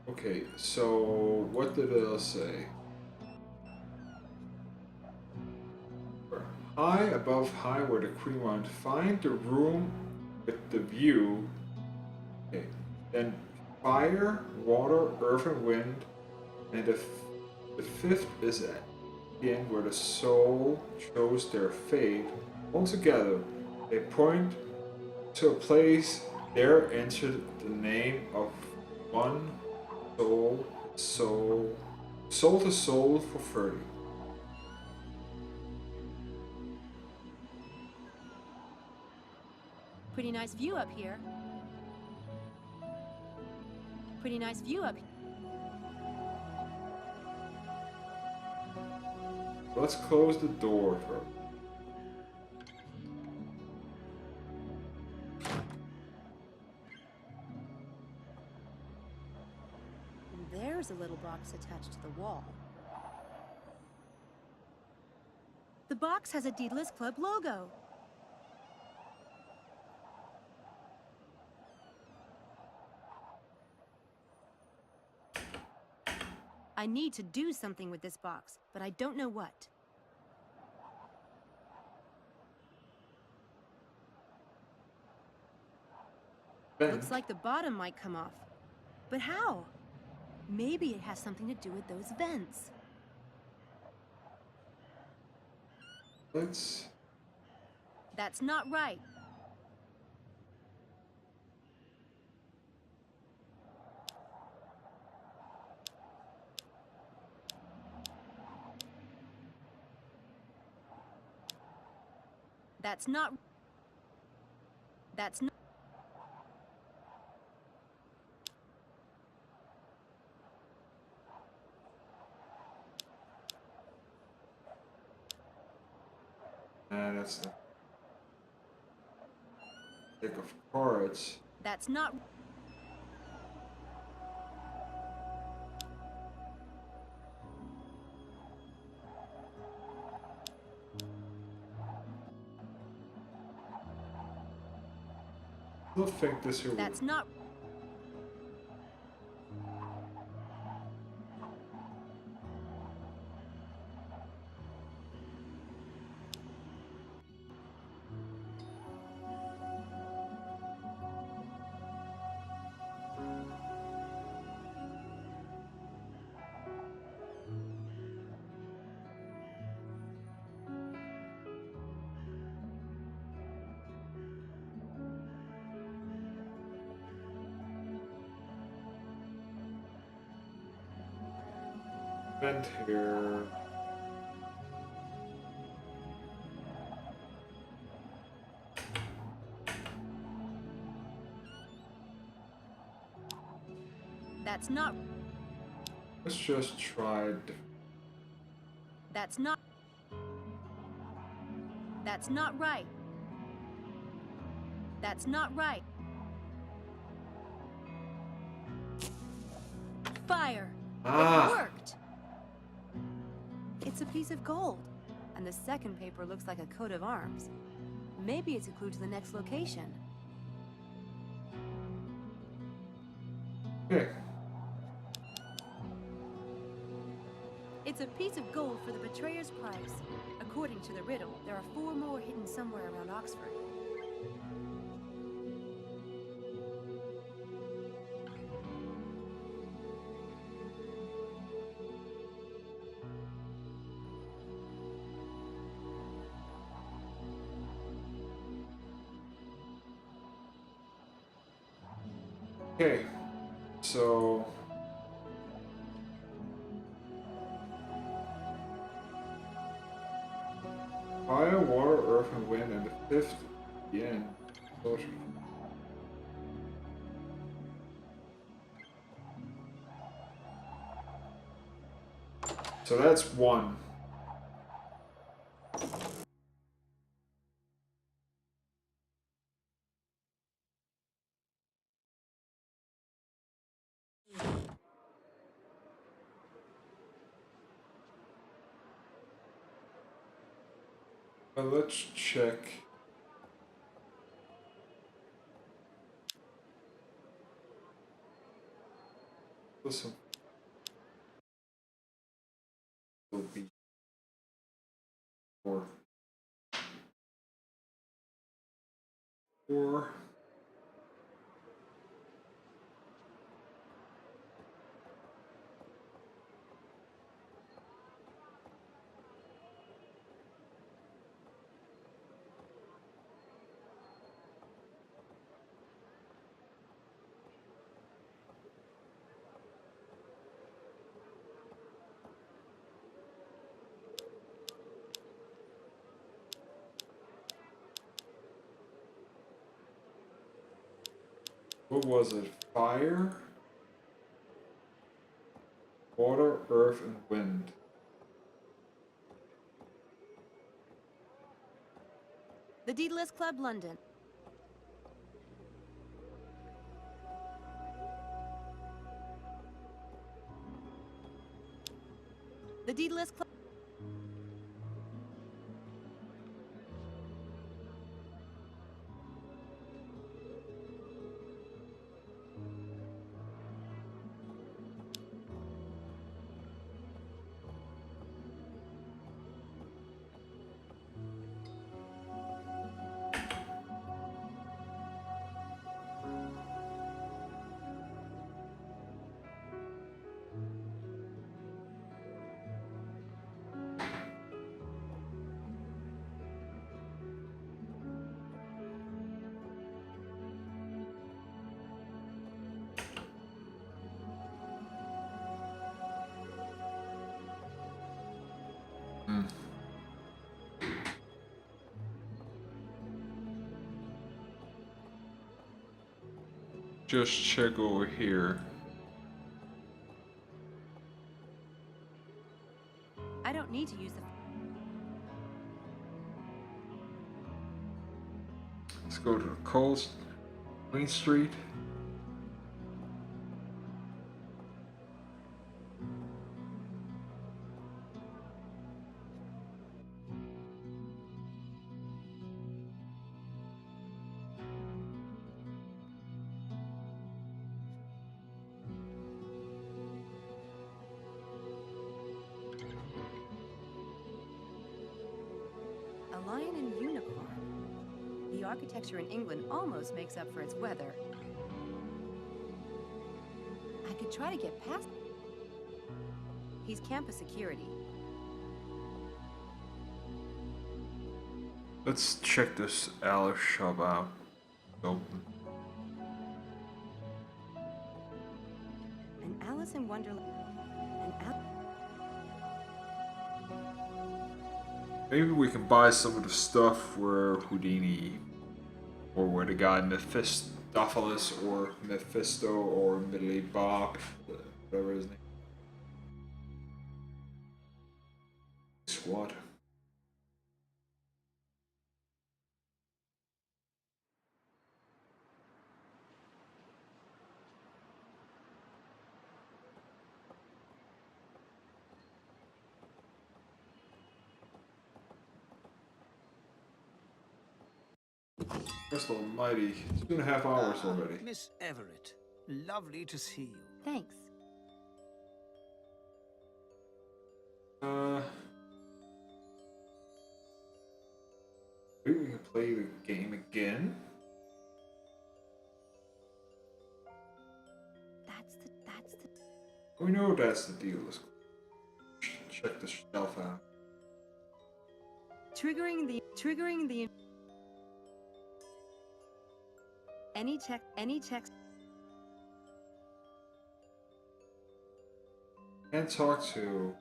Okay, so what did it say? High above high where the queen went. Find the room with the view. Okay. Then fire, water, earth, and wind. And the fifth is at the end where the soul chose their fate. Altogether, they point to a place there entered the name of one soul to soul for 30. Pretty nice view up here. Pretty nice view up here. Let's close the door first. And there's a little box attached to the wall. The box has a Daedalus Club logo. I need to do something with this box, but I don't know what. Looks like the bottom might come off. But how? Maybe it has something to do with those vents. That's not right. That's not... That's not... That's the deck of cards. That's not... I don't think this here That's will... not... Vent here. That's not... Let's just try. That's not... That's not right. That's not right. Fire! Ah! It worked! It's a piece of gold. And the second paper looks like a coat of arms. Maybe it's a clue to the next location. Okay. It's a piece of gold for the betrayer's price. According to the riddle, there are 4 more hidden somewhere around Oxford. Okay. So... Fire, water, earth, and wind, and the 5th, the end. So that's 1. Let's check. Listen. Will be 4. 4. What was it? Fire, water, earth, and wind. The Daedalus Club, London. The Daedalus Club. just check over here. I don't need to use the... Let's go to the coast, Queen Street. A lion and unicorn. The architecture in England almost makes up for its weather. I could try to get past... He's campus security. Let's check this Alice shop out. Open. An Alice in Wonderland. Maybe we can buy some of the stuff where Houdini, or where the guy Mephistopheles, or Mephisto, or Millie Bob, whatever his name. Squad. Christ almighty, 2.5 hours already. Miss Everett, lovely to see you. Thanks. Maybe we can play the game again. That's the... We know that's the deal. Let's check the shelf out. Triggering the... Any checks... Can't talk to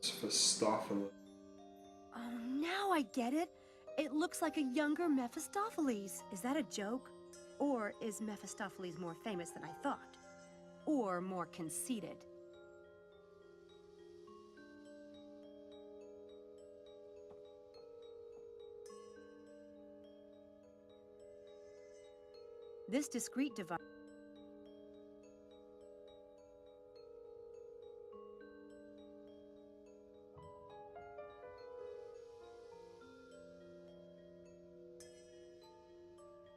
Mephistopheles. Oh, now I get it. It looks like a younger Mephistopheles. Is that a joke? Or is Mephistopheles more famous than I thought? Or more conceited? This discrete device...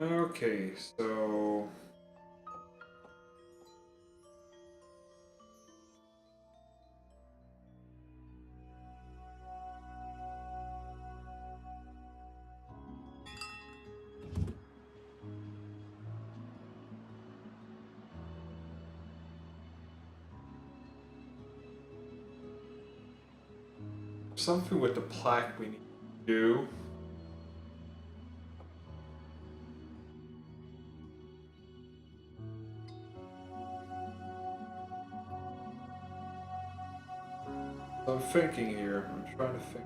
Okay, so... something with the plaque we need to do. I'm thinking here. I'm trying to think.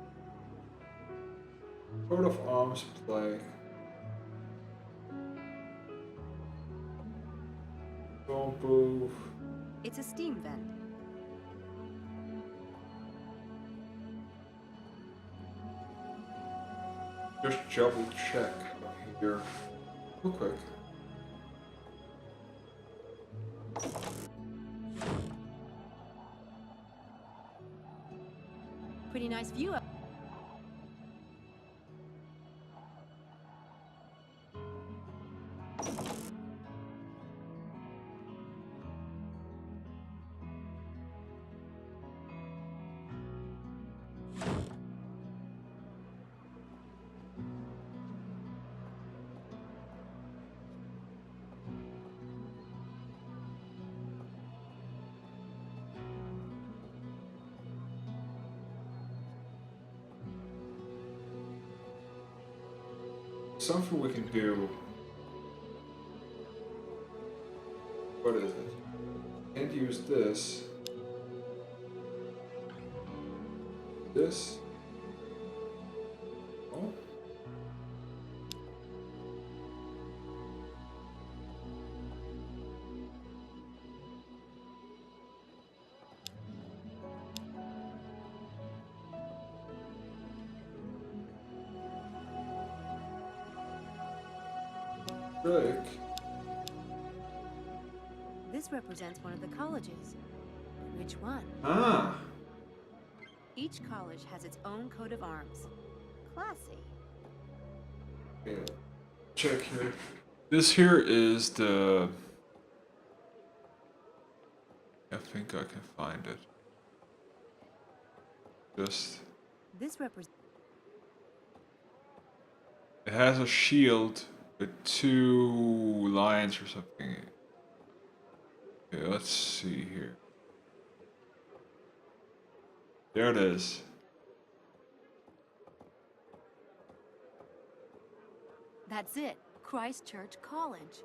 Coat of arms plaque. Don't move. It's a steam vent. Just double check here. Real quick. Pretty nice view up. Something we can do. What is it? Can't use this. This. Oh. Trick. This represents one of the colleges. Which one? Ah. Each college has its own coat of arms. Classy. Okay. Check here. This here is the... I think I can find it. Just... This represents... It has a shield with 2 lions or something. Okay, let's see here. There it is. That's it. Christchurch College.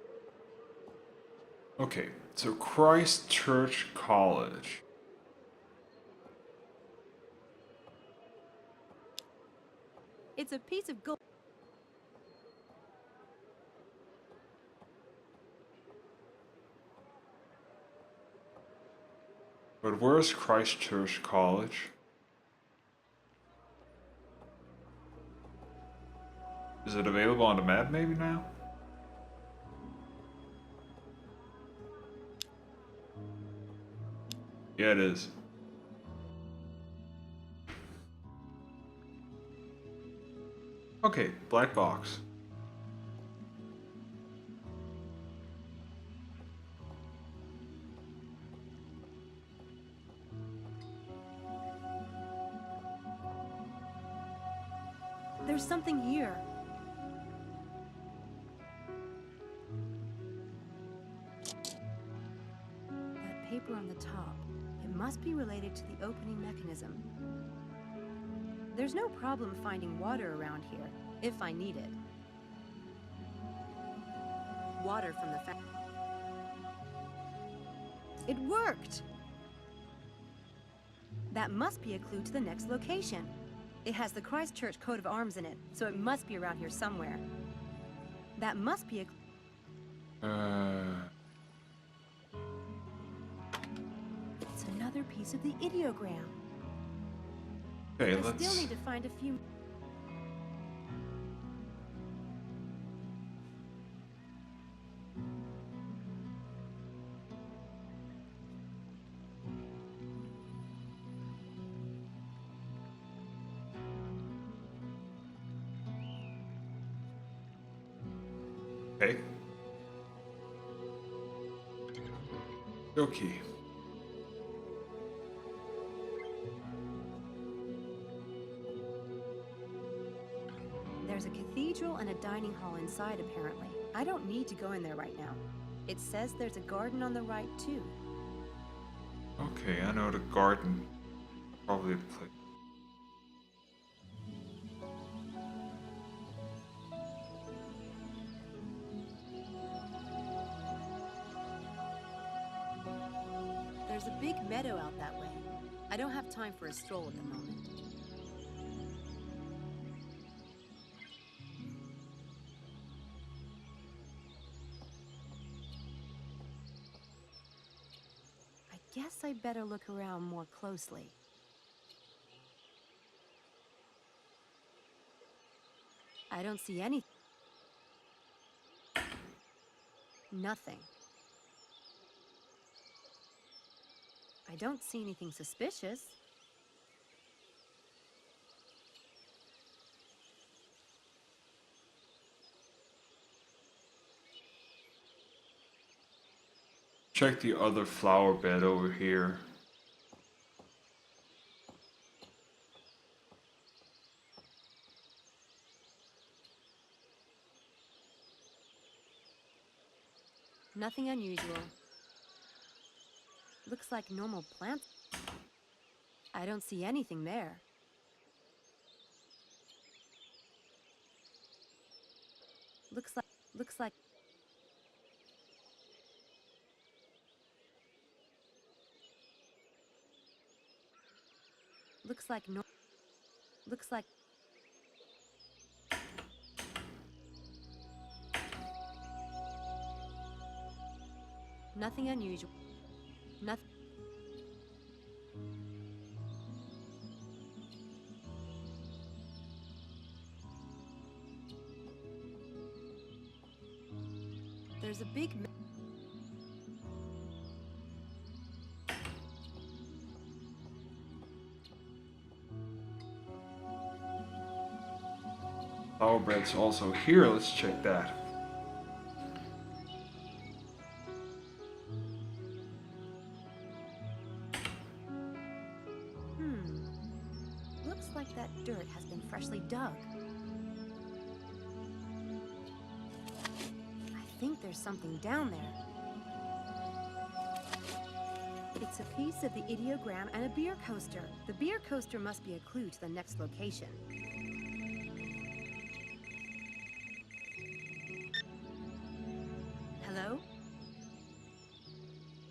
Okay, so Christchurch College. It's a piece of gold. But where's Christchurch College? Is it available on the map maybe now? Yeah, it is. Okay, black box. There's something here. That paper on the top. It must be related to the opening mechanism. There's no problem finding water around here, if I need it. Water from the It worked! That must be a clue to the next location. It has the Christchurch coat of arms in it, so it must be around here somewhere. That must be a... It's another piece of the ideogram. Okay, I let's... still need to find a few... Okay. Okay. There's a cathedral and a dining hall inside, apparently. I don't need to go in there right now. It says there's a garden on the right, too. Okay, I know the garden. Probably the place. There's a big meadow out that way. I don't have time for a stroll at the moment. I guess I better look around more closely. I don't see anything. Nothing. I don't see anything suspicious. Check the other flower bed over here. Nothing unusual. Looks like normal plants. I don't see anything there. Looks like no. Looks like nothing unusual. Nothing. there's a big... Thoroughbreds also here. Let's check that. Looks like that dirt has been freshly dug. I think there's something down there. It's a piece of the ideogram and a beer coaster. The beer coaster must be a clue to the next location. Hello?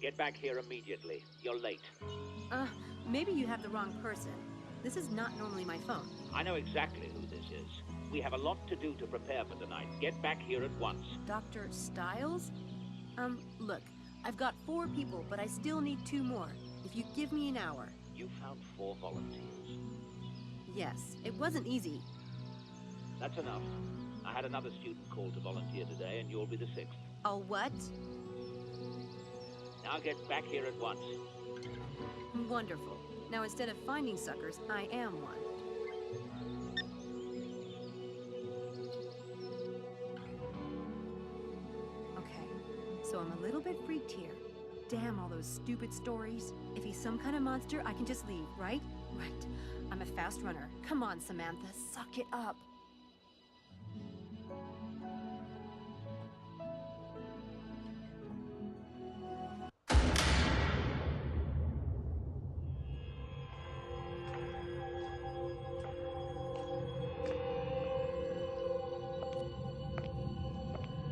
Get back here immediately. You're late. Maybe you have the wrong person. This is not normally my phone. I know exactly who this is. We have a lot to do to prepare for tonight. Get back here at once. Dr. Stiles? Look, I've got 4 people, but I still need 2 more. If you give me an hour. You found 4 volunteers. Yes, it wasn't easy. That's enough. I had another student call to volunteer today, and you'll be the 6th. Oh, what? Now get back here at once. Wonderful. Now instead of finding suckers, I am one. Okay, so I'm a little bit freaked here. Damn all those stupid stories. If he's some kind of monster, I can just leave, right? Right. I'm a fast runner. Come on, Samantha, suck it up.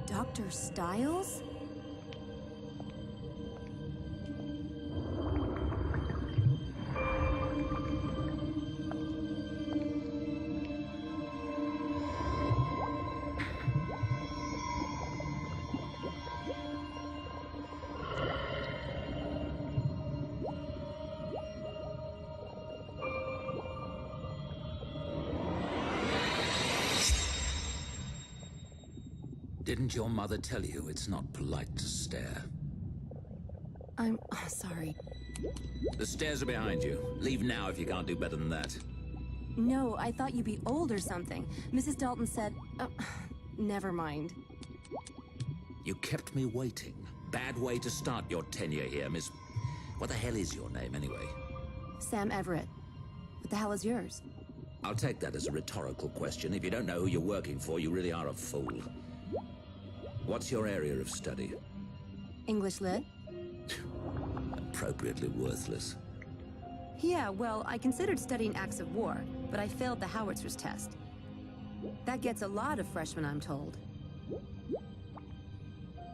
Dr. Stiles? Didn't your mother tell you it's not polite to stare? I'm sorry. The stairs are behind you. Leave now if you can't do better than that. No, I thought you'd be old or something. Mrs. Dalton said... never mind. You kept me waiting. Bad way to start your tenure here, Miss... What the hell is your name, anyway? Sam Everett. What the hell is yours? I'll take that as a rhetorical question. If you don't know who you're working for, you really are a fool. What's your area of study? English Lit? Appropriately worthless. Yeah, well, I considered studying acts of war, but I failed the howitzers test. That gets a lot of freshmen, I'm told.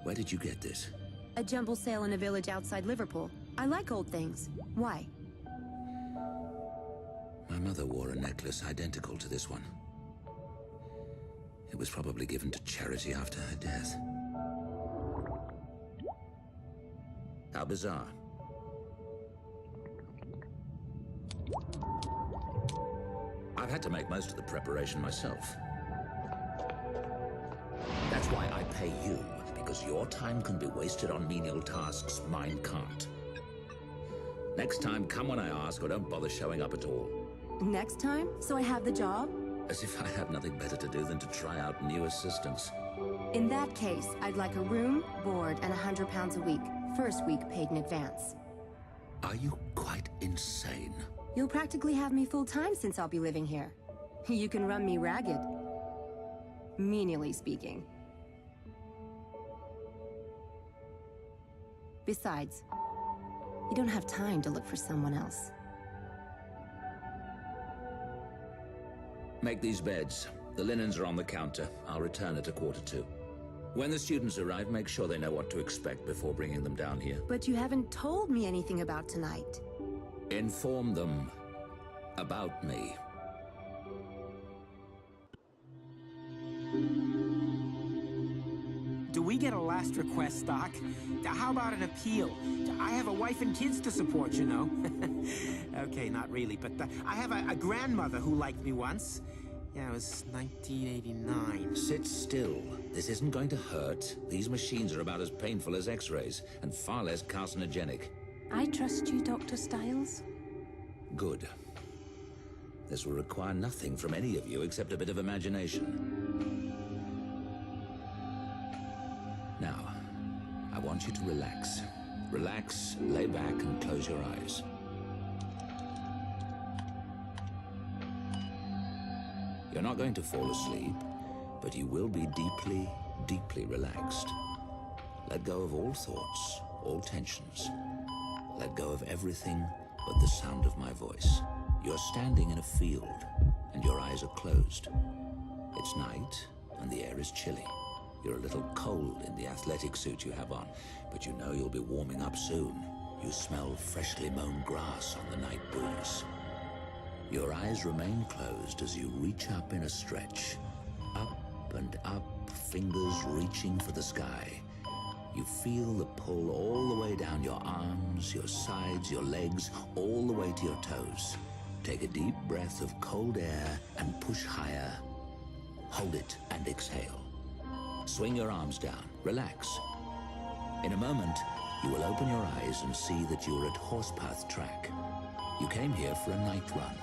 Where did you get this? A jumble sale in a village outside Liverpool. I like old things. Why? My mother wore a necklace identical to this one. It was probably given to charity after her death. How bizarre. I've had to make most of the preparation myself. That's why I pay you, because your time can be wasted on menial tasks mine can't. Next time, come when I ask, or don't bother showing up at all. Next time? So I have the job? As if I have nothing better to do than to try out new assistants. In that case, I'd like a room, board, and £100 a week. First week paid in advance. Are you quite insane? You'll practically have me full-time since I'll be living here. You can run me ragged. Menially speaking. Besides, you don't have time to look for someone else. Make these beds. The linens are on the counter. I'll return at 1:45. When the students arrive, make sure they know what to expect before bringing them down here. But you haven't told me anything about tonight. Inform them about me. Do we get a last request, Doc? How about an appeal? I have a wife and kids to support, you know. Okay, not really, but I have a grandmother who liked me once. Yeah, it was 1989. Sit still. This isn't going to hurt. These machines are about as painful as X-rays, and far less carcinogenic. I trust you, Dr. Styles. Good. This will require nothing from any of you except a bit of imagination. Now, I want you to relax. Relax, lay back, and close your eyes. You're not going to fall asleep, but you will be deeply, deeply relaxed. Let go of all thoughts, all tensions. Let go of everything but the sound of my voice. You're standing in a field, and your eyes are closed. It's night, and the air is chilly. You're a little cold in the athletic suit you have on, but you know you'll be warming up soon. You smell freshly mown grass on the night breeze. Your eyes remain closed as you reach up in a stretch. Up and up, fingers reaching for the sky. You feel the pull all the way down your arms, your sides, your legs, all the way to your toes. Take a deep breath of cold air and push higher. Hold it and exhale. Swing your arms down. Relax. In a moment, you will open your eyes and see that you're at Horsepath Track. You came here for a night run.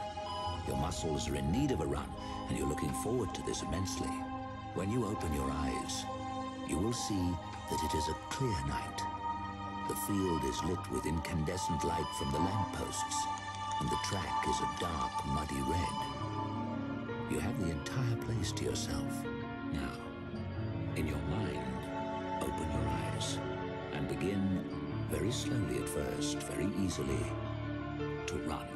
Your muscles are in need of a run, and you're looking forward to this immensely. When you open your eyes, you will see that it is a clear night. The field is lit with incandescent light from the lampposts, and the track is a dark, muddy red. You have the entire place to yourself. Now, in your mind, open your eyes, and begin, very slowly at first, very easily, to run.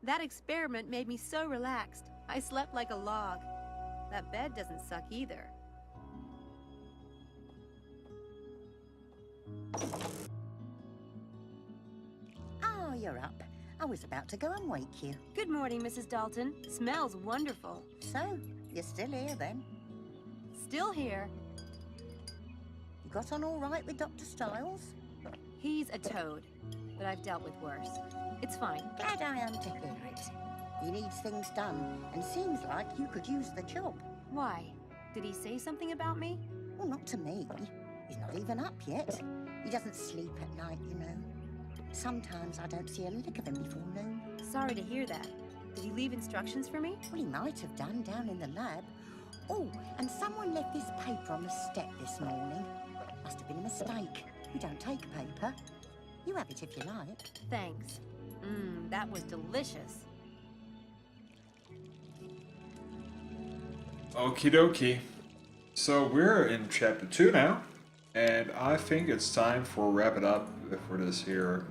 That experiment made me so relaxed. I slept like a log. That bed doesn't suck either. Oh, you're up. I was about to go and wake you. Good morning, Mrs. Dalton. Smells wonderful. So, you're still here then? Still here. You got on all right with Dr. Styles? He's a toad, but I've dealt with worse. It's fine. Glad I am to hear it. He needs things done, and seems like you could use the job. Why? Did he say something about me? Well, not to me. He's not even up yet. He doesn't sleep at night, you know. Sometimes I don't see a lick of him before noon. Sorry to hear that. Did he leave instructions for me? Well, he might have done down in the lab. Oh, and someone left this paper on the step this morning. Must have been a mistake. We don't take paper. You have it if you like. Thanks. That was delicious. Okie dokie. So we're in chapter 2 now, and I think it's time for wrap it up for this here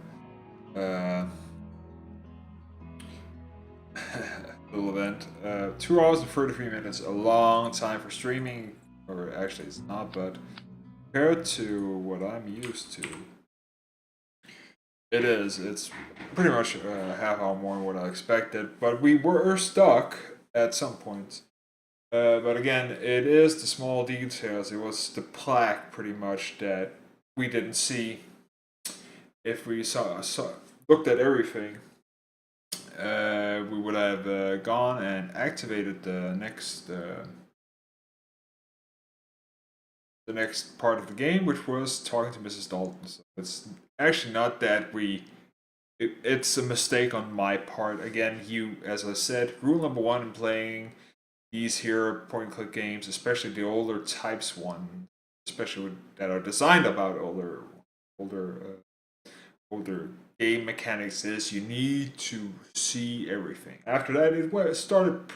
little event. 2 hours and 33 minutes, a long time for streaming, or actually it's not, but compared to what I'm used to, it is. It's pretty much half hour more than what I expected, but we were stuck at some points. But again, it is the small details. It was the plaque pretty much that we didn't see. If we looked at everything, we would have gone and activated the next part of the game, which was talking to Mrs. Dalton. So it's actually not that it's a mistake on my part. Again, as I said, rule number 1 in playing these here point-and-click games, especially the older types one, especially that are designed about older older game mechanics is you need to see everything. After that, it started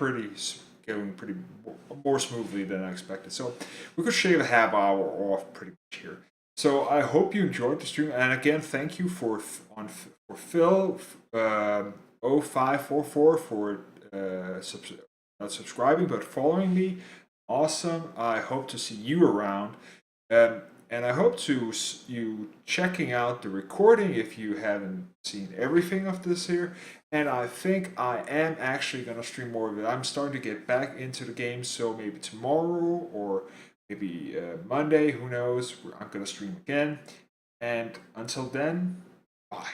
going pretty more smoothly than I expected. So we could shave a half hour off pretty much here. So I hope you enjoyed the stream, and again, thank you for Phil 0544 for not subscribing but following me. Awesome. I hope to see you around. And I hope to you checking out the recording if you haven't seen everything of this here. And I think I am actually going to stream more of it. I'm starting to get back into the game, so maybe tomorrow or maybe Monday, who knows, I'm going to stream again. And until then, bye.